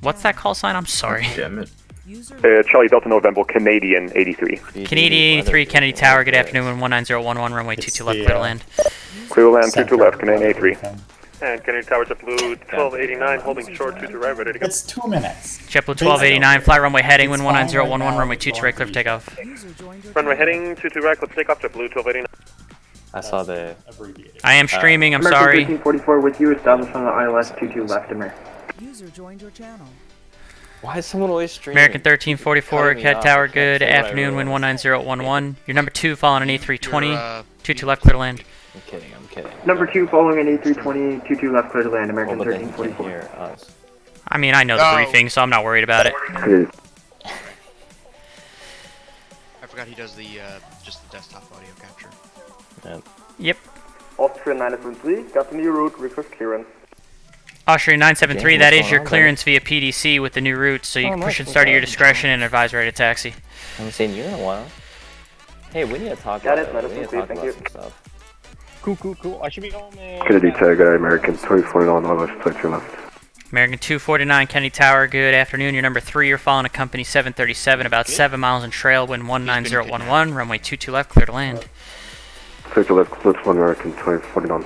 What's that call sign? I'm sorry. Damn it. Charlie Delta November, Canadian 83. Canadian 83, Kennedy Tower, good afternoon, 19011, runway 22 left, clear to land. Clear to land, 22 left, Canadian 83. And Kennedy Tower, JetBlue 1289, holding short, 22 right, ready to go. It's 2 minutes. JetBlue 1289, fly runway heading, wind 19011, runway 22 right, clear for takeoff. Runway heading, 22 right, clear for takeoff, JetBlue 1289. I saw the... I am streaming, I'm American sorry. 1344 with you, established on the ILS 22 left, America. User joined your channel. Why is someone always streaming? American 1344, Cat off. Tower, good afternoon, wind 19011. You're number 2, following an A320, 22 left, clear to land. I'm kidding, I'm kidding. Number 2 following an A320, 22 left, clear to land, American 1344. I mean, I know the briefing, so I'm not worried about it. I forgot he does the just the desktop audio capture. Yep. Austria 973, got the new route, request clearance. Austria 973, that is your clearance via PDC with the new route, so you can push and start at your discretion and advise ready to taxi. I haven't seen you in a while. Hey, we need to talk Got about it, it. We need to talk about some stuff. Cool. I should be home in... Kennedy Tower, American 249 on ILS 22 left. American 249, Kennedy Tower, good afternoon. You're number 3, you're following a company 737, about 7 miles in trail, wind 19011, runway 22 left, clear to land. 22 left, clear to American 249.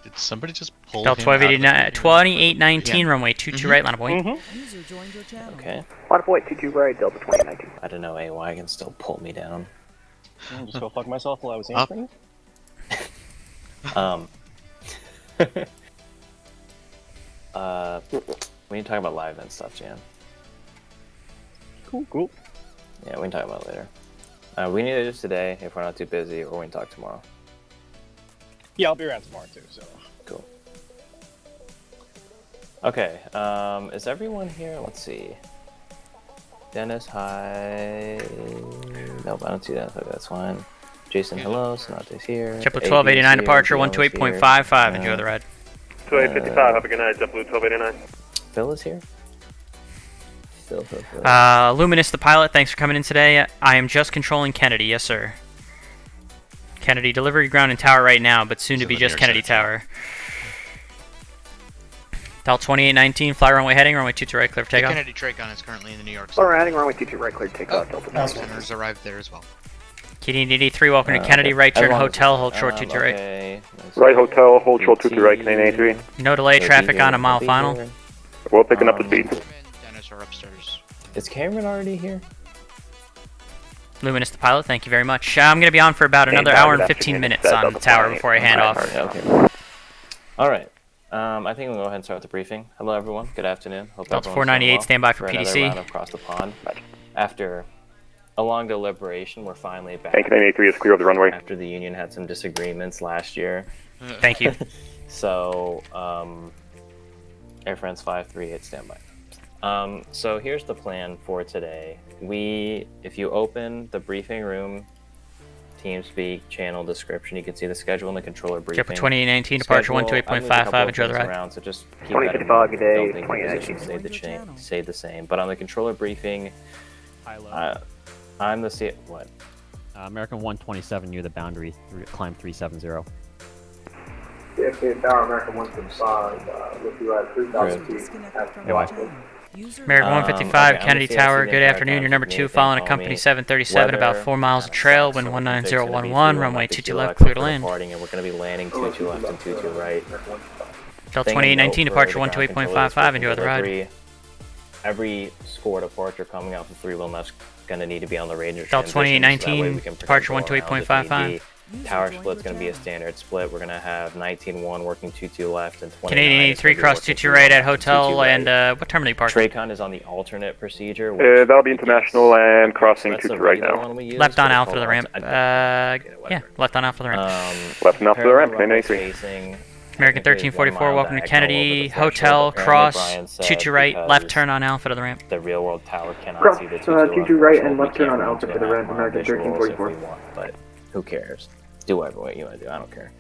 Did somebody just pull Delta him out of the 2819, runway 22 right, line of point. User joined your channel. Okay. Line of point 22 right, Delta 2019. I don't know, AY can still pull me down. Just go fuck myself while I was answering. We need to talk about live event stuff, Jan. Cool. Yeah, we can talk about it later. We need to do this today if we're not too busy, or we can talk tomorrow. Yeah, I'll be around tomorrow too, so. Cool. Okay, is everyone here? Let's see. Dennis, hi. Nope, I don't see that. Okay, that's fine. Jason, hello. Sonate's here. JetBlue 1289 departure, 128.55. Enjoy the ride. 2855, have a good night, JetBlue 1289. Phil is here. Phil. Luminous, the pilot, thanks for coming in today. I am just controlling Kennedy, yes sir. Kennedy, delivery ground and tower right now, but soon to be just Kennedy Tower. Delta 2819, fly runway heading, runway 22 right, clear for takeoff. Kennedy Tracon is currently in the New York Fly heading, runway 22 right, clear to takeoff, Delta 20. Centers arrived there as well. Canadian 83, welcome to Kennedy, right turn hotel, hold short 22 right. Okay. Right hotel, hold short 22 right, Canadian 83. No delay, traffic on a mile final. We're picking up the speed. Dennis are upstairs. Is Cameron already here? Luminous, the pilot, thank you very much. I'm going to be on for about another hour and 15 minutes on the tower before I hand off. Okay. Alright. I think we'll go ahead and start with the briefing. Hello everyone, good afternoon. Hope Delta everyone's doing 498, well stand by for another PDC. round across the pond. After a long deliberation, we're finally back. And Canadian 83 is clear of the runway. After the union had some disagreements last year. Thank you. So, Air France 538, stand by. So here's the plan for today. If you open the briefing room, TeamSpeak channel description, you can see the schedule and the controller briefing. JetBlue 2819, departure 128.55, enjoy the ride. Around, so just keep that in mind. Don't think your position stayed the same. But on the controller briefing, I'm the what? American 127 near the boundary, climb 370. CFK Tower, American 125, with you at 3,000 feet. American 155, Kennedy Tower, good afternoon. You're number 2, following a company 737, about 4 miles of trail, wind 19011, runway 22 left, clear to land. And we're going to be landing 22 left and 22 right. Delta 2819, departure 128.55, enjoy the ride. every score departure coming off of 31 left's going to need to be on the Ranger Delta transition, 2819, so departure one 128.55. Tower split's going to be a standard split. We're going to have 19-1 working 2-2 left and 29 Canadian 83 cross 2-2 right at hotel, and what terminal departure? Tracon is on the alternate procedure. That'll be international and crossing 2-2 right now. Left on alpha to the ramp. Yeah, left on alpha to the ramp. Left on alpha to the ramp, Canadian 83. American 1344, welcome to Kennedy, hotel, cross, 2-2 right, left turn on alpha to the ramp. The real world tower cannot Cross, see the 2-2 right and left turn on alpha to the ramp, American 1344. But who cares? Do whatever way you want to do, I don't care.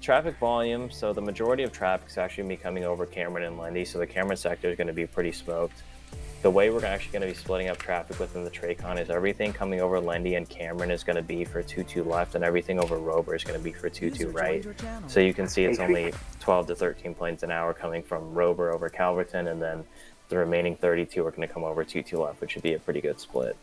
Traffic volume, so the majority of traffic is actually going to be coming over Cameron and Lundy, so the Cameron sector is going to be pretty smoked. The way we're actually going to be splitting up traffic within the Tracon is everything coming over Lundy and Cameron is going to be for 2-2 left, and everything over Rober is going to be for 2-2 right. So you can see it's only 12 to 13 planes an hour coming from Rober over Calverton, and then the remaining 32 are going to come over 2-2 left, which should be a pretty good split.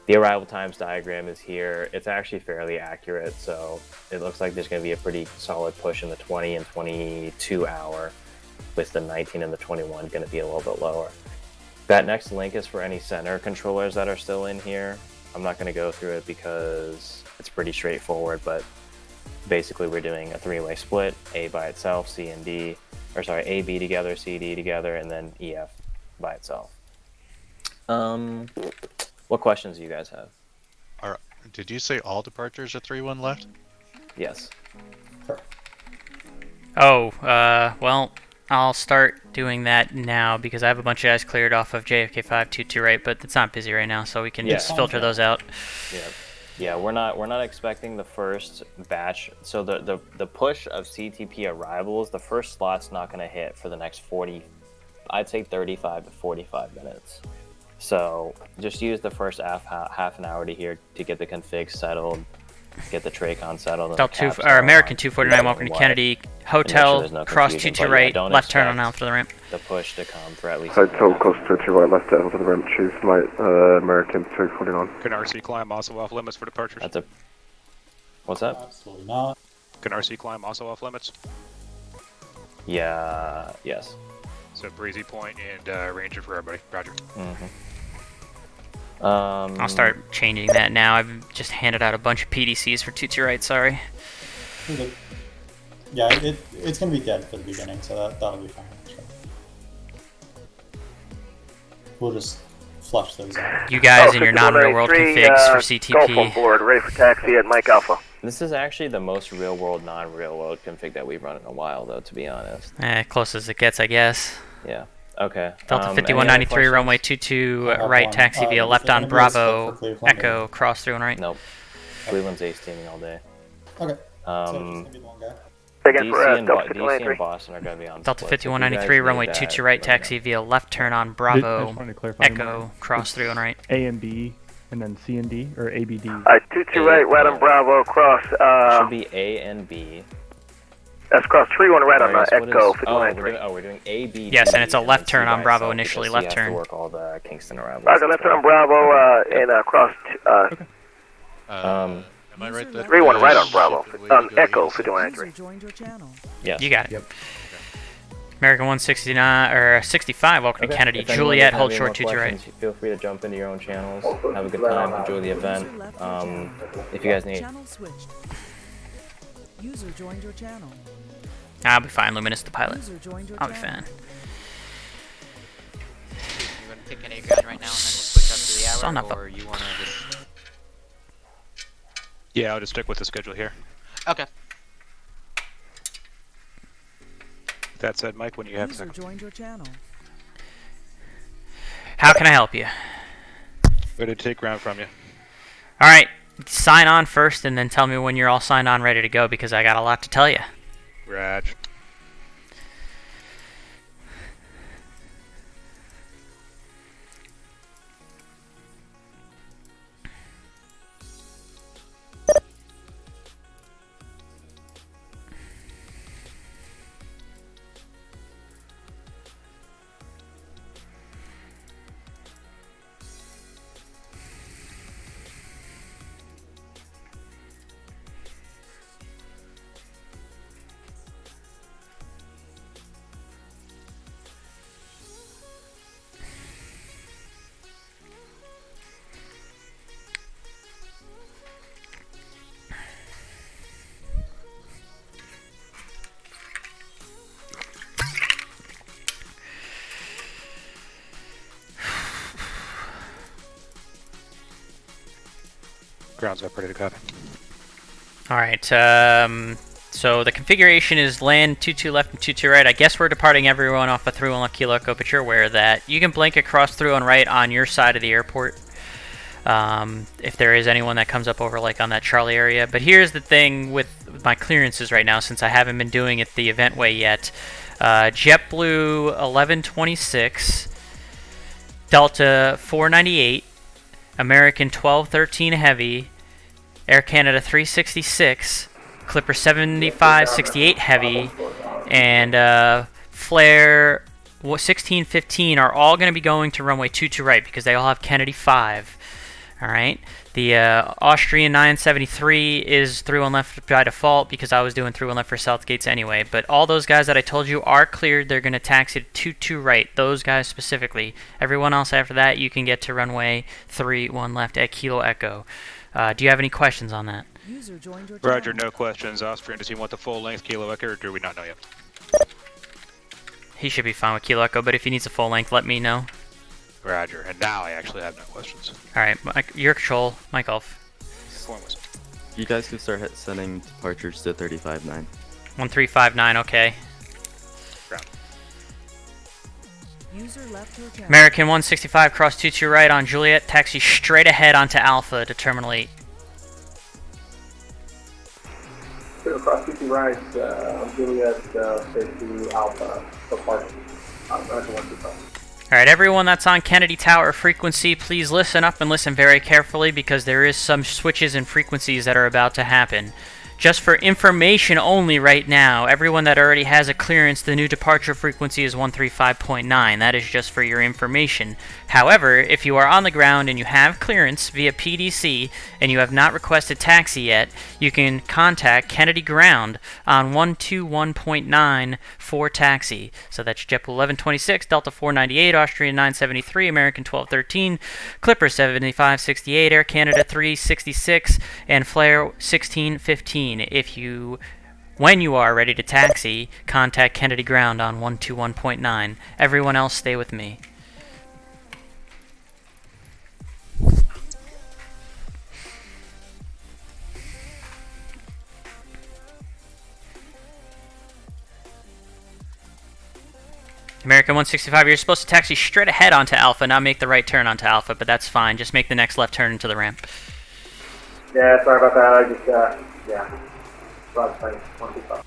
The arrival times diagram is here. It's actually fairly accurate, so it looks like there's going to be a pretty solid push in the 20 and 22 hour, with the 19 and the 21 going to be a little bit lower. That next link is for any center controllers that are still in here. I'm not going to go through it because it's pretty straightforward, but basically we're doing a three-way split, A by itself, C and D, or sorry, A, B together, C, D together, and then E, F by itself. What questions do you guys have? Did you say all departures are 3-1 left? Yes. Oh, well, I'll start doing that now because I have a bunch of guys cleared off of JFK 522 right, but it's not busy right now, so we can just filter those out. Yeah, we're not expecting the first batch. So the push of CTP arrivals, the first slot's not going to hit for the next 40, I'd say 35 to 45 minutes. So just use the first half an hour to get the config settled, get the Tracon settled. American 249, welcome to Kennedy, hotel, cross 2-2 right, left turn on alpha to the ramp. The push to come for at least. Hotel, cross 2-2 right, left alpha to the ramp, choose flight, American 249. Can RC climb also off limits for departures? What's that? Absolutely not. Can RC climb also off limits? Yeah, yes. So Breezy Point and Ranger for everybody. Roger. I'll start changing that now. I've just handed out a bunch of PDCs for 2-2 right, sorry. Yeah, it's going to be dead for the beginning, so that'll be fine. Actually. We'll just flush those out. You guys and your non-real world configs for CTP. Golf on board, ready for taxi at Mike Alpha. This is actually the most real world, non-real world config that we've run in a while, though, to be honest. Close as it gets, I guess. Yeah. Okay. Delta 5193, runway 22 right, taxi via left on Bravo, Echo, cross through and right. Nope. Cleveland's ace teaming all day. Okay. DC and Boston are going to be on Delta 5193, runway 22 right, taxi via left turn on Bravo, Echo, cross through and right. A and B, and then C and D, or A, B, D? 22 right on Bravo, cross. Should be A and B. That's cross 3-1 right on Echo 5193. We're doing A, B, D. Yes, and it's a left turn on Bravo initially, left turn. Work all the Kingston arrivals. Roger, left turn on Bravo and cross. Am I right that 3-1 right on Bravo on Echo 5193. Yes. You got it. Yep. American 169 or 65. Welcome to Kennedy. Juliet, hold short 2-2 right. Feel free to jump into your own channels. Have a good time. Enjoy the event. If you guys need. User joined your channel. I'll be fine, Luminous the pilot. I'll be fine. You want to pick any guide right now and then we'll switch up to the hour, or you want to just... Yeah, I'll just stick with the schedule here. Okay. That said, Mike, when you have User joined your channel. How can I help you? Ready to take ground from you. Alright, sign on first and then tell me when you're all signed on ready to go because I got a lot to tell you. Raj. Ground's up, ready to copy. Alright, so the configuration is land 22 left and 22 right. I guess we're departing everyone off of 31 left Kilo Echo, but you're aware of that. You can blink across 31 right on your side of the airport. If there is anyone that comes up over like on that Charlie area. But here's the thing with my clearances right now, since I haven't been doing it the event way yet. JetBlue 1126, Delta 498, American 1213 Heavy, Air Canada 366, Clipper 7568 Heavy, and Flare 1615 are all going to be going to runway 22 right because they all have Kennedy 5. Alright, the Austrian 973 is 31 left by default because I was doing 31 left for South Gates anyway. But all those guys that I told you are cleared. They're going to taxi to 22 right. Those guys specifically. Everyone else after that, you can get to runway 31 left at Kilo Echo. Do you have any questions on that? Roger, no questions. Austrian, does he want the full length Kilo Echo or do we not know yet? He should be fine with Kilo Echo, but if he needs a full length, let me know. Roger, and now I actually have no questions. Alright, your control, Mike Golf. You guys can start sending departures to 35-9. 1359, okay. Ground. User left to account. American 165, cross 22 right on Juliet, taxi straight ahead onto Alpha to Terminal 8. Cross 22 right on Juliet, straight to Alpha, departure. American 165. Alright, everyone that's on Kennedy Tower frequency, please listen up and listen very carefully because there is some switches in frequencies that are about to happen. Just for information only right now, everyone that already has a clearance, the new departure frequency is 135.9. That is just for your information. However, if you are on the ground and you have clearance via PDC and you have not requested taxi yet, you can contact Kennedy Ground on 121.9 for taxi. So that's JetBlue 1126, Delta 498, Austrian 973, American 1213, Clipper 7568, Air Canada 366, and Flare 1615. When you are ready to taxi, contact Kennedy Ground on 121.9. Everyone else stay with me. American 165, you're supposed to taxi straight ahead onto Alpha, not make the right turn onto Alpha, but that's fine. Just make the next left turn into the ramp. Yeah, sorry about that. I just, yeah. Last time, 125.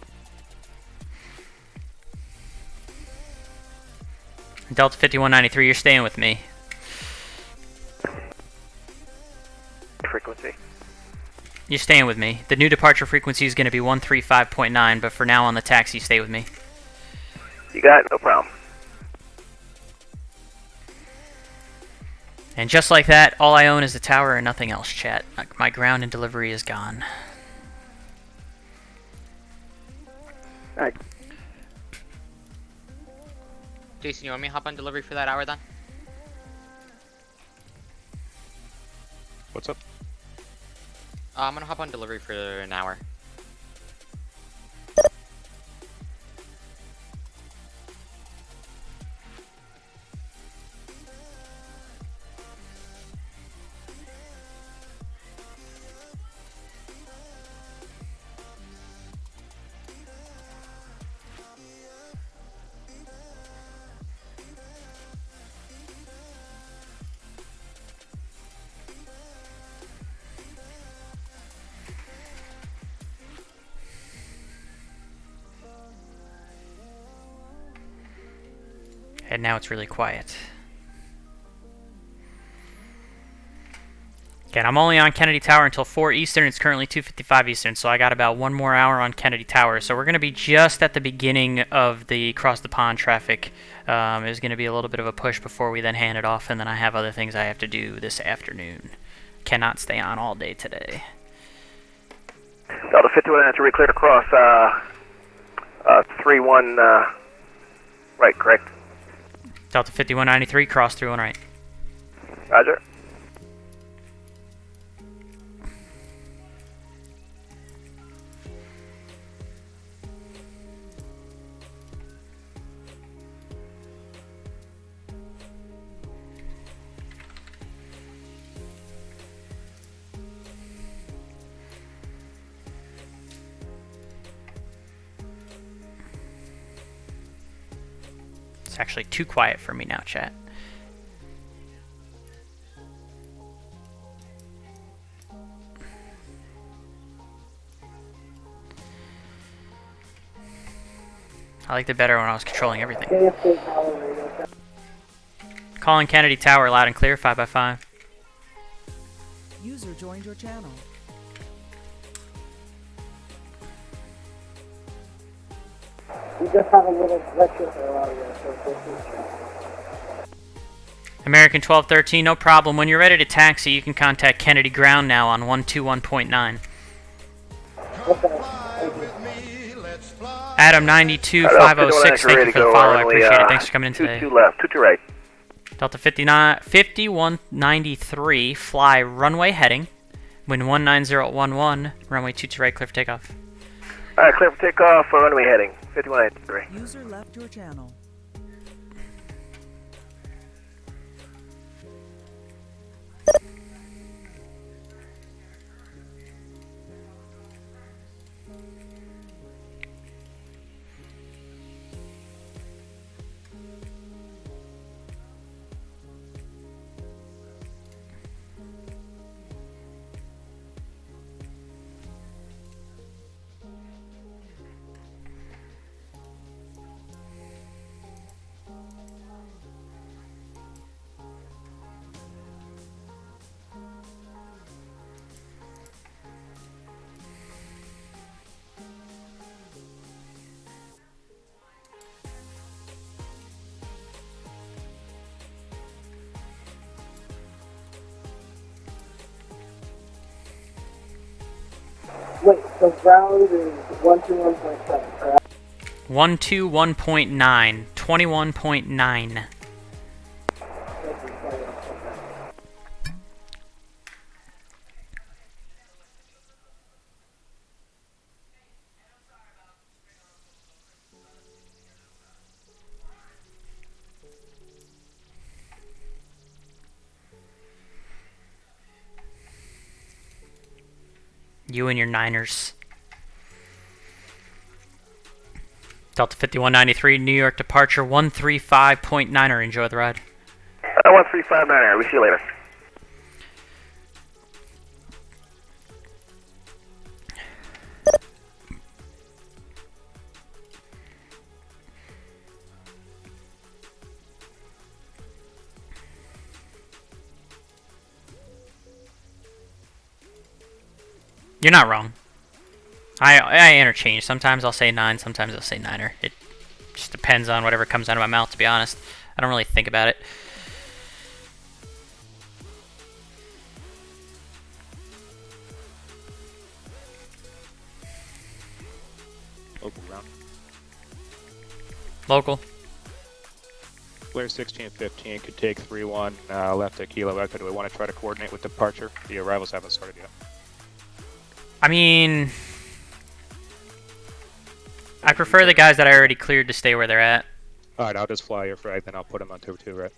Delta 5193, you're staying with me. Frequency. You're staying with me. The new departure frequency is going to be 135.9, but for now on the taxi, stay with me. You got it, no problem. And just like that, all I own is the tower and nothing else, chat. My ground and delivery is gone. Alright. Jason, you want me to hop on delivery for that hour then? What's up? I'm gonna hop on delivery for an hour. And now it's really quiet. Again, I'm only on Kennedy Tower until 4 Eastern. It's currently 2:55 Eastern, so I got about 1 more hour on Kennedy Tower. So we're going to be just at the beginning of the cross the pond traffic. There's going to be a little bit of a push before we then hand it off, and then I have other things I have to do this afternoon. Cannot stay on all day today. Delta 51 has to re-cleared across 31 right, correct? Delta 5193, cross through and right. Roger. It's actually too quiet for me now, chat. I liked it better when I was controlling everything. Calling Kennedy Tower loud and clear, 5x5. User joined your channel. We just have a little glitch with our audio, so American 1213, no problem. When you're ready to taxi, you can contact Kennedy Ground now on 121.9. Adam 92506, thank you for the follow. I appreciate it. Thanks for coming in today. 2 left, 2 to right. Delta 5193, fly runway heading. Wind 19011, runway 22 right, clear for takeoff. Alright, clear for takeoff for runway heading. 5193. User left your channel. Wait, so ground is 121.7, correct? 121.9, 21.9. You and your Niners. Delta 5193, New York departure 135.9er. Enjoy the ride. 1359er, we see you later. You're not wrong. I interchange. Sometimes I'll say 9, sometimes I'll say 9er. It just depends on whatever comes out of my mouth, to be honest. I don't really think about it. Local round. Local. Flare 1615 could take 3-1 left at Kilo Echo. Do we want to try to coordinate with departure? The arrivals haven't started yet. I mean, I prefer the guys that I already cleared to stay where they're at. Alright, I'll just fly your frag, then I'll put them on 2-2, right?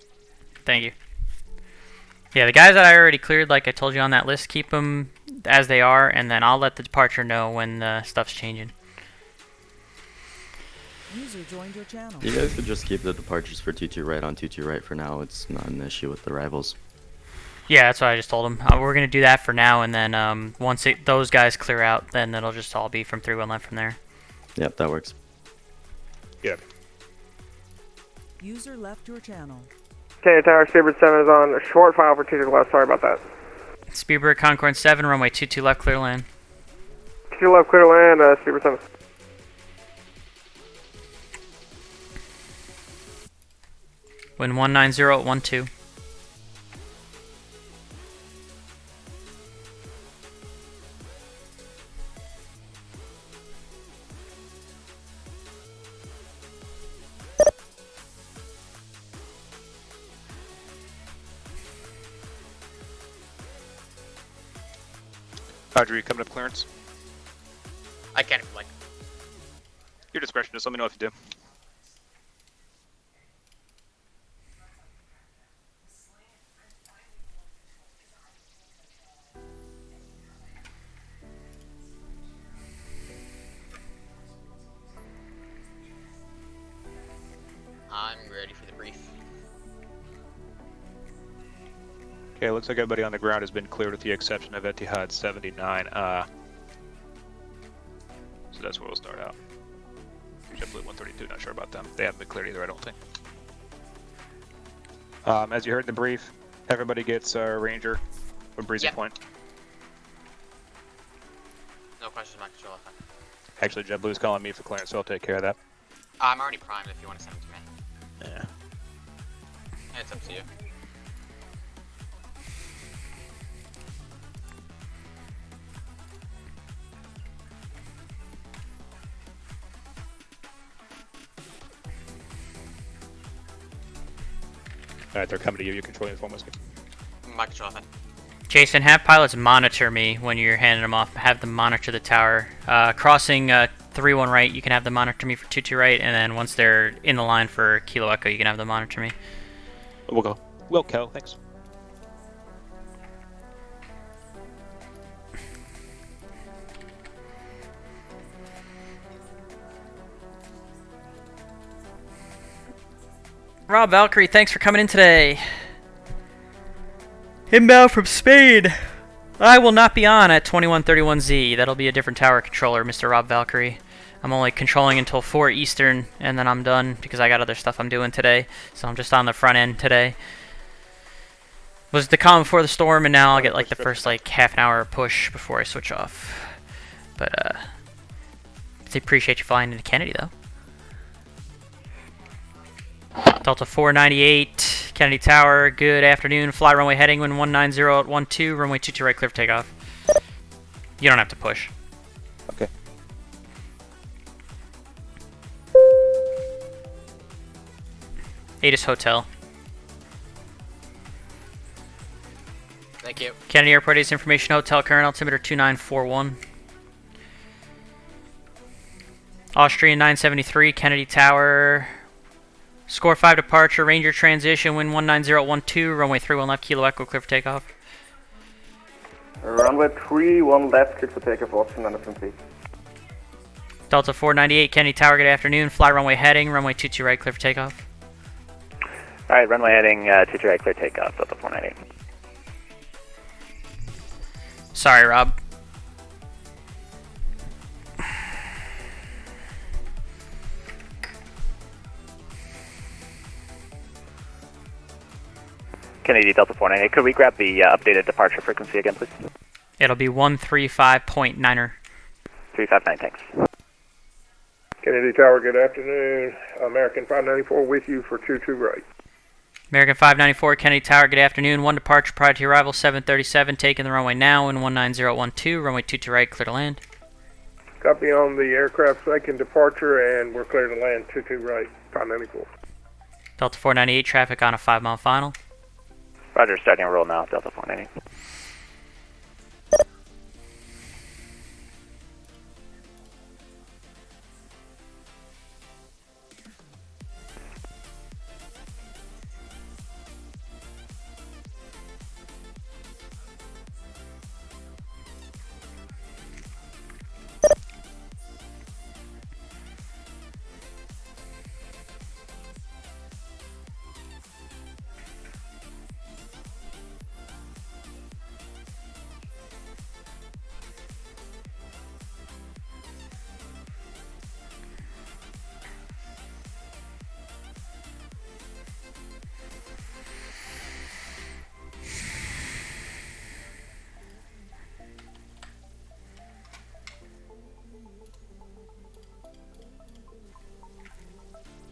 Thank you. Yeah, the guys that I already cleared, like I told you on that list, keep them as they are, and then I'll let the departure know when the stuff's changing. User joined your channel. You guys could just keep the departures for 2-2 right on 2-2 right for now. It's not an issue with the rivals. Yeah, that's what I just told them. We're going to do that for now, and then once those guys clear out, then it'll just all be from 3-1 left from there. Yep, that works. Yeah. User left your channel. Okay, Tower Speedbird 7 is on a short file for 2 left. Sorry about that. Speedbird Concord 7, runway 22 left, clear land. 2 left, clear land, Speedbird 7. Wind 19012. Roger, you coming up clearance? I can't if you like. Your discretion, just let me know if you do. I'm ready. brief. Okay, looks like everybody on the ground has been cleared with the exception of Etihad 79. So that's where we'll start out. JetBlue 132, not sure about them. They haven't been cleared either, I don't think. As you heard in the brief, everybody gets a Ranger from Breezy Point. No questions, my control. Actually, JetBlue's calling me for clearance, so I'll take care of that. I'm already primed if you want to send it to me. Yeah. It's up to you. Alright, they're coming to you. You're controlling the phone whiskey. My control. Jason, have pilots monitor me when you're handing them off. Have them monitor the tower. Crossing 3-1 right, you can have them monitor me for 2-2 right, and then once they're in the line for Kilo Echo, you can have them monitor me. We'll go. Wilco, thanks. Rob Valkyrie, thanks for coming in today. Inbound from Spain. I will not be on at 2131Z. That'll be a different tower controller, Mr. Rob Valkyrie. I'm only controlling until 4 Eastern, and then I'm done because I got other stuff I'm doing today. So I'm just on the front end today. Was the calm before the storm, and now I'll get like the first like half an hour push before I switch off. But I appreciate you flying into Kennedy though. Delta 498, Kennedy Tower, good afternoon. Fly runway heading, wind 190 at 12, runway 22 right, clear for takeoff. You don't have to push. Okay. Atis Hotel. Thank you. Kennedy Airport Atis Information Hotel, current altimeter 2941. Austrian 973, Kennedy Tower. Score 5 departure, Ranger transition, wind 190 at 12, runway 31 left, Kilo Echo, clear for takeoff. Runway 31 left, clear for takeoff, option on the front seat. Delta 498, Kennedy Tower, good afternoon. Fly runway heading, runway 22 right, clear for takeoff. Alright, runway heading 22 right, clear takeoff, Delta 498. Sorry, Rob. Kennedy Delta 498, could we grab the updated departure frequency again, please? It'll be 135.9er. 359, thanks. Kennedy Tower, good afternoon. American 594 with you for 22 right. American 594, Kennedy Tower, good afternoon. 1 departure prior to arrival, 737, taking the runway now, wind 190 at 12, runway 22 right, clear to land. Copy on the aircraft second departure, and we're clear to land 22 right, 594. Delta 498, traffic on a 5-mile final. Roger, starting a roll now, Delta 498.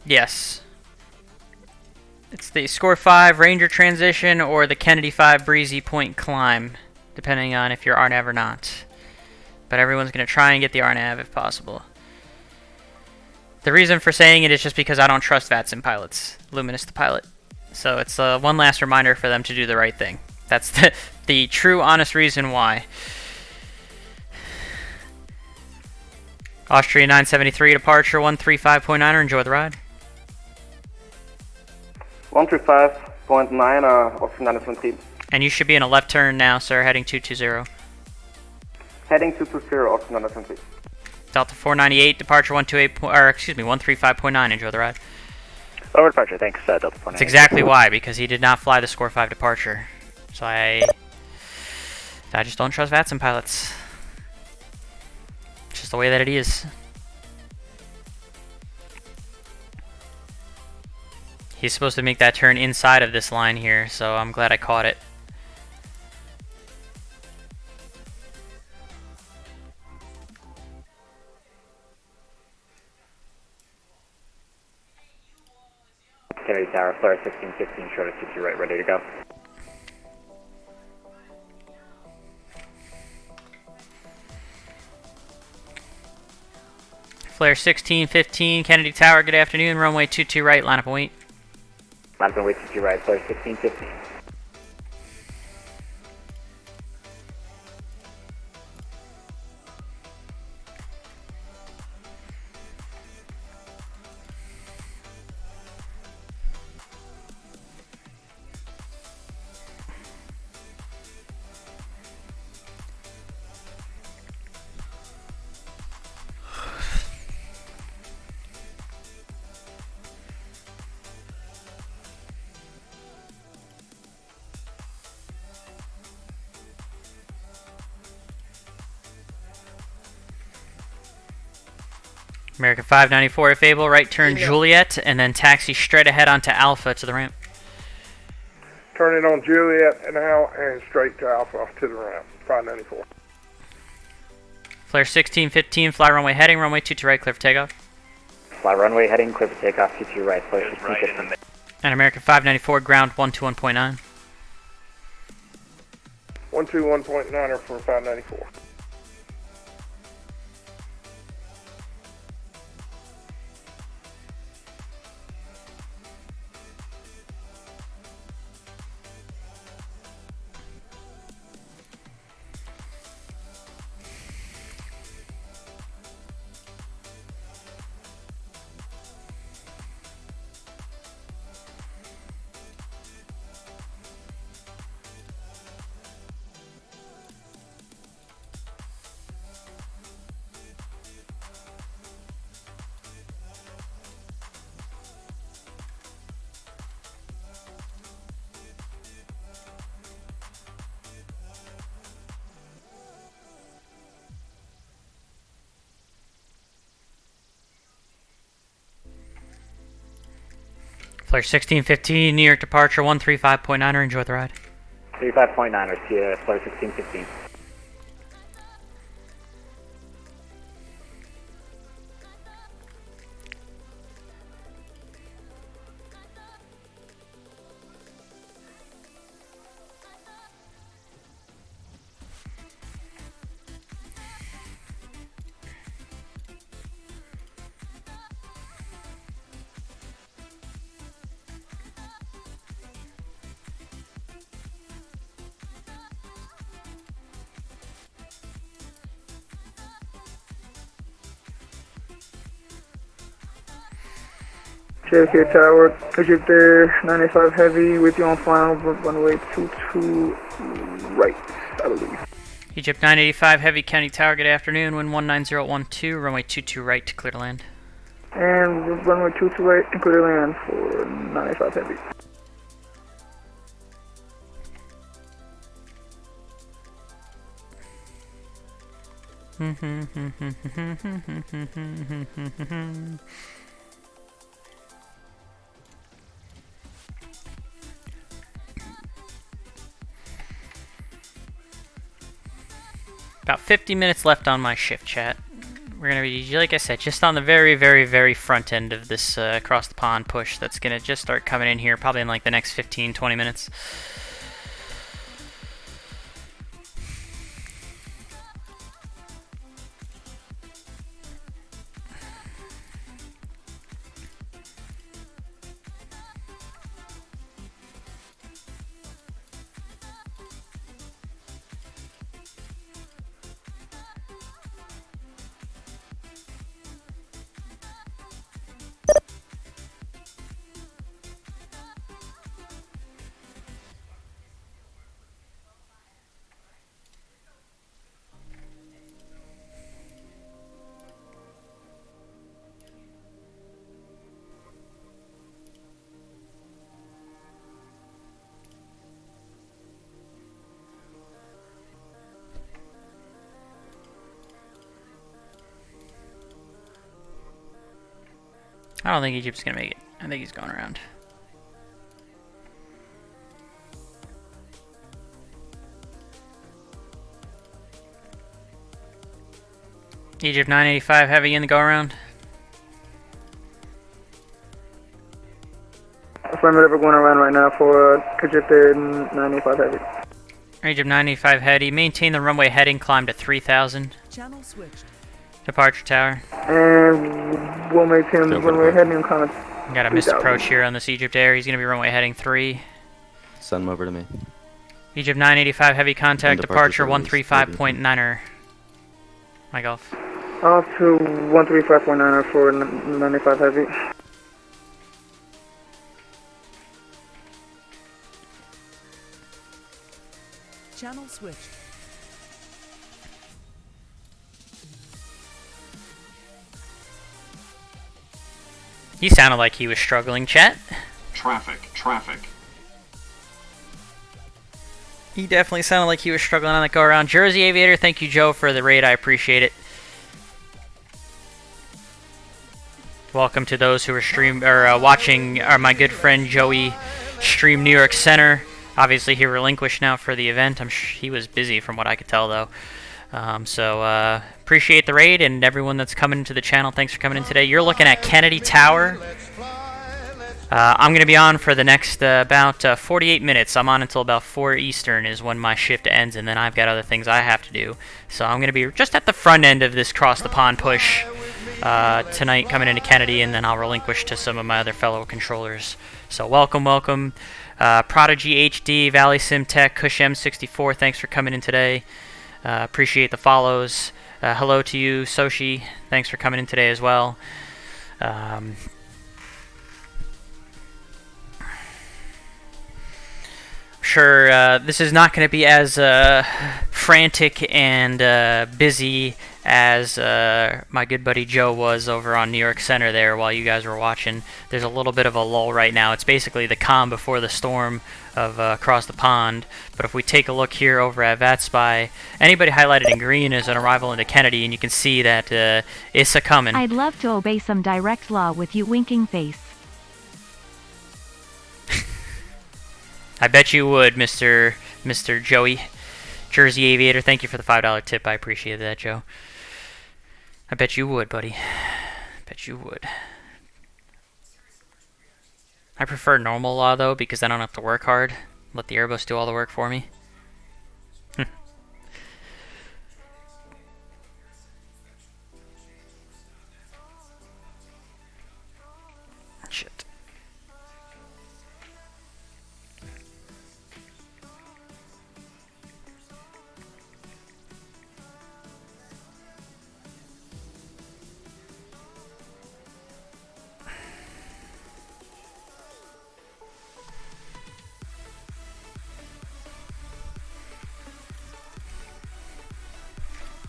Yes. It's the Score 5 Ranger transition or the Kennedy 5 Breezy Point climb, depending on if you're RNAV or not. But everyone's going to try and get the RNAV if possible. The reason for saying it is just because I don't trust VATSIM pilots. Luminous the pilot. So it's one last reminder for them to do the right thing. That's the true, honest reason why. Austria 973 departure, 135.9er, enjoy the ride. 135.9, option 973. And you should be in a left turn now, sir, heading 220. Heading 220, option 973. Delta 498, departure 128, or excuse me, 135.9, enjoy the ride. Over departure, thanks, Delta 49. That's exactly why, because he did not fly the Score 5 departure. So I just don't trust VATSIM pilots. It's just the way that it is. He's supposed to make that turn inside of this line here, so I'm glad I caught it. Kennedy Tower, flare 1615, short of 60 right, ready to go. Flare 1615, Kennedy Tower, good afternoon. Runway 22 right, line up and wait. Line up and wait 22 right, flare 1615. American 594 if able, right turn Juliet, and then taxi straight ahead onto Alpha to the ramp. Turning on Juliet and now and straight to Alpha to the ramp. 594. Flare 1615, fly runway heading, runway 22 right, clear for takeoff. Fly runway heading, clear for takeoff, 22 right, flare 1615. And American 594, ground 121.9. 121.9er for 594. Flare 1615, New York departure 135.9er, enjoy the ride. 35.9er, flare 1615. JFK Tower, Egypt there, 95 heavy with you on final, runway 22 right, I believe. Egypt 985 heavy, County Tower, good afternoon, wind 19012, runway 22 right to clear to land. And runway 22 right and clear to land for 95 heavy. About 50 minutes left on my shift, chat. We're going to be, like I said, just on the very, very, very front end of this across the pond push that's going to just start coming in here probably in like the next 15, 20 minutes. I don't think Egypt's gonna make it. I think he's going around. Egypt 985 heavy in the go around. Affirmative, we're going around right now for Egypt 985 heavy. Egypt 985 heavy. Maintain the runway heading. Climb to 3,000. Channel switched. Departure tower. And we'll maintain runway heading and climb. Got a missed approach here on this Egypt Air. He's gonna be runway heading 3. Send him over to me. Egypt 985 heavy contact. Departure 135.9er. My golf. Off to 135.9 for 95 heavy. Channel switched. He sounded like he was struggling, chat. Traffic. He definitely sounded like he was struggling on the go around. Jersey Aviator, thank you, Joe, for the raid. I appreciate it. Welcome to those who are watching my good friend Joey stream New York Center. Obviously, he relinquished now for the event. He was busy from what I could tell, though. Appreciate the raid and everyone that's coming into the channel. Thanks for coming in today. You're looking at Kennedy Tower. I'm going to be on for the next about 48 minutes. I'm on until about 4 Eastern is when my shift ends, and then I've got other things I have to do. So I'm going to be just at the front end of this cross the pond push tonight coming into Kennedy, and then I'll relinquish to some of my other fellow controllers. So welcome. Prodigy HD, Valley Sim Tech, Kush M64, thanks for coming in today. Appreciate the follows. Hello to you, Soshi. Thanks for coming in today as well. Sure, this is not going to be as frantic and busy as my good buddy Joe was over on New York Center there while you guys were watching. There's a little bit of a lull right now. It's basically the calm before the storm of across the pond. But if we take a look here over at VATSPY, anybody highlighted in green is an arrival into Kennedy, and you can see that it's a coming. I'd love to obey some direct law with you winking face. I bet you would, Mr. Joey. Jersey Aviator, thank you for the $5 tip. I appreciate that, Joe. I bet you would, buddy. Bet you would. I prefer normal law, though, because I don't have to work hard. Let the Airbus do all the work for me. Shit.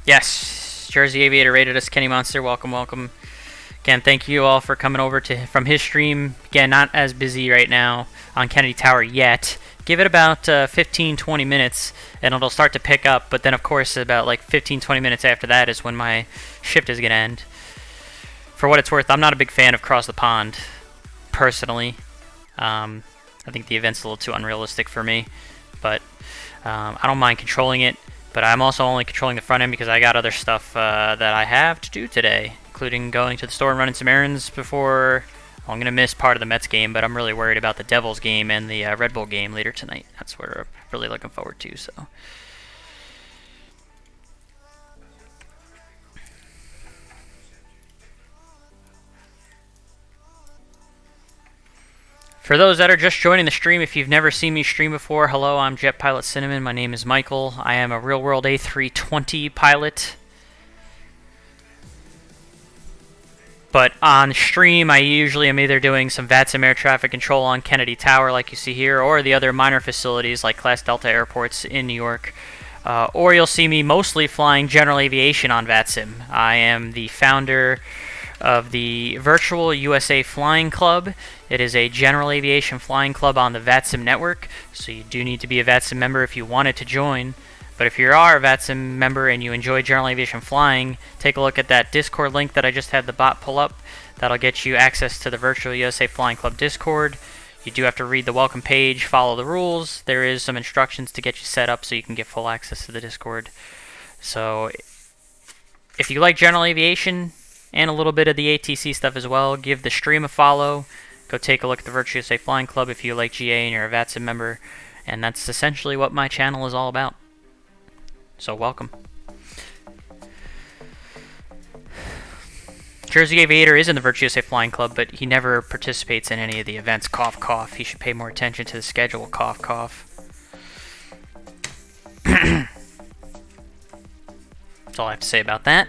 Yes, Jersey Aviator rated us, Kenny Monster. Welcome. Again, thank you all for coming over from his stream. Again, not as busy right now on Kennedy Tower yet. Give it about 15-20 minutes, and it'll start to pick up. But then, of course, about like 15-20 minutes after that is when my shift is going to end. For what it's worth, I'm not a big fan of Cross the Pond, personally. I think the event's a little too unrealistic for me. But I don't mind controlling it. But I'm also only controlling the front end because I got other stuff that I have to do today, including going to the store and running some errands before. Well, I'm going to miss part of the Mets game, but I'm really worried about the Devils game and the Red Bull game later tonight. That's what I'm really looking forward to. So. For those that are just joining the stream, if you've never seen me stream before, hello, I'm Jet Pilot Cinnamon. My name is Michael. I am a real-world A320 pilot. But on stream, I usually am either doing some VATSIM air traffic control on Kennedy Tower, like you see here, or the other minor facilities like Class Delta airports in New York. Or you'll see me mostly flying general aviation on VATSIM. I am the founder of the Virtual USA Flying Club. It is a general aviation flying club on the VATSIM network, so you do need to be a VATSIM member if you wanted to join. But if you are a VATSIM member and you enjoy general aviation flying, take a look at that Discord link that I just had the bot pull up. That'll get you access to the Virtual USA Flying Club Discord. You do have to read the welcome page, follow the rules. There is some instructions to get you set up so you can get full access to the Discord. So if you like general aviation and a little bit of the ATC stuff as well, give the stream a follow. Go take a look at the Virtual USA Flying Club if you like GA and you're a VATSIM member. And that's essentially what my channel is all about. So welcome. Jersey Aviator is in the Virtual USA Flying Club, but he never participates in any of the events. Cough, cough. He should pay more attention to the schedule. Cough, cough. That's all I have to say about that.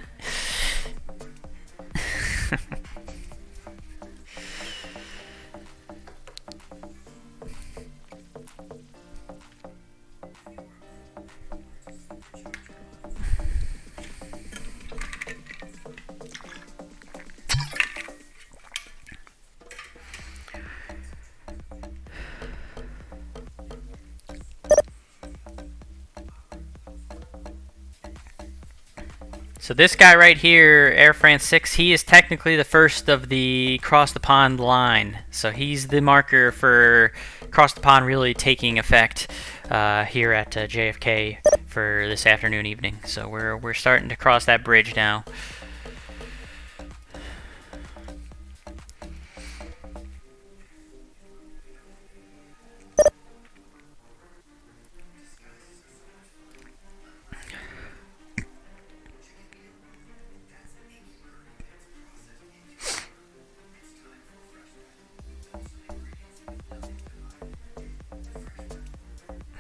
So this guy right here, Air France 6, he is technically the first of the cross the pond line. So he's the marker for cross the pond really taking effect here at JFK for this afternoon, evening. So we're starting to cross that bridge now.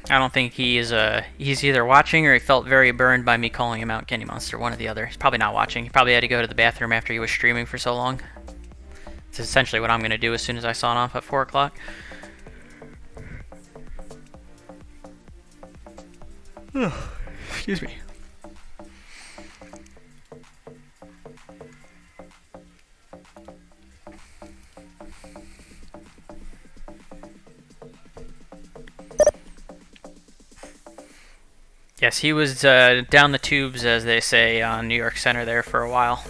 I don't think he is he's either watching or he felt very burned by me calling him out Candy Monster, one or the other. He's probably not watching. He probably had to go to the bathroom after he was streaming for so long. It's essentially what I'm going to do as soon as I sign off at 4 o'clock. Excuse me. Yes, he was down the tubes, as they say, on New York Center there for a while.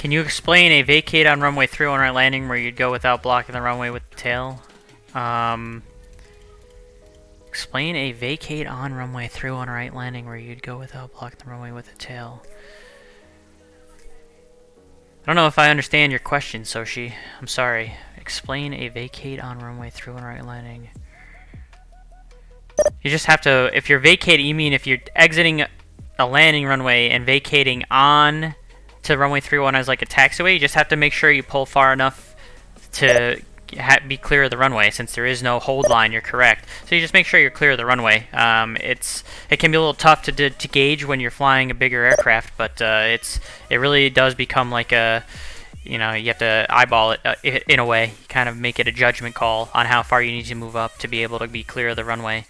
Can you explain a vacate on runway 31 right landing where you'd go without blocking the runway with the tail? Explain a vacate on runway 31 right landing where you'd go without blocking the runway with the tail. I don't know if I understand your question, Soshi. I'm sorry. Explain a vacate on runway 31 right landing. You just have to, if you're vacating, you mean if you're exiting a landing runway and vacating on to runway 31 as like a taxiway, you just have to make sure you pull far enough to be clear of the runway. Since there is no hold line, you're correct. So you just make sure you're clear of the runway. It can be a little tough to gauge when you're flying a bigger aircraft, but it really does become like a you know, you have to eyeball it in a way, kind of make it a judgment call on how far you need to move up to be able to be clear of the runway.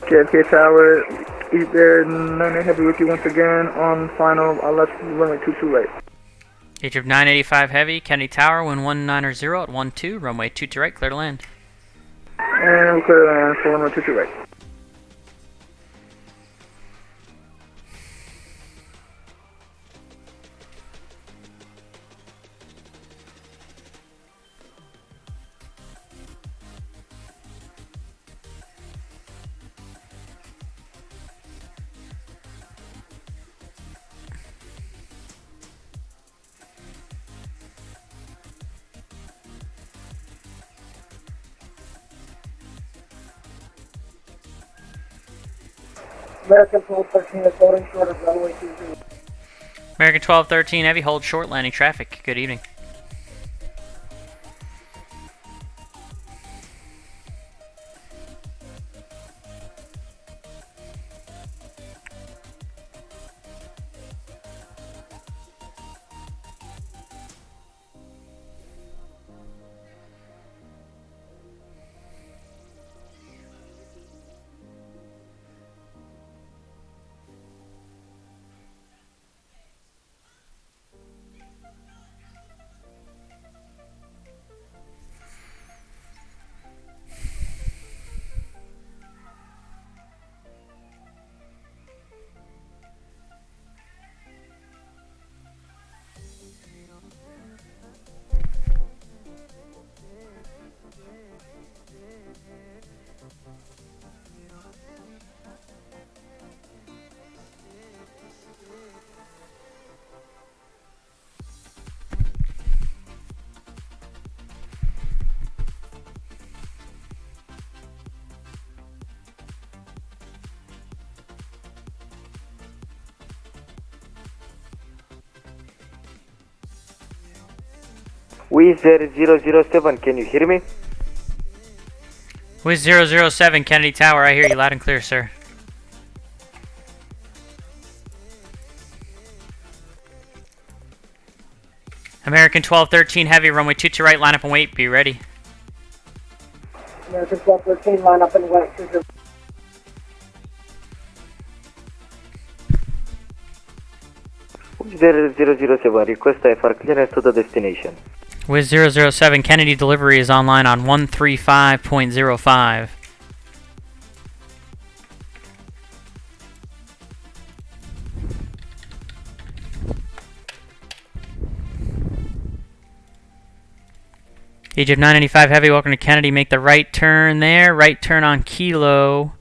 JFK Tower, East there, 98 Heavy with you once again on final, left runway 22 right. Age of 985 Heavy, Kennedy Tower, wind 190 at 12, runway 22 right, clear to land. And we'll clear to land for runway 22 right. American 1213 is holding short of runway 20. American 1213 Heavy, hold short, landing traffic. Good evening. Wizz 007, can you hear me? Wizz 007 Kennedy Tower, I hear you loud and clear, sir. American 1213 Heavy, runway 22 right, line up and wait, be ready. American 1213, line up and wait. Wizz 007, request IFR clearance to the destination. Wizz 007 Kennedy delivery is online on 135.05. Egypt 995 Heavy, welcome to Kennedy. Make the right turn there. Right turn on Kilo.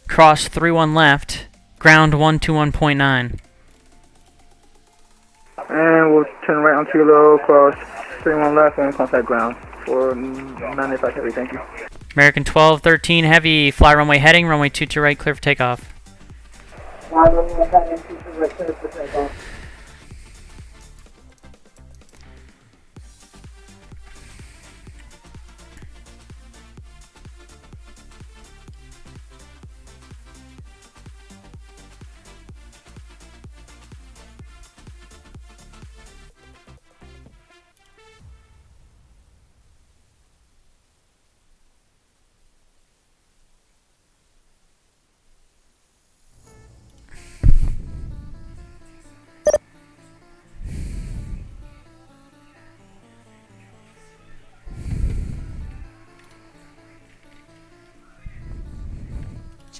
Cross 31 left. Ground 121.9. And we'll turn right on Kilo, cross 31 left, and contact ground for 985 Heavy. Thank you. American 1213 Heavy, fly runway heading, runway 22 right, clear for takeoff. Fly runway heading, 22 right, clear for takeoff.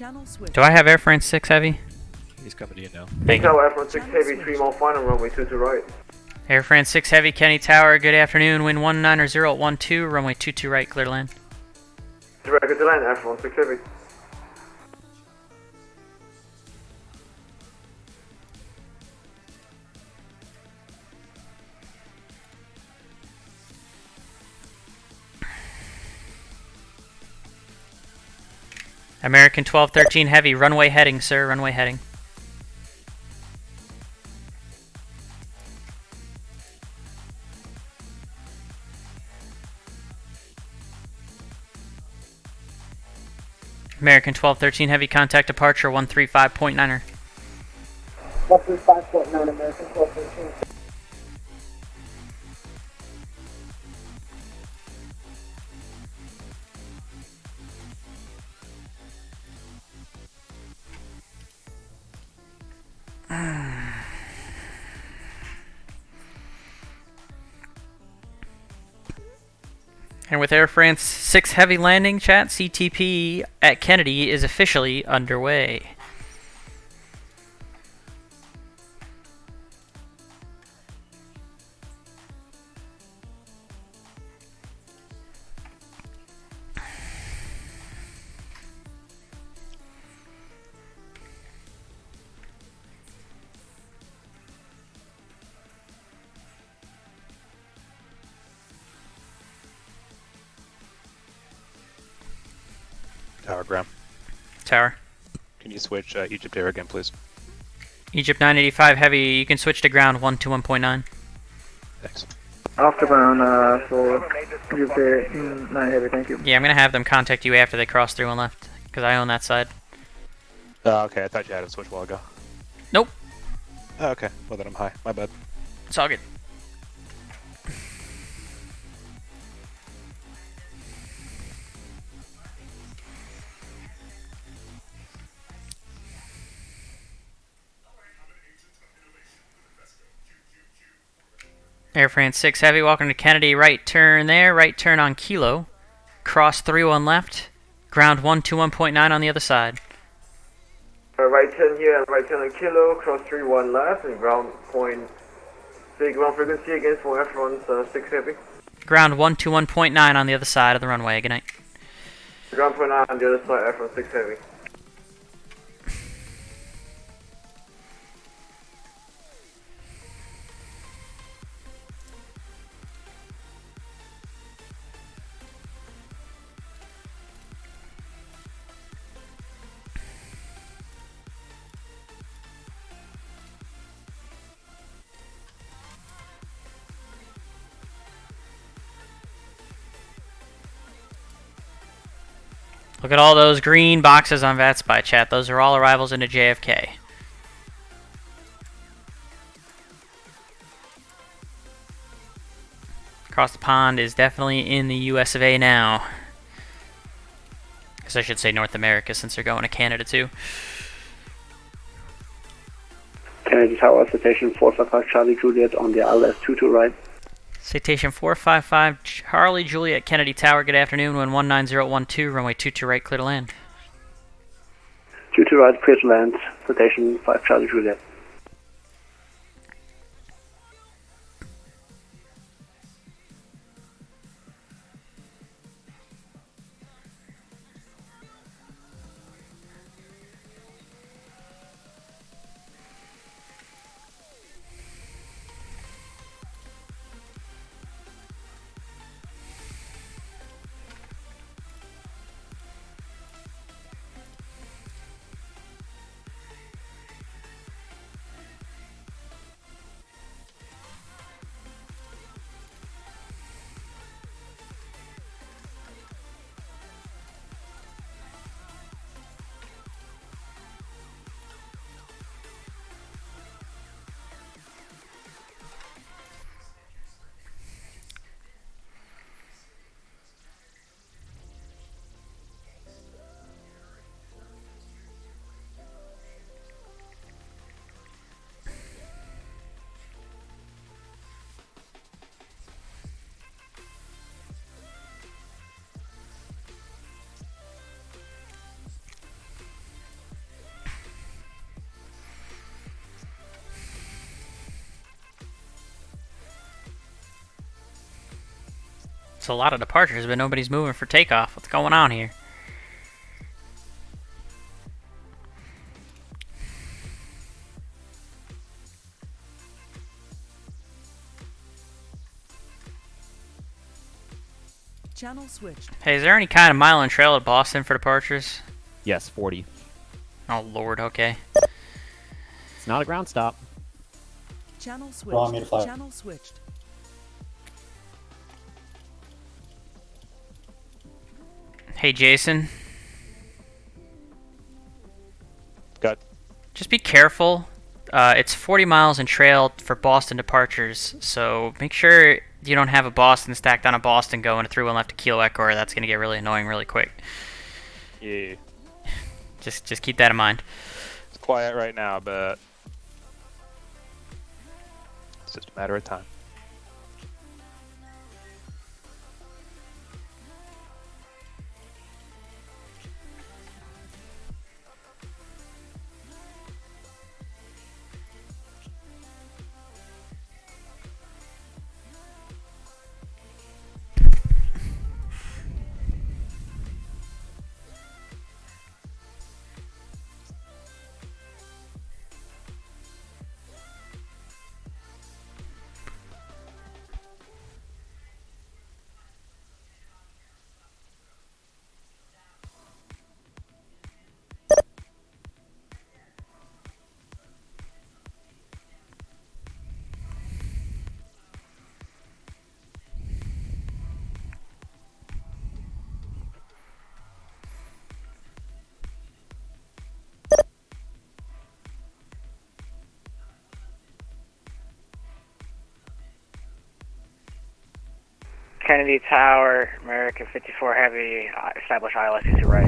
Channel switch. Do I have Air France 6 Heavy? He's coming to you now. Thank you. Air France 6 Heavy, 3 mile final, runway 22 right. Air France 6 Heavy, Kenny Tower, good afternoon. Wind 19 at 12, runway 22 right, clear to land. Direct to land, Air France 6 Heavy. American 1213 Heavy, runway heading, sir, runway heading. American 1213 Heavy, contact departure 135.9er. 135.9, American 1213. And with Air France 6 Heavy landing, chat, CTP at Kennedy is officially underway. Tower ground. Tower. Can you switch Egypt Air again, please? Egypt 985 Heavy, you can switch to ground 121.9. Thanks. Off the ground for Egypt Air 9 Heavy, thank you. Yeah, I'm going to have them contact you after they cross through and left, because I own that side. Okay, I thought you had it switch a while ago. Nope. Oh, okay, well then I'm high. My bad. It's all good. Air France 6 Heavy, welcome to Kennedy. Right turn there, right turn on Kilo. Cross 31 left. Ground 121.9 on the other side. Right turn here and right turn on Kilo, cross 31 left and ground point. Say ground frequency again for Air France 6 Heavy. Ground 121.9 on the other side of the runway. Good night. Ground point 9 on the other side, Air France 6 Heavy. Look at all those green boxes on VATSPY, chat. Those are all arrivals into JFK. Across the pond is definitely in the US of A now. Guess I should say North America since they're going to Canada too. Kennedy Tower, Citation 455 Charlie Juliet on the LS22 right. Citation 455 Charlie Juliet Kennedy Tower, good afternoon. Wind 19012, runway 22 right, clear to land. 22 right, clear to land. Citation 5 Charlie Juliet. a lot of departures, but nobody's moving for takeoff. What's going on here? Channel switched. Hey, is there any kind of mile and trail at Boston for departures? Yes, 40. Oh lord, okay. It's not a ground stop. Channel switched. Wrong, me to fly. Channel switched. Hey, Jason. Got. Just be careful. It's 40 miles in trail for Boston departures, so make sure you don't have a Boston stacked on a Boston going to 3-1 left to Kilo Echo, or that's going to get really annoying really quick. Yeah. Just keep that in mind. It's quiet right now, but it's just a matter of time. Kennedy Tower, American 54 Heavy, establish ILS to right.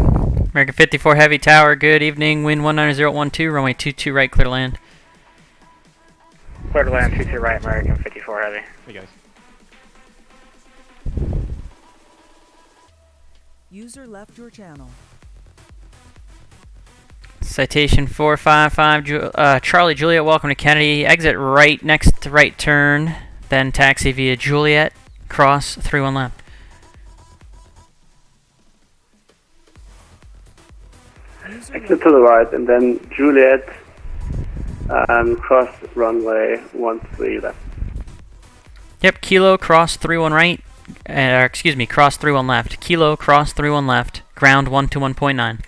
American 54 Heavy Tower, good evening. Wind 19012, runway 22 right, clear to land. Clear to land 22 right, American 54 Heavy. Hey guys. User left your channel. Citation 455, Charlie Juliet, welcome to Kennedy. Exit right, next right turn, then taxi via Juliet, cross 3-1 left. Exit to the right, and then Juliet, cross runway 13 left. Yep, Kilo, cross 3-1 right, excuse me, cross 3-1 left. Kilo, cross 3-1 left, ground 121.9.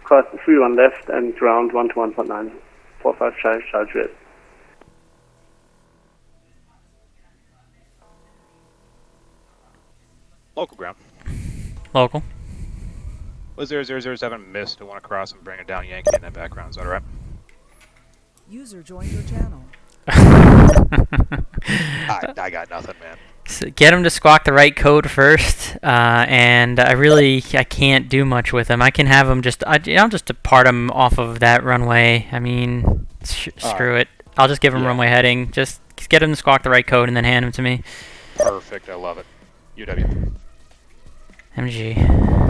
Cross 3-1 left and ground 121.9. 45 Charlie Juliet. Local ground. Local. Was 0007 missed? I want to cross and bring it down Yankee in that background. Is that alright? User joined your channel. I got nothing, man. So get him to squawk the right code first, and I can't do much with him. I can have him just depart him off of that runway. I mean, screw it. I'll just give him runway heading. Just get him to squawk the right code and then hand him to me. Perfect. I love it. UW. MG.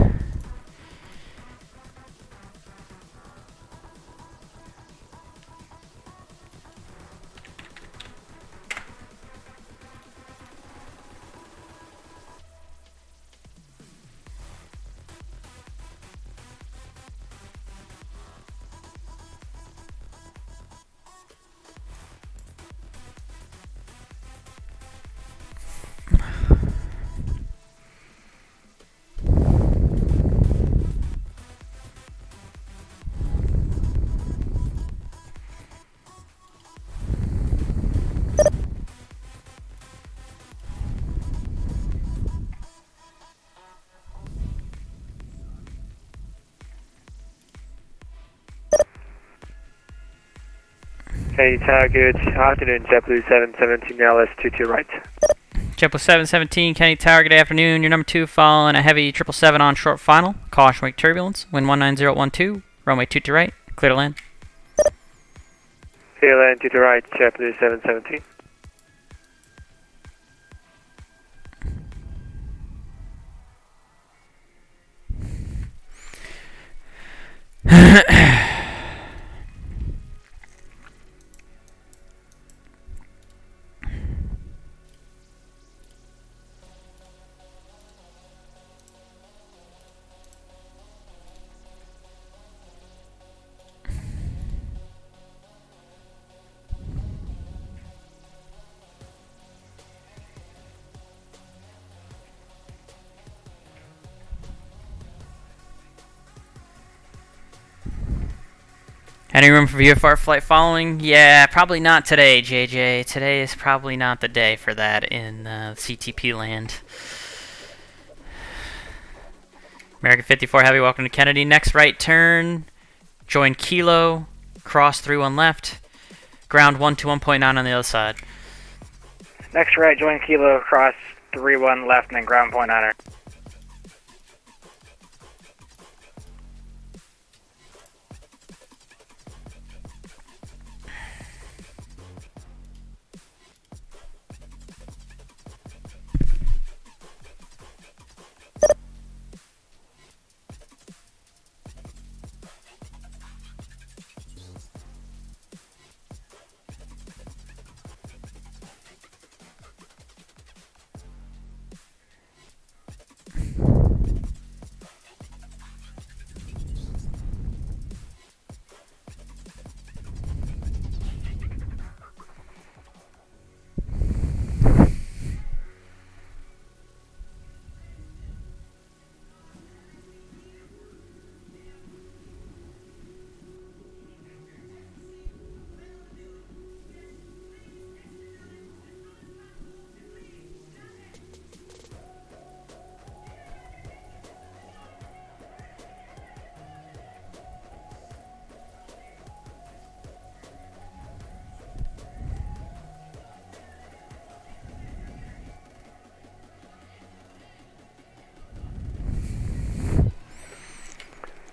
Hey, Tower, good afternoon, JetBlue 717, LS 22 right. JetBlue 717, Kennedy Tower, good afternoon. Your number 2 following a heavy 777 on short final. Caution wake turbulence. Wind 19012, runway 22 right, clear to land. Clear land 22 right, JetBlue 717. Any room for VFR flight following? Yeah, probably not today, JJ. Today is probably not the day for that in CTP land. American 54 Heavy, welcome to Kennedy. Next right turn, join Kilo, cross 31 left, ground 121.9 on the other side. Next right, join Kilo, cross 31 left, and then ground point on it.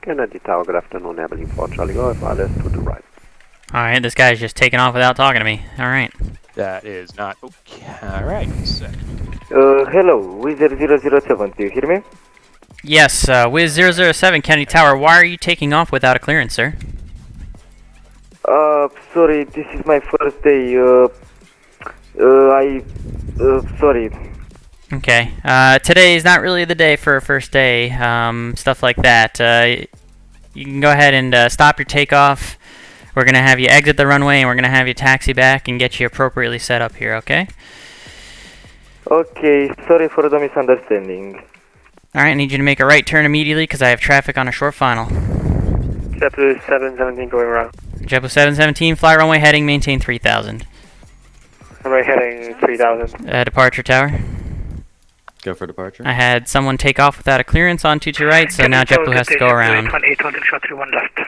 Kennedy Tower, good afternoon, Abilene 4 Charlie Golf, RLS to the right. Alright, this guy's just taking off without talking to me. Alright. That is not okay. Alright, set. Hello, Wizard 007, do you hear me? Yes, Wiz 007 Kennedy Tower, why are you taking off without a clearance, sir? Sorry, this is my first day, sorry. Okay, today is not really the day for a first day, stuff like that. You can go ahead and stop your takeoff. We're going to have you exit the runway, and we're going to have you taxi back and get you appropriately set up here, okay? Okay, sorry for the misunderstanding. Alright, I need you to make a right turn immediately, because I have traffic on a short final. JetBlue 717 going around. JetBlue 717, fly runway heading, maintain 3000. Runway heading 3000. Departure tower. Go for departure. I had someone take off without a clearance on 22 right, so now JetBlue has to go around. 831 left.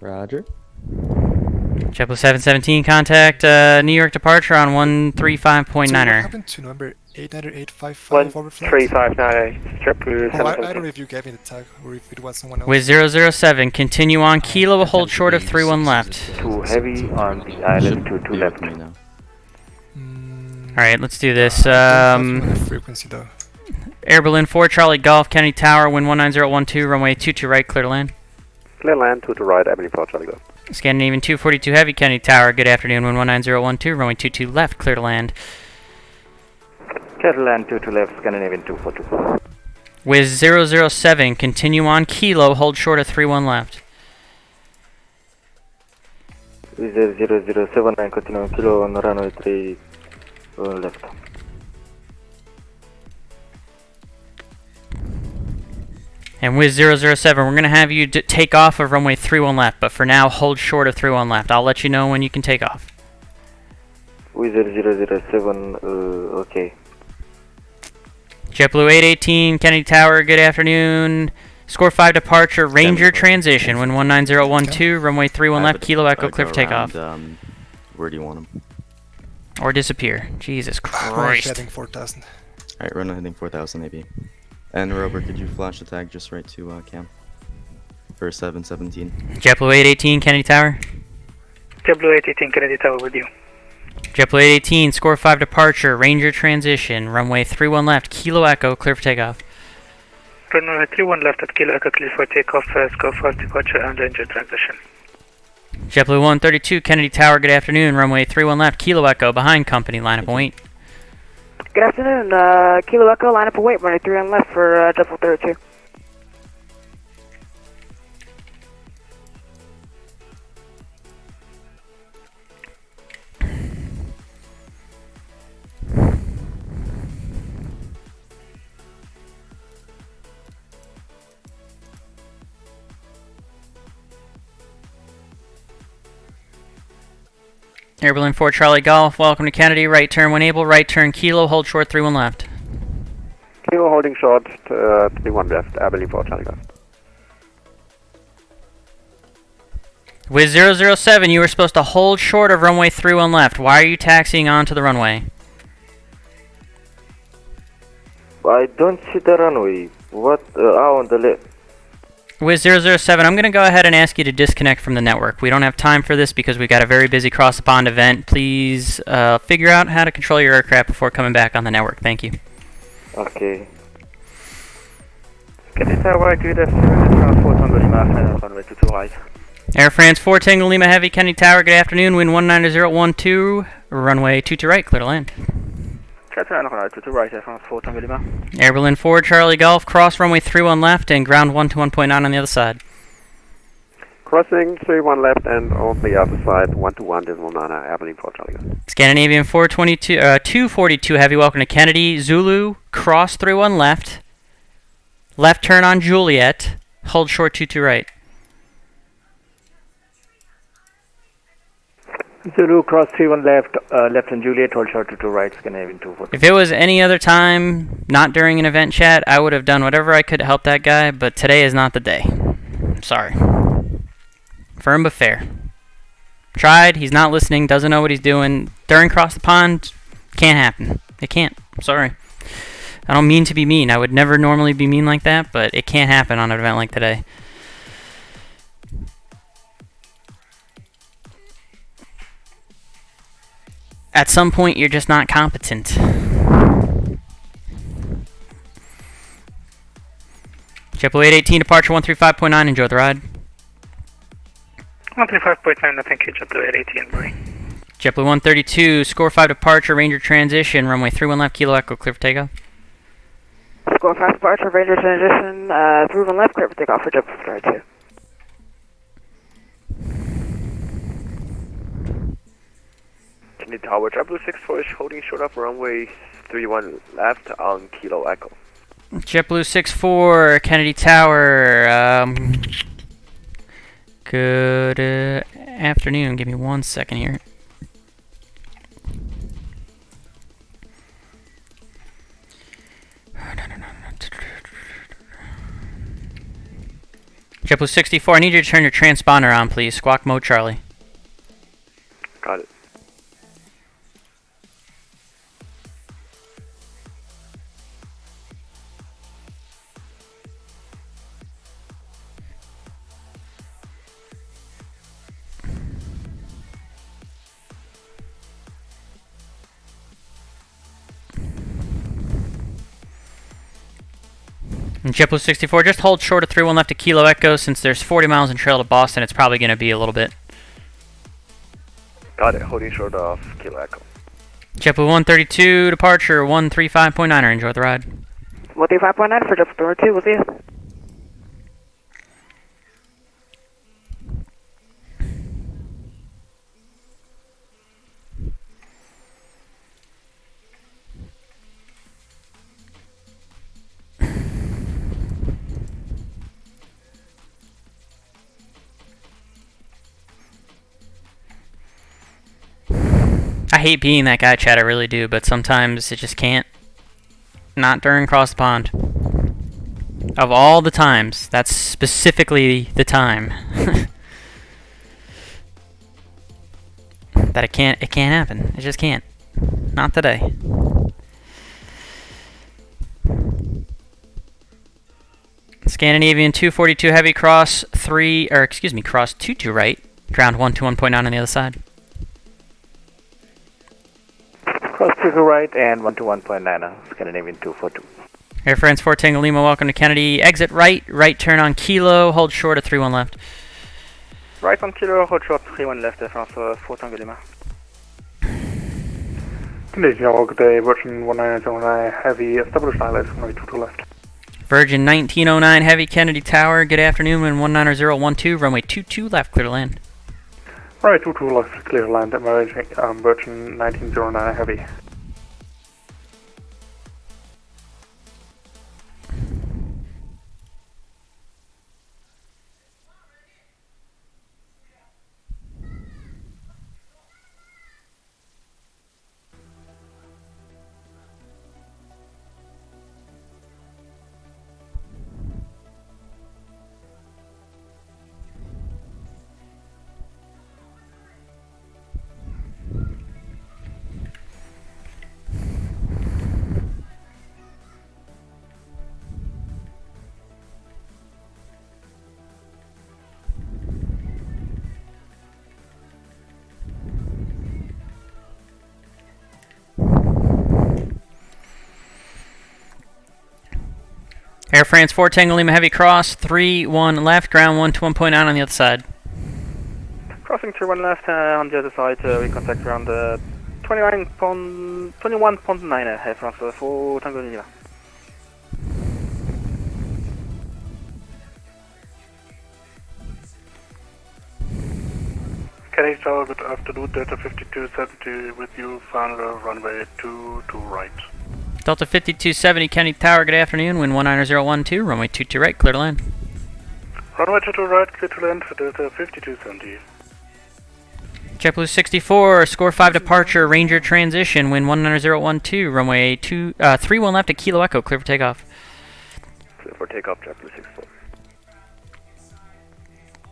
Roger. JetBlue 717, contact New York departure on 135.9er. So what happened to number 89855 overflight? 13598, JetBlue 717. I don't know if you gave me the tag or if it was someone else. With 007, continue on Kilo, hold short of 31 left. Too heavy on the island, 22 left. Alright, let's do this. Frequency though. Air Berlin 4, Charlie Golf, Kennedy Tower, wind 19012, runway 22 right, clear to land. Clear land, 22 right, Abilene 4 Charlie Golf. Scandinavian 242 Heavy, Kennedy Tower, good afternoon, wind 19012, runway 22 left, clear to land. Clear to land, 22 left, Scandinavian 242. With 007, continue on Kilo, hold short of 31 left. With 007 and continue on Kilo on runway 3 left. And with 007, we're going to have you take off of runway 31 left, but for now, hold short of 31 left. I'll let you know when you can take off. With 007, okay. JetBlue 818, Kennedy Tower, good afternoon. Score 5 departure, Ranger transition, wind 19012, runway 31 left, Kilo Echo, clear for takeoff. Where do you want them? Or disappear. Jesus Christ. Heading 4000. Alright, run heading 4000 AB. And Rover, could you flash the tag just right to Cam? For 717. JetBlue 818, Kennedy Tower. JetBlue 818, Kennedy Tower with you. JetBlue 818, score 5 departure, Ranger transition, runway 31 left, Kilo Echo, clear for takeoff. Runway 31 left at Kilo Echo, clear for takeoff, score 5 departure and Ranger transition. JetBlue 132, Kennedy Tower, good afternoon, runway 31 left, Kilo Echo, behind company, line up and wait. Good afternoon, Kilo Echo, line up and wait, runway 31 left for JetBlue 32. Airborne 4 Charlie Golf, welcome to Kennedy. Right turn when able. Right turn Kilo. Hold short 31 left. Kilo holding short, 31 left. Airborne 4 Charlie Golf. With 007, you were supposed to hold short of runway 31 left. Why are you taxiing onto the runway? I don't see the runway. What? On the left. With 007, I'm going to go ahead and ask you to disconnect from the network. We don't have time for this because we've got a very busy cross the pond event. Please figure out how to control your aircraft before coming back on the network. Thank you. Okay. Kennedy Tower, good afternoon. 4 Tango Lima, runway 22 right. Air France 4 Tango Lima Heavy, Kennedy Tower, good afternoon. Wind 19012, runway 22 right, clear to land. Runway 22 right, Air France 4 Tango Lima. Air Berlin 4 Charlie Golf, cross runway 31 left and ground 121.9 on the other side. Crossing 31 left and on the other side, 121.9, Airborne 4 Charlie Golf. Scandinavian 242 Heavy, welcome to Kennedy. Zulu, cross 31 left. Left turn on Juliet, hold short 22 right. Zulu, cross 31 left, left and Juliet, hold short 22 right, Scandinavian 242. If it was any other time, not during an event chat, I would have done whatever I could to help that guy, but today is not the day. I'm sorry. Firm but fair. Tried, he's not listening, doesn't know what he's doing. During cross the pond, can't happen. It can't. I'm sorry. I don't mean to be mean. I would never normally be mean like that, but it can't happen on an event like today. At some point, you're just not competent. JetBlue 818, departure 135.9. Enjoy the ride. 135.9, thank you, JetBlue 818, bye. JetBlue 132, score 5 departure, Ranger transition, runway 31 left, Kilo Echo, clear for takeoff. Score 5 departure, Ranger transition, 31 left, clear for takeoff for JetBlue 32. Kennedy Tower, JetBlue 64 is holding short of runway 31 left on Kilo Echo. JetBlue 64, Kennedy Tower, good afternoon. Give me 1 second here. JetBlue 64, I need you to turn your transponder on, please. Squawk mode Charlie. Got it. And JetBlue 64, just hold short of 31 left to Kilo Echo. Since there's 40 miles in trail to Boston, it's probably going to be a little bit. Got it, holding short of Kilo Echo. JetBlue 132, departure 135.9er. Enjoy the ride. 135.9 for JetBlue 32, we'll see you. I hate being that guy, Chad, I really do, but sometimes it just can't. Not during cross the pond. Of all the times, that's specifically the time. That it can't happen. It just can't. Not today. Scandinavian 242 heavy, cross 22 right, ground 121.9 on the other side. Cross 22 right and 121.9, Scandinavian 242. Air France 4 Tango Lima, welcome to Kennedy. Exit right, right turn on Kilo, hold short of 31 left. Right on Kilo, hold short 31 left, Air France 4 Tango Lima. Kennedy Tower, good day, Virgin 1909 heavy, established ILS, runway 22 left. Virgin 1909 heavy, Kennedy Tower, good afternoon, wind 19012, runway 22 left, clear to land. Right, 22 left, clear to land, emerging, Virgin 1909 heavy. Air France 4 Tango Lima Heavy cross, 3-1 left, ground 1 to 1.9 on the other side. Crossing 3-1 left on the other side, we contact around 21.9 Air France 4 Tango Lima. Kenny Tower, good afternoon, Delta 5270 with you, final runway 2 to right. Delta 5270, Kenny Tower, good afternoon, wind 19012, runway 22 right, clear to land. Runway 2 to right, clear to land for Delta 5270. JetBlue 64, score 5 departure, Ranger transition, wind 19012, runway 31 left at Kilo Echo, clear for takeoff. Clear for takeoff, JetBlue 64.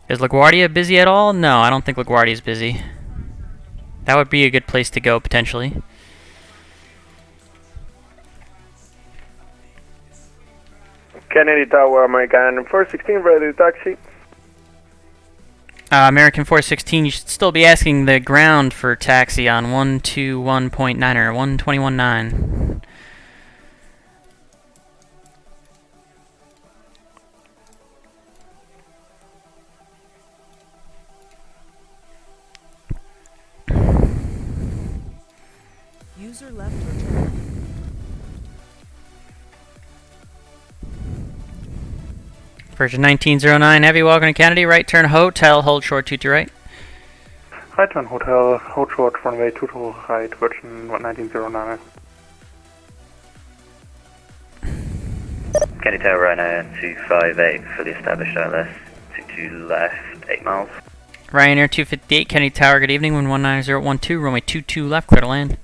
Is LaGuardia busy at all? No, I don't think LaGuardia is busy. That would be a good place to go, potentially. Kennedy Tower, American 416, ready to taxi. American 416, you should still be asking the ground for taxi on 121.9 or 121.9. User left your channel. Virgin 1909, heavy, welcome to Kennedy, right turn hotel, hold short 22 right. Right turn hotel, hold short runway 22 right, Virgin 1909. Kennedy Tower, Ryanair 258, fully established ILS, 22 left, 8 miles. Ryanair 258, Kennedy Tower, good evening, wind 19012, runway 22 left, clear to land.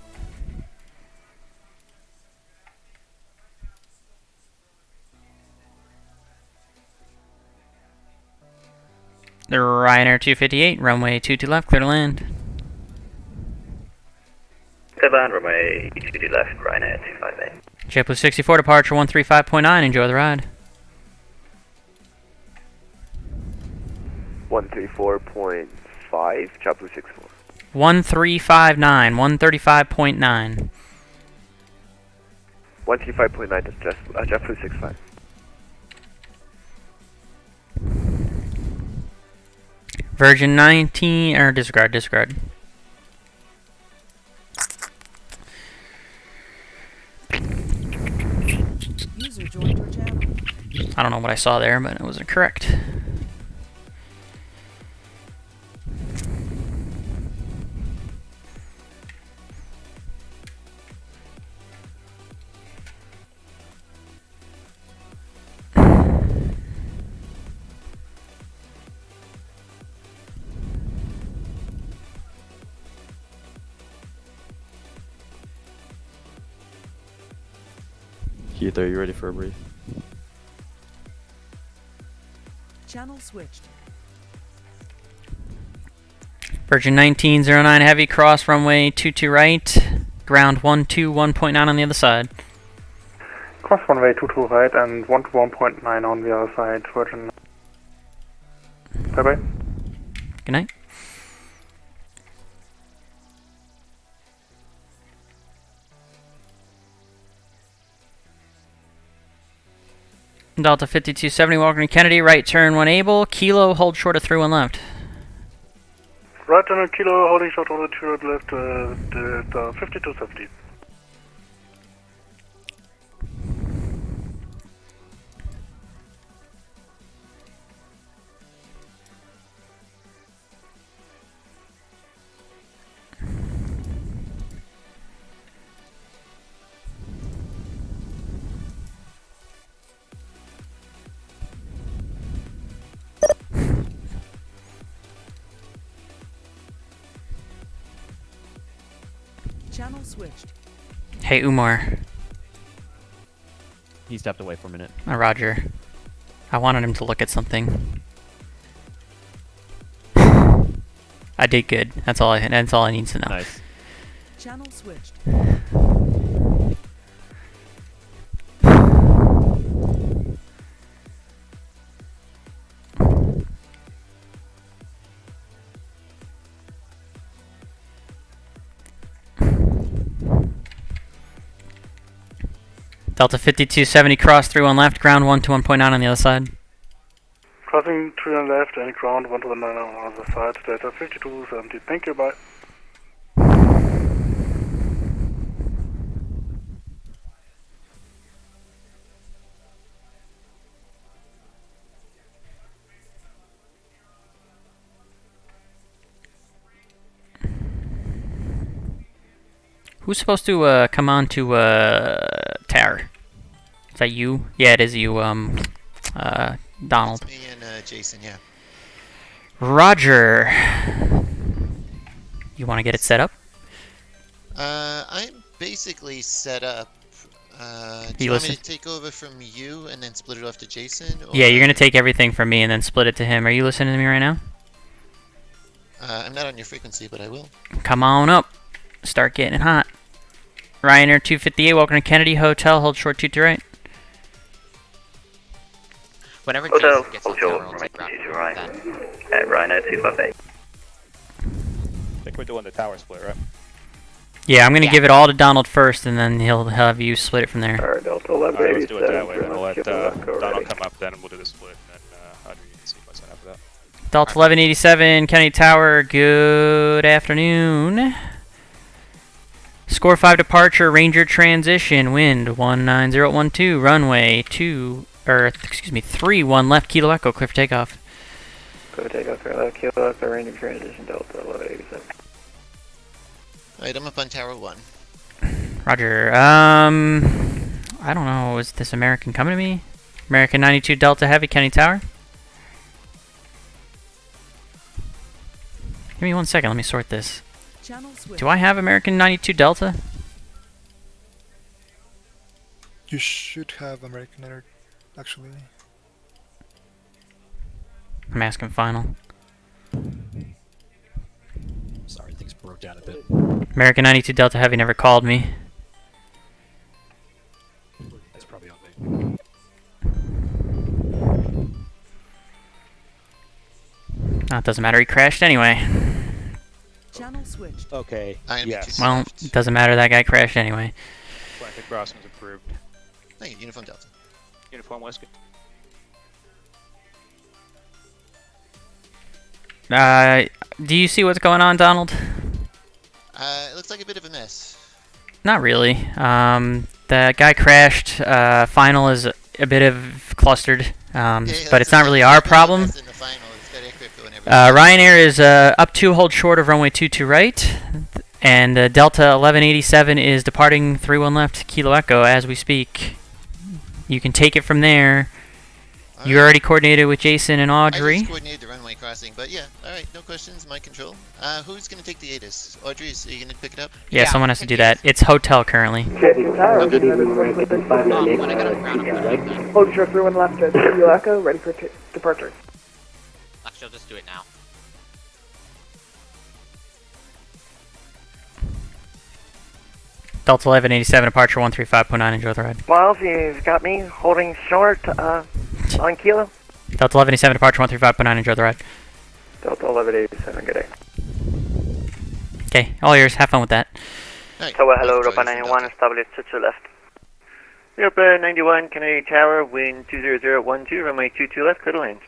The Ryanair 258, runway 22 left, clear to land. Clear land, runway 22 left, Ryanair 258. JetBlue 64, departure 135.9, enjoy the ride. 134.5, JetBlue 64. 1359, 135.9. 135.9, that's JetBlue 65. Virgin 19, or disregard. User joined your channel. I don't know what I saw there, but it wasn't correct. Keith, are you ready for a brief? Channel switched. Virgin 1909, heavy, cross runway 22 right, ground 121.9 on the other side. Cross runway 22 right and 121.9 on the other side, Virgin. Bye bye. Good night. Delta 5270, welcome to Kennedy, right turn 1 able, Kilo, hold short of 31 left. Right turn Kilo, holding short on the 2 right left, Delta 5270. Channel switched. Hey, Umar. He stepped away for a minute. Roger. I wanted him to look at something. I did good. That's all I need to know. Nice. Channel switched. Delta 5270 cross 31 left, ground 121.9 on the other side. Crossing 3 on left and ground 119 on the other side. Delta 5270. Thank you. Bye. Who's supposed to come on to tower? Is that you? Yeah, it is you, Donald. It's me and Jason, yeah. Roger. You want to get it set up? I'm basically set up. Do You you want me listen? to take over from you and then split it off to Jason? Or Yeah, you're gonna take everything from me and then split it to him. Are you listening to me right now? I'm not on your frequency, but I will. Come on up. Start getting it hot. Ryanair 258, welcome to Kennedy Hotel. Hold short 2 to right. Whenever Hotel, Jason gets on tower, I'll take ground right. then. At Rhino 258. I think we're doing the tower split, right? Yeah, I'm gonna give it all to Donald first, and then he'll have you split it from there. Alright, Delta Alright, 11, let's do it that way. Then we'll let Donald ready. come up, then we'll do the split, and then Audrey, you can see what's after that. Delta 1187, Kennedy Tower, good afternoon. Score 5 departure, Ranger transition, wind 19012, runway 3-1 left, Kilo Echo, clear for takeoff. Go takeoff, clear left, Kilo Echo, Ranger transition, Delta 1187. Alright, I'm up on tower 1. Roger. I don't know, is this American coming to me? American 92 Delta Heavy, Kennedy Tower? Give me 1 second, let me sort this. Do I have American 92 Delta? You should have American Air, actually. I'm asking final. Sorry, things broke down a bit. American 92 Delta Heavy never called me. That's probably on me. Oh, it doesn't matter, he crashed anyway. Channel switched. Okay, yes. Well, it doesn't matter, that guy crashed anyway. Blanket crossing's approved. Thank you, Uniform Delta. Uniform Whiskey. Do you see what's going on, Donald? It looks like a bit of a mess. Not really. The guy crashed. Final is a bit of clustered, but it's not really our problem. Ryanair is up 2, hold short of runway 22 right, and Delta 1187 is departing 31 left, Kilo Echo as we speak. You can take it from there. You already coordinated with Jason and Audrey. I just coordinated the runway crossing, but yeah, alright, no questions, my control. Who's gonna take the ATIS? Audrey, are you gonna pick it up? Yeah, someone has to do that. It's hotel currently. Hold short 31 left at Kilo Echo, ready for departure. Actually, I'll just do it now. Delta 1187, departure 135.9, enjoy the ride. Miles, you've got me holding short on Kilo. Delta 1187, departure 135.9, enjoy the ride. Delta 1187, good day. Okay, all yours, have fun with that. Tower, hello, Europa 91, establish 22 left. Europa 91, Kennedy Tower, wind 20012, runway 22 left, clear to land.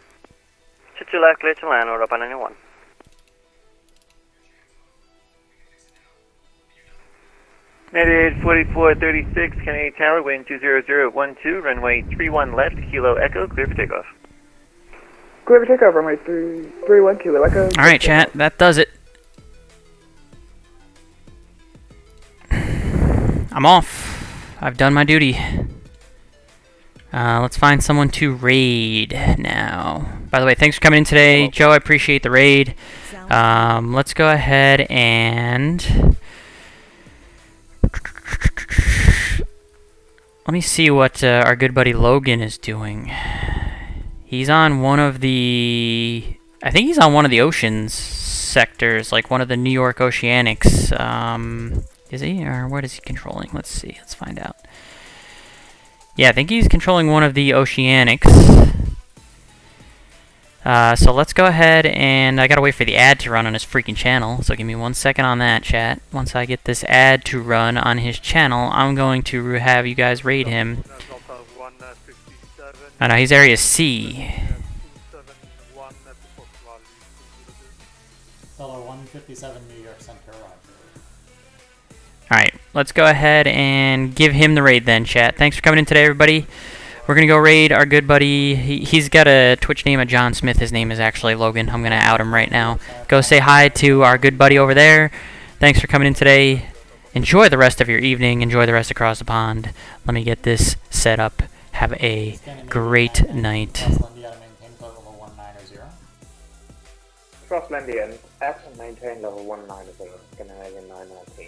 22 left, clear to land, Europa 91. United 4436, Kennedy Tower, wind 20012, runway 31 left, Kilo Echo, clear for takeoff. Clear for takeoff, runway 31 Kilo Echo. Alright, chat, that does it. I'm off. I've done my duty. Let's find someone to raid now. By the way, thanks for coming in today, Joe. I appreciate the raid. Let's go ahead and let me see what our good buddy Logan is doing. He's on one of the, I think he's on one of the oceans sectors, like one of the New York Oceanics. Is he, or what is he controlling? Let's see, let's find out. Yeah, I think he's controlling one of the Oceanics. So let's go ahead, and I gotta wait for the ad to run on his freaking channel, so give me 1 second on that, chat. Once I get this ad to run on his channel, I'm going to have you guys raid him. I know he's area C. Fellow 157 New York Center, Roger. Alright, let's go ahead and give him the raid then, chat. Thanks for coming in today, everybody. We're gonna go raid our good buddy. He's got a Twitch name of John Smith. His name is actually Logan. I'm gonna out him right now. Go say hi to our good buddy over there. Thanks for coming in today. Enjoy the rest of your evening. Enjoy the rest across the pond. Let me get this set up. Have a great night. Crosslandian, X and maintain level 190, Scandinavian 919.